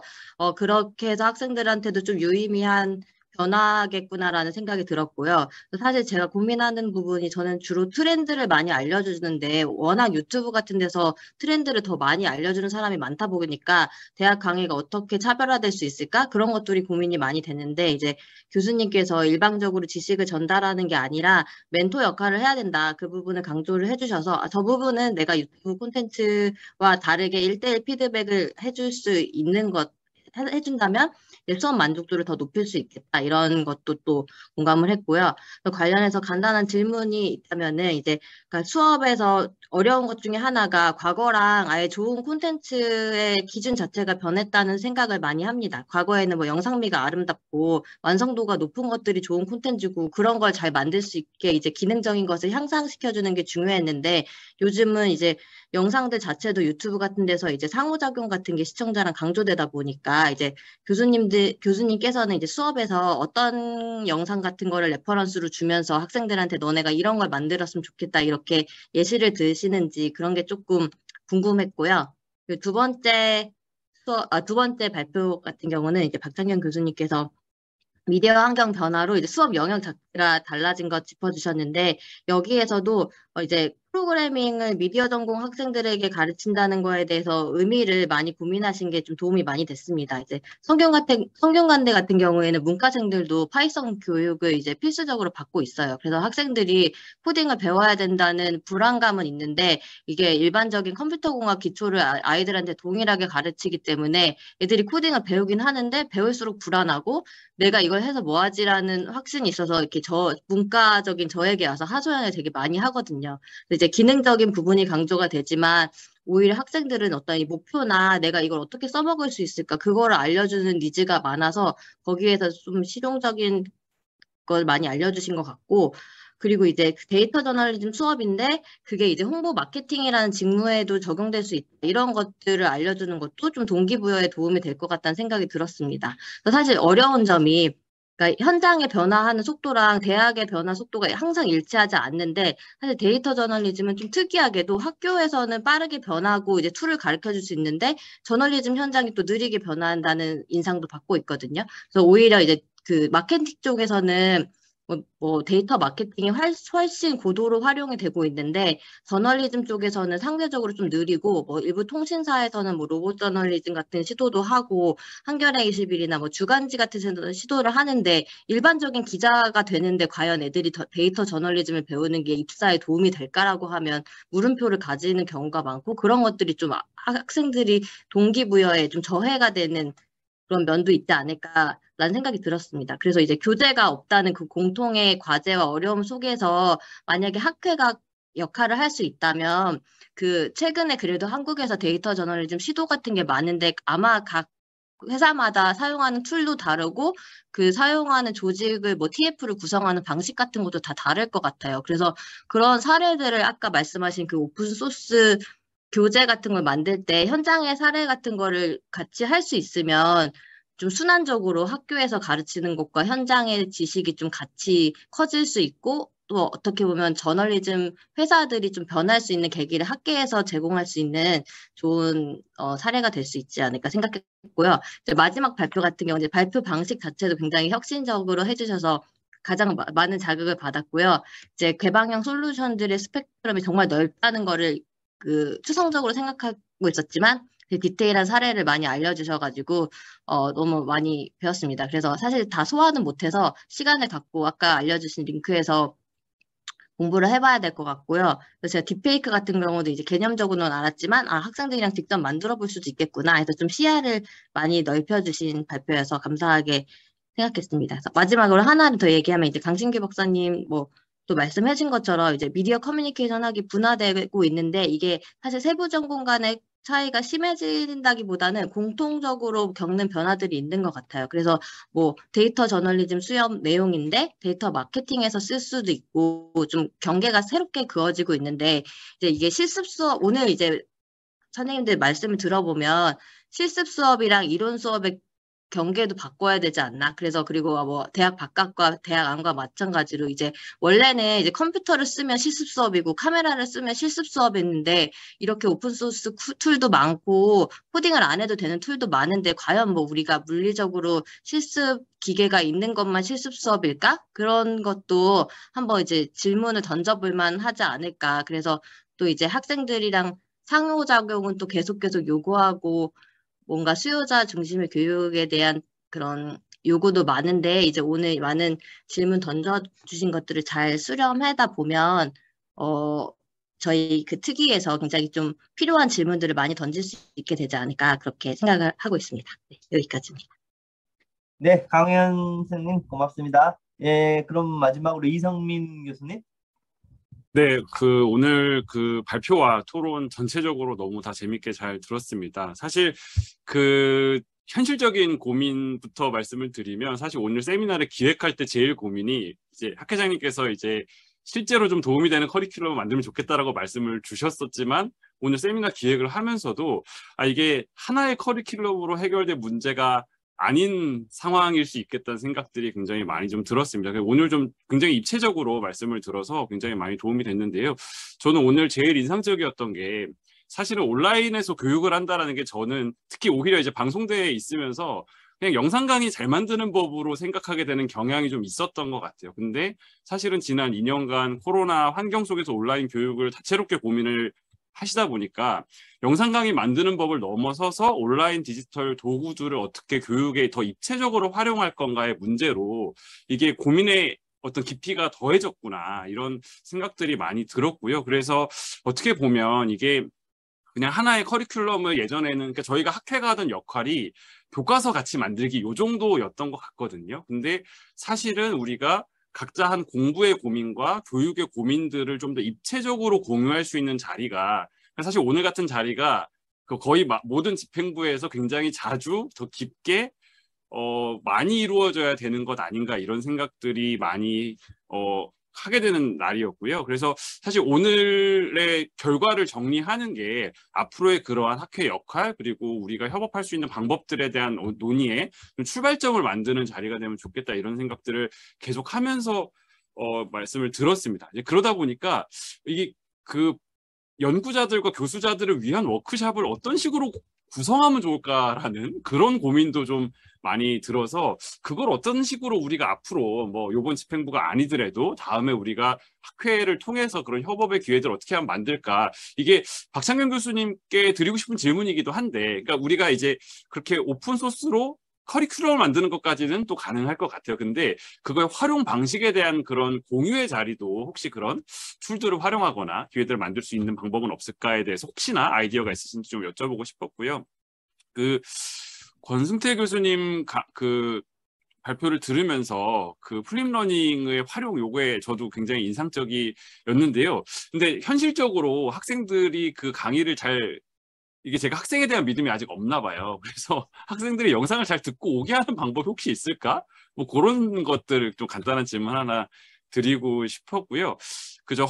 그렇게 해서 학생들한테도 좀 유의미한 변화겠구나라는 생각이 들었고요. 사실 제가 고민하는 부분이 저는 주로 트렌드를 많이 알려주는데 워낙 유튜브 같은 데서 트렌드를 더 많이 알려주는 사람이 많다 보니까 대학 강의가 어떻게 차별화될 수 있을까? 그런 것들이 고민이 많이 되는데 이제 교수님께서 일방적으로 지식을 전달하는 게 아니라 멘토 역할을 해야 된다. 그 부분을 강조를 해주셔서 저 부분은 내가 유튜브 콘텐츠와 다르게 1:1 피드백을 해줄 수 있는 것 해준다면 수업 만족도를 더 높일 수 있겠다. 이런 것도 또 공감을 했고요. 관련해서 간단한 질문이 있다면은 이제 그러니까 수업에서 어려운 것 중에 하나가 과거랑 아예 좋은 콘텐츠의 기준 자체가 변했다는 생각을 많이 합니다. 과거에는 뭐 영상미가 아름답고 완성도가 높은 것들이 좋은 콘텐츠고 그런 걸 잘 만들 수 있게 이제 기능적인 것을 향상시켜주는 게 중요했는데 요즘은 이제 영상들 자체도 유튜브 같은 데서 이제 상호작용 같은 게 시청자랑 강조되다 보니까 이제 교수님께서는 이제 수업에서 어떤 영상 같은 거를 레퍼런스로 주면서 학생들한테 너네가 이런 걸 만들었으면 좋겠다 이렇게 예시를 드시는지 그런 게 조금 궁금했고요. 두 번째 발표 같은 경우는 이제 박창경 교수님께서 미디어 환경 변화로 이제 수업 영역 자체가 달라진 것 짚어주셨는데 여기에서도 이제 프로그래밍을 미디어 전공 학생들에게 가르친다는 거에 대해서 의미를 많이 고민하신 게 좀 도움이 많이 됐습니다. 이제 성균관대 같은 경우에는 문과생들도 파이썬 교육을 이제 필수적으로 받고 있어요. 그래서 학생들이 코딩을 배워야 된다는 불안감은 있는데 이게 일반적인 컴퓨터공학 기초를 아이들한테 동일하게 가르치기 때문에 애들이 코딩을 배우긴 하는데 배울수록 불안하고 내가 이걸 해서 뭐 하지라는 확신이 있어서 이렇게 문과적인 저에게 와서 하소연을 되게 많이 하거든요. 이제 기능적인 부분이 강조가 되지만 오히려 학생들은 어떤 이 목표나 내가 이걸 어떻게 써먹을 수 있을까 그거를 알려주는 니즈가 많아서 거기에서 좀 실용적인 걸 많이 알려주신 것 같고 그리고 이제 데이터 저널리즘 수업인데 그게 이제 홍보 마케팅이라는 직무에도 적용될 수 있다. 이런 것들을 알려주는 것도 좀 동기부여에 도움이 될 것 같다는 생각이 들었습니다. 사실 어려운 점이 그러니까 현장의 변화하는 속도랑 대학의 변화 속도가 항상 일치하지 않는데 사실 데이터 저널리즘은 좀 특이하게도 학교에서는 빠르게 변하고 이제 툴을 가르쳐 줄 수 있는데 저널리즘 현장이 또 느리게 변화한다는 인상도 받고 있거든요. 그래서 오히려 이제 그 마케팅 쪽에서는 데이터 마케팅이 훨씬 고도로 활용이 되고 있는데 저널리즘 쪽에서는 상대적으로 좀 느리고 일부 통신사에서는 로봇 저널리즘 같은 시도도 하고 한겨레 21이나 주간지 같은 시도를 하는데 일반적인 기자가 되는데 과연 애들이 데이터 저널리즘을 배우는 게 입사에 도움이 될까라고 하면 물음표를 가지는 경우가 많고 그런 것들이 좀 학생들이 동기부여에 좀 저해가 되는 그런 면도 있지 않을까라는 생각이 들었습니다. 그래서 이제 교재가 없다는 그 공통의 과제와 어려움 속에서 만약에 학회가 역할을 할 수 있다면 최근에 그래도 한국에서 데이터 저널리즘 시도 같은 게 많은데 아마 각 회사마다 사용하는 툴도 다르고 사용하는 조직을 TF를 구성하는 방식 같은 것도 다 다를 것 같아요. 그래서 그런 사례들을 아까 말씀하신 오픈소스 교재 같은 걸 만들 때 현장의 사례 같은 거를 같이 할 수 있으면 좀 순환적으로 학교에서 가르치는 것과 현장의 지식이 좀 같이 커질 수 있고 또 어떻게 보면 저널리즘 회사들이 좀 변할 수 있는 계기를 학계에서 제공할 수 있는 좋은 사례가 될 수 있지 않을까 생각했고요. 이제 마지막 발표 같은 경우 이제 발표 방식 자체도 굉장히 혁신적으로 해주셔서 가장 많은 자극을 받았고요. 이제 개방형 솔루션들의 스펙트럼이 정말 넓다는 거를 추상적으로 생각하고 있었지만 디테일한 사례를 많이 알려주셔가지고 너무 많이 배웠습니다. 그래서 사실 다 소화는 못해서 시간을 갖고 아까 알려주신 링크에서 공부를 해봐야 될 것 같고요. 그래서 제가 딥페이크 같은 경우도 이제 개념적으로는 알았지만 학생들이랑 직접 만들어 볼 수도 있겠구나 해서 좀 시야를 많이 넓혀주신 발표여서 감사하게 생각했습니다. 그래서 마지막으로 하나를 더 얘기하면 이제 강신규 박사님 또 말씀해준 것처럼 이제 미디어 커뮤니케이션 학이 분화되고 있는데 이게 사실 세부 전공 간의 차이가 심해진다기보다는 공통적으로 겪는 변화들이 있는 것 같아요. 그래서 데이터 저널리즘 수업 내용인데 데이터 마케팅에서 쓸 수도 있고 좀 경계가 새롭게 그어지고 있는데 이제 이게 실습 수업 오늘 이제 선생님들 말씀을 들어보면 실습 수업이랑 이론 수업의 경계도 바꿔야 되지 않나? 그래서 그리고 대학 바깥과 대학 안과 마찬가지로 이제 원래는 이제 컴퓨터를 쓰면 실습 수업이고 카메라를 쓰면 실습 수업이었는데 이렇게 오픈소스 툴도 많고 코딩을 안 해도 되는 툴도 많은데 과연 우리가 물리적으로 실습 기계가 있는 것만 실습 수업일까? 그런 것도 한번 이제 질문을 던져볼 만하지 않을까? 그래서 또 이제 학생들이랑 상호작용은 또 계속 요구하고 뭔가 수요자 중심의 교육에 대한 그런 요구도 많은데 이제 오늘 많은 질문 던져주신 것들을 잘 수렴하다 보면 저희 그 특위에서 굉장히 좀 필요한 질문들을 많이 던질 수 있게 되지 않을까 그렇게 생각을 하고 있습니다. 네, 여기까지입니다. 네, 강혜연 선생님 고맙습니다. 예, 그럼 마지막으로 이성민 교수님. 네, 오늘 발표와 토론 전체적으로 너무 다 재밌게 잘 들었습니다. 사실 현실적인 고민부터 말씀을 드리면, 사실 오늘 세미나를 기획할 때 제일 고민이 이제 학 회장님께서 이제 실제로 좀 도움이 되는 커리큘럼을 만들면 좋겠다라고 말씀을 주셨었지만, 오늘 세미나 기획을 하면서도 이게 하나의 커리큘럼으로 해결될 문제가 아닌 상황일 수 있겠다는 생각들이 굉장히 많이 좀 들었습니다. 오늘 좀 굉장히 입체적으로 말씀을 들어서 굉장히 많이 도움이 됐는데요. 저는 오늘 제일 인상적이었던 게, 사실은 온라인에서 교육을 한다라는 게 저는 특히 오히려 이제 방송대에 있으면서 그냥 영상 강의 잘 만드는 법으로 생각하게 되는 경향이 좀 있었던 것 같아요. 근데 사실은 지난 2년간 코로나 환경 속에서 온라인 교육을 다채롭게 고민을 하시다 보니까 영상 강의 만드는 법을 넘어서서 온라인 디지털 도구들을 어떻게 교육에 더 입체적으로 활용할 건가의 문제로 이게 고민의 어떤 깊이가 더해졌구나, 이런 생각들이 많이 들었고요. 그래서 어떻게 보면 이게 그냥 하나의 커리큘럼을 예전에는, 그러니까 저희가 학회가 하던 역할이 교과서 같이 만들기 요 정도였던 것 같거든요. 근데 사실은 우리가 각자 한 공부의 고민과 교육의 고민들을 좀 더 입체적으로 공유할 수 있는 자리가, 사실 오늘 같은 자리가 거의 모든 집행부에서 굉장히 자주 더 깊게 많이 이루어져야 되는 것 아닌가, 이런 생각들이 많이 하게 되는 날이었고요. 그래서 사실 오늘의 결과를 정리하는 게 앞으로의 그러한 학회 역할, 그리고 우리가 협업할 수 있는 방법들에 대한 논의의 출발점을 만드는 자리가 되면 좋겠다, 이런 생각들을 계속 하면서 말씀을 들었습니다. 그러다 보니까 이게 연구자들과 교수자들을 위한 워크숍을 어떤 식으로 구성하면 좋을까라는 그런 고민도 좀 많이 들어서, 그걸 어떤 식으로 우리가 앞으로 이번 집행부가 아니더라도 다음에 우리가 학회를 통해서 그런 협업의 기회들을 어떻게 하면 만들까, 이게 박창경 교수님께 드리고 싶은 질문이기도 한데, 그러니까 우리가 이제 그렇게 오픈 소스로 커리큘럼을 만드는 것까지는 또 가능할 것 같아요. 근데 그거의 활용 방식에 대한 그런 공유의 자리도, 혹시 그런 툴들을 활용하거나 기회들을 만들 수 있는 방법은 없을까에 대해서 혹시나 아이디어가 있으신지 좀 여쭤보고 싶었고요. 권승태 교수님 발표를 들으면서 플립러닝의 활용 요거에 저도 굉장히 인상적이었는데요. 근데 현실적으로 학생들이 강의를 이게 제가 학생에 대한 믿음이 아직 없나 봐요. 그래서 학생들이 영상을 잘 듣고 오게 하는 방법이 혹시 있을까? 그런 것들 좀 간단한 질문 하나 드리고 싶었고요.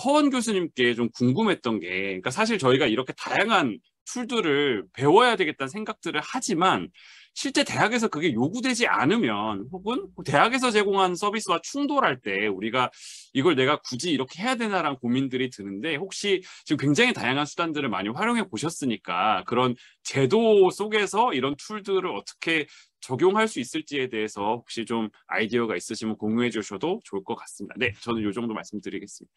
허원 교수님께 좀 궁금했던 게, 그러니까 사실 저희가 이렇게 다양한 툴들을 배워야 되겠다는 생각들을 하지만, 실제 대학에서 그게 요구되지 않으면, 혹은 대학에서 제공한 서비스와 충돌할 때 우리가 이걸 내가 굳이 이렇게 해야 되나라는 고민들이 드는데, 혹시 지금 굉장히 다양한 수단들을 많이 활용해 보셨으니까 그런 제도 속에서 이런 툴들을 어떻게 적용할 수 있을지에 대해서 혹시 좀 아이디어가 있으시면 공유해 주셔도 좋을 것 같습니다. 네, 저는 이 정도 말씀드리겠습니다.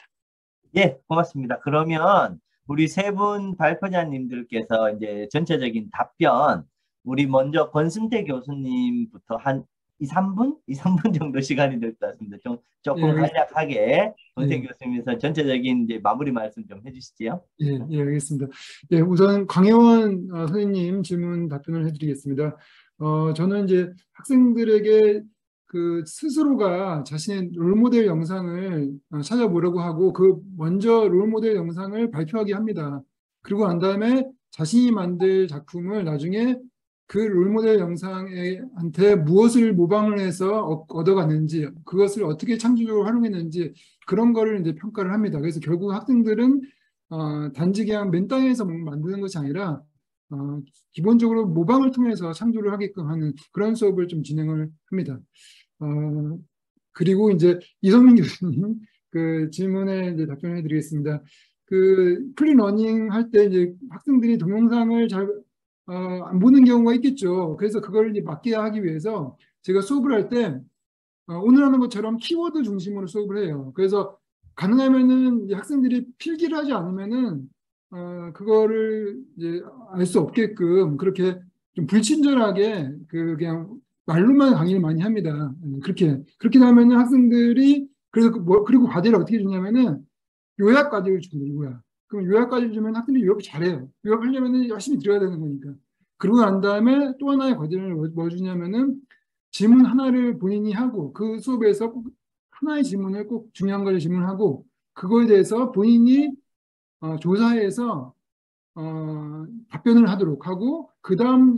예, 고맙습니다. 그러면 우리 세 분 발표자님들께서 이제 전체적인 답변, 우리 먼저 권승태 교수님부터 한 2-3분 정도 시간이 될 것 같습니다. 조금 간략하게 권승태 교수님께서 전체적인 이제 마무리 말씀 좀 해주시지요. 예, 알겠습니다. 예, 우선 강혜원 선생님 질문 답변을 해드리겠습니다. 저는 이제 학생들에게 스스로가 자신의 롤모델 영상을 찾아보려고 하고, 먼저 롤모델 영상을 발표하게 합니다. 그리고 난 다음에 자신이 만들 작품을 나중에 그 롤모델 영상한테 무엇을 모방을 해서 얻어갔는지, 그것을 어떻게 창조적으로 활용했는지, 그런 거를 이제 평가를 합니다. 그래서 결국 학생들은 단지 그냥 맨땅에서 만드는 것이 아니라 기본적으로 모방을 통해서 창조를 하게끔 하는 그런 수업을 좀 진행을 합니다. 그리고 이제 이성민 교수님 질문에 이제 답변해 드리겠습니다. 플립러닝 할 때 이제 학생들이 동영상을 잘 안 보는 경우가 있겠죠. 그래서 그걸 이제 막게 하기 위해서 제가 수업을 할 때 오늘 하는 것처럼 키워드 중심으로 수업을 해요. 그래서 가능하면은 학생들이 필기를 하지 않으면은 그거를 이제 알 수 없게끔 그렇게 좀 불친절하게 그냥 말로만 강의를 많이 합니다. 그렇게 하면은 학생들이 그리고 과제를 어떻게 주냐면은 요약 과제를 줍니다. 그럼 요약까지 주면 학생들이 요약 잘해요. 요약하려면 열심히 들어야 되는 거니까. 그러고 난 다음에 또 하나의 과제를 뭐 주냐면은 질문 하나를 본인이 하고 그 수업에서 꼭 하나의 질문을 꼭 중요한 걸 질문하고 그거에 대해서 본인이 조사해서 답변을 하도록 하고 그 다음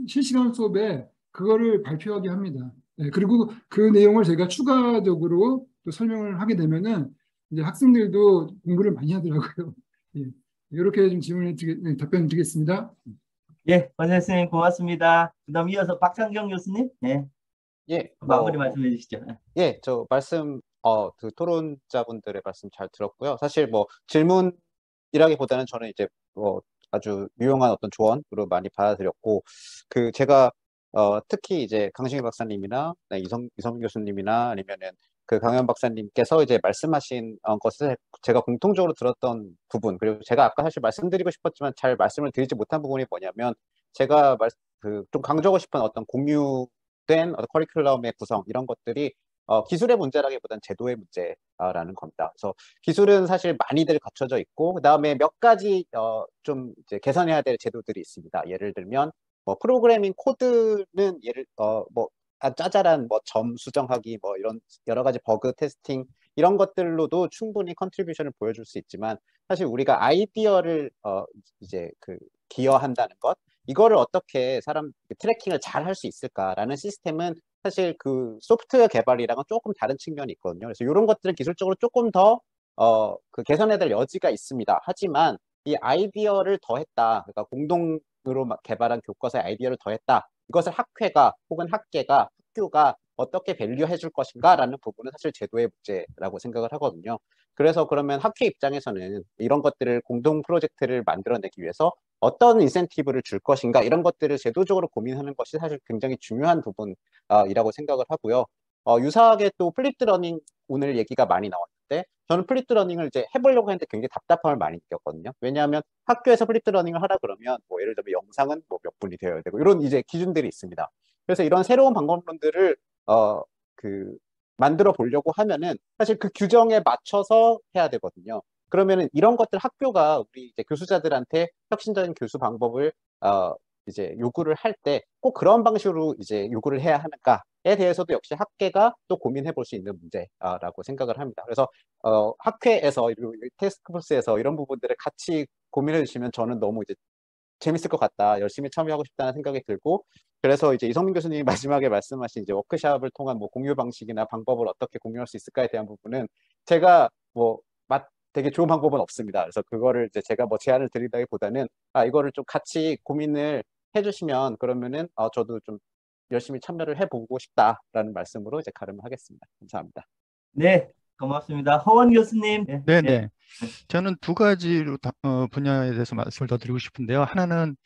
실시간 수업에 그거를 발표하게 합니다. 네, 그리고 그 내용을 제가 추가적으로 또 설명을 하게 되면은 이제 학생들도 공부를 많이 하더라고요. 예, 이렇게 좀 답변 드리겠습니다. 예, 권선 선생님 고맙습니다. 그다음 이어서 박창경 교수님, 네, 예, 마무리 말씀해 주시죠. 예, 저 말씀, 그 토론자분들의 말씀 잘 들었고요. 사실 뭐 질문이라기보다는 저는 이제 아주 유용한 어떤 조언으로 많이 받아들였고, 제가 특히 이제 강신일 박사님이나 이성 교수님이나 아니면은 그 강현 박사님께서 이제 말씀하신 것을 제가 공통적으로 들었던 부분, 그리고 제가 아까 사실 말씀드리고 싶었지만 잘 말씀을 드리지 못한 부분이 뭐냐면, 제가 좀 강조하고 싶은 어떤 공유된 어떤 커리큘럼의 구성, 이런 것들이 기술의 문제라기보다는 제도의 문제라는 겁니다. 그래서 기술은 사실 많이들 갖춰져 있고, 그 다음에 몇 가지 좀 이제 개선해야 될 제도들이 있습니다. 예를 들면 뭐 프로그래밍 코드는 짜잘한 점 수정하기, 이런 여러 가지 버그 테스팅, 이런 것들로도 충분히 컨트리뷰션을 보여줄 수 있지만, 사실 우리가 아이디어를 이제 기여한다는 것, 이거를 어떻게 트래킹을 잘 할 수 있을까라는 시스템은 사실 그 소프트웨어 개발이랑은 조금 다른 측면이 있거든요. 그래서 이런 것들은 기술적으로 조금 더 개선해야 될 여지가 있습니다. 하지만 이 아이디어를 더했다, 그러니까 공동으로 개발한 교과서의 아이디어를 더했다, 이것을 학회가 혹은 학교가 어떻게 밸류해 줄 것인가라는 부분은 사실 제도의 문제라고 생각을 하거든요. 그래서 그러면 학회 입장에서는 이런 것들을 공동 프로젝트를 만들어내기 위해서 어떤 인센티브를 줄 것인가, 이런 것들을 제도적으로 고민하는 것이 사실 굉장히 중요한 부분이라고 생각을 하고요. 유사하게 또 플립드 러닝 오늘 얘기가 많이 나왔는데, 저는 플립드 러닝을 이제 해보려고 했는데 굉장히 답답함을 많이 느꼈거든요. 왜냐하면 학교에서 플립드 러닝을 하라 그러면 예를 들면 영상은 몇 분이 되어야 되고 이런 이제 기준들이 있습니다. 그래서 이런 새로운 방법론들을 만들어 보려고 하면은 사실 그 규정에 맞춰서 해야 되거든요. 그러면은 이런 것들 학교가 우리 이제 교수자들한테 혁신적인 교수 방법을 이제 요구를 할 때 꼭 그런 방식으로 이제 요구를 해야 하는가에 대해서도 역시 학계가 또 고민해 볼 수 있는 문제라고 생각을 합니다. 그래서 학회에서 테스크포스에서 이런 부분들을 같이 고민해 주시면 저는 너무 이제 재밌을 것 같다, 열심히 참여하고 싶다는 생각이 들고, 그래서 이제 이성민 교수님이 마지막에 말씀하신 이제 워크숍을 통한 공유 방식이나 방법을 어떻게 공유할 수 있을까에 대한 부분은 제가 되게 좋은 방법은 없습니다. 그래서 그거를 이제 제가 제안을 드리다기보다는 이거를 좀 같이 고민을 해주시면 그러면은 저도 좀 열심히 참여를 해보고 싶다라는 말씀으로 이제 가름을 하겠습니다. 감사합니다. 네, 고맙습니다. 허원 교수님. 네. 저는 두 가지로 분야에 대해서 말씀을 더 드리고 싶은데요. 하나는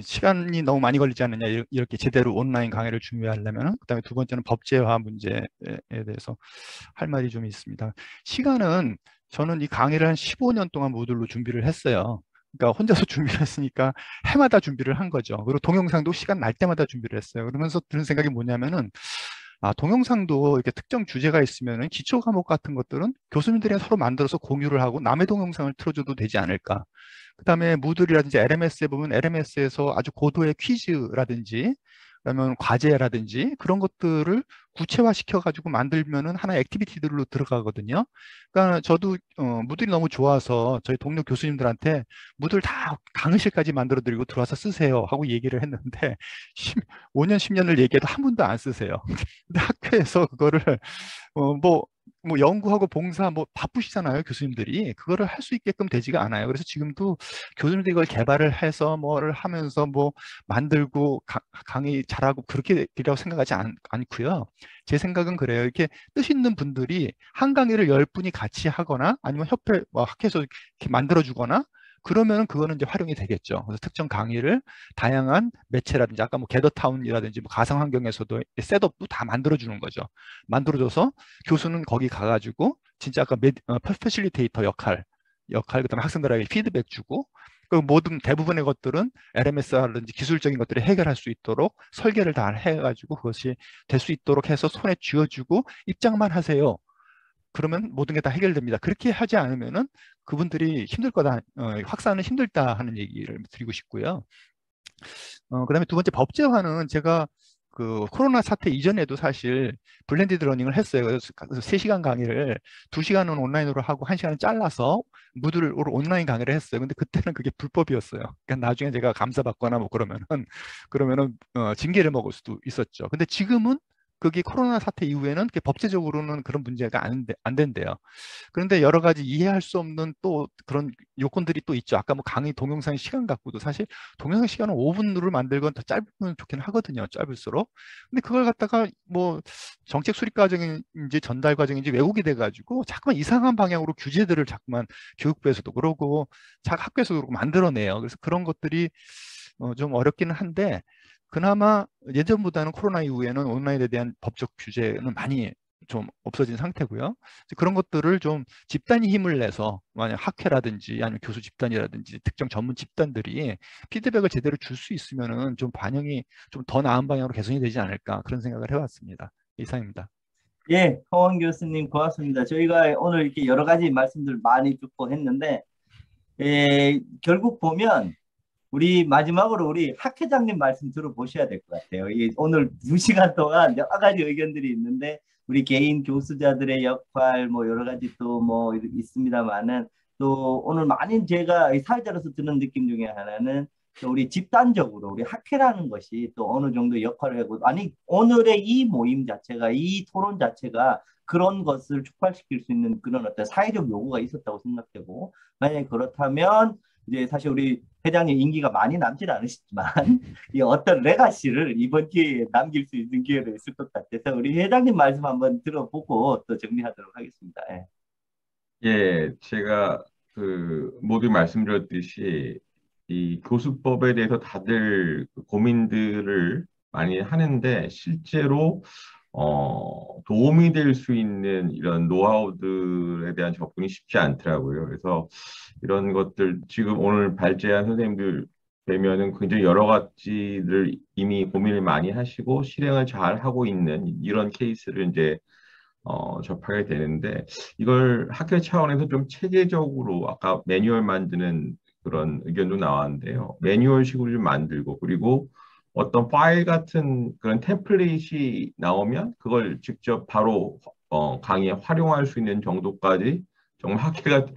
시간이 너무 많이 걸리지 않느냐, 이렇게 제대로 온라인 강의를 준비하려면. 그다음에 두 번째는 법제화 문제에 대해서 할 말이 좀 있습니다. 시간은 저는 이 강의를 한 15년 동안 모듈로 준비를 했어요. 그러니까 혼자서 준비를 했으니까 해마다 준비를 한 거죠. 그리고 동영상도 시간 날 때마다 준비를 했어요. 그러면서 드는 생각이 뭐냐면은, 동영상도 이렇게 특정 주제가 있으면은 기초 과목 같은 것들은 교수님들이 서로 만들어서 공유를 하고 남의 동영상을 틀어줘도 되지 않을까. 그 다음에 무들이라든지 LMS에 보면 LMS에서 아주 고도의 퀴즈라든지 그러면 과제라든지 그런 것들을 구체화시켜 가지고 만들면은 하나의 액티비티들로 들어가거든요. 그러니까 저도 무들이 너무 좋아서 저희 동료 교수님들한테 무들 다 강의실까지 만들어 드리고 들어와서 쓰세요 하고 얘기를 했는데 5년 10년을 얘기해도 한 번도 안 쓰세요. 근데 학교에서 그거를 연구하고 봉사 바쁘시잖아요, 교수님들이. 그거를 할 수 있게끔 되지가 않아요. 그래서 지금도 교수님들이 이걸 개발을 해서 뭐를 하면서 만들고 강의 잘하고 그렇게 되라고 생각하지 않고요. 제 생각은 그래요. 이렇게 뜻 있는 분들이 한 강의를 10분이 같이 하거나 아니면 협회, 학회에서 이렇게 만들어주거나 그러면 그거는 이제 활용이 되겠죠. 그래서 특정 강의를 다양한 매체라든지 아까 게더타운이라든지 가상 환경에서도 셋업도 다 만들어주는 거죠. 만들어줘서 교수는 거기 가가지고 진짜 아까 패실리테이터 역할, 그다음에 학생들에게 피드백 주고 그 모든 대부분의 것들은 LMS라든지 기술적인 것들을 해결할 수 있도록 설계를 다 해가지고 그것이 될 수 있도록 해서 손에 쥐어주고 입장만 하세요. 그러면 모든 게 다 해결됩니다. 그렇게 하지 않으면은 그분들이 힘들 거다, 확산은 힘들다 하는 얘기를 드리고 싶고요. 그다음에 두 번째 법제화는 제가 그 코로나 사태 이전에도 사실 블렌디드 러닝을 했어요. 그래서 3시간 강의를 2시간은 온라인으로 하고 1시간은 잘라서 무드로 온라인 강의를 했어요. 근데 그때는 그게 불법이었어요. 그러니까 나중에 제가 감사받거나 뭐 그러면은 징계를 먹을 수도 있었죠. 근데 지금은 그게 코로나 사태 이후에는 법제적으로는 그런 문제가 안 된대요. 그런데 여러 가지 이해할 수 없는 또 그런 요건들이 또 있죠. 아까 뭐 강의 동영상 시간 갖고도 사실 동영상 시간은 5분으로 만들건 더 짧으면 좋긴 하거든요. 짧을수록. 근데 그걸 갖다가 뭐 정책 수립 과정인지 전달 과정인지 왜곡이 돼가지고 자꾸만 이상한 방향으로 규제들을 자꾸만 교육부에서도 그러고 학교에서도 그러고 만들어내요. 그래서 그런 것들이 좀 어렵기는 한데 그나마 예전보다는 코로나 이후에는 온라인에 대한 법적 규제는 많이 좀 없어진 상태고요. 그런 것들을 좀 집단이 힘을 내서 만약 학회라든지 아니면 교수 집단이라든지 특정 전문 집단들이 피드백을 제대로 줄 수 있으면은 좀 반영이 좀 더 나은 방향으로 개선이 되지 않을까 그런 생각을 해왔습니다. 이상입니다. 예, 허원 교수님 고맙습니다. 저희가 오늘 이렇게 여러 가지 말씀들 많이 듣고 했는데 결국 보면 우리 마지막으로 우리 학회장님 말씀 들어보셔야 될 것 같아요. 오늘 2시간 동안 여러 가지 의견들이 있는데 우리 개인 교수자들의 역할 뭐 여러 가지 또 뭐 있습니다만은 또 오늘 많은 제가 사회자로서 드는 느낌 중에 하나는 또 우리 집단적으로 우리 학회라는 것이 또 어느 정도 역할을 하고 아니 오늘의 이 모임 자체가 이 토론 자체가 그런 것을 촉발시킬 수 있는 그런 어떤 사회적 요구가 있었다고 생각되고 만약에 그렇다면 이제 사실 우리 회장님 임기가 많이 남지 않으시지만 이 어떤 레가시를 이번 기회에 남길 수 있는 기회가 있을 것 같아서 우리 회장님 말씀 한번 들어보고 또 정리하도록 하겠습니다. 예, 제가 모두 말씀드렸듯이 이 교수법에 대해서 다들 고민들을 많이 하는데 실제로 도움이 될 수 있는 이런 노하우들에 대한 접근이 쉽지 않더라고요. 그래서 이런 것들 지금 오늘 발제한 선생님들 뵈면은 굉장히 여러 가지를 이미 고민을 많이 하시고 실행을 잘 하고 있는 이런 케이스를 이제 접하게 되는데 이걸 학교 차원에서 좀 체계적으로 아까 매뉴얼 만드는 그런 의견도 나왔는데요. 매뉴얼식으로 좀 만들고 그리고 어떤 파일 같은 그런 템플릿이 나오면 그걸 직접 바로 강의에 활용할 수 있는 정도까지 정말 학회가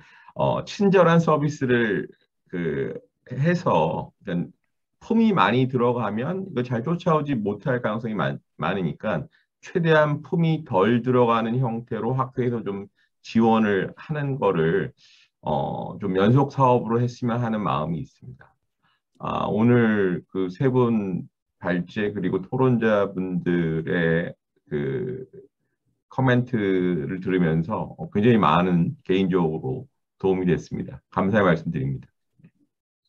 친절한 서비스를 해서 품이 많이 들어가면 이거 잘 쫓아오지 못할 가능성이 많으니까 최대한 품이 덜 들어가는 형태로 학교에서 좀 지원을 하는 거를 좀 연속 사업으로 했으면 하는 마음이 있습니다. 오늘 그 세 분 발제 그리고 토론자분들의 코멘트를 들으면서 굉장히 많은 개인적으로 도움이 됐습니다. 감사의 말씀드립니다.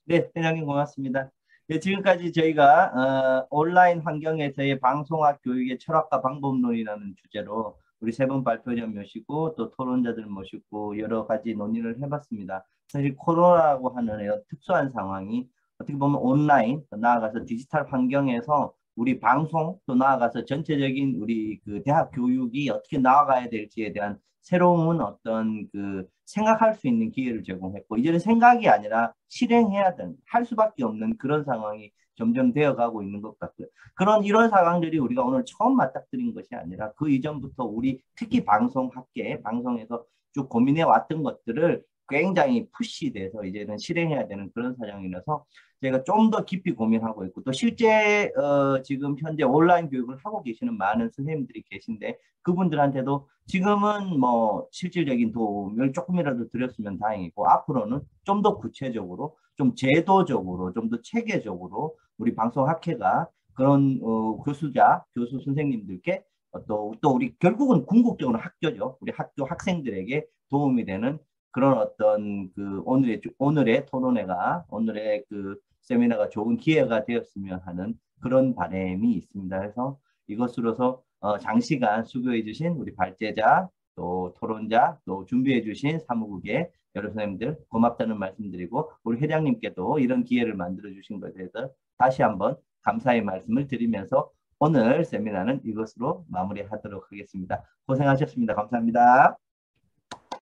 네, 회장님 고맙습니다. 네, 지금까지 저희가 온라인 환경에서의 방송학 교육의 철학과 방법론이라는 주제로 우리 세 분 발표자 모시고 또 토론자들 모시고 여러 가지 논의를 해봤습니다. 사실 코로나라고 하는 특수한 상황이 어떻게 보면 온라인 또 나아가서 디지털 환경에서 우리 방송 또 나아가서 전체적인 우리 대학 교육이 어떻게 나아가야 될지에 대한 새로운 어떤 생각할 수 있는 기회를 제공했고 이제는 생각이 아니라 실행해야 되는 할 수밖에 없는 그런 상황이 점점 되어가고 있는 것 같고요. 이런 상황들이 우리가 오늘 처음 맞닥뜨린 것이 아니라 그 이전부터 우리 특히 방송학계 방송에서 쭉 고민해 왔던 것들을 굉장히 푸시돼서 이제는 실행해야 되는 그런 사정이라서 제가 좀 더 깊이 고민하고 있고 또 실제 지금 현재 온라인 교육을 하고 계시는 많은 선생님들이 계신데 그분들한테도 지금은 뭐 실질적인 도움을 조금이라도 드렸으면 다행이고 앞으로는 좀 더 구체적으로 좀 제도적으로 좀 더 체계적으로 우리 방송학회가 그런 교수 선생님들께 또 우리 결국은 궁극적으로 학교죠. 우리 학교 학생들에게 도움이 되는 그런 어떤 오늘의 토론회가 오늘의 세미나가 좋은 기회가 되었으면 하는 그런 바람이 있습니다. 그래서 이것으로서 장시간 수고해 주신 우리 발제자 또 토론자 또 준비해 주신 사무국의 여러 선생님들 고맙다는 말씀드리고 우리 회장님께도 이런 기회를 만들어 주신 것에 대해서 다시 한번 감사의 말씀을 드리면서 오늘 세미나는 이것으로 마무리하도록 하겠습니다. 고생하셨습니다. 감사합니다.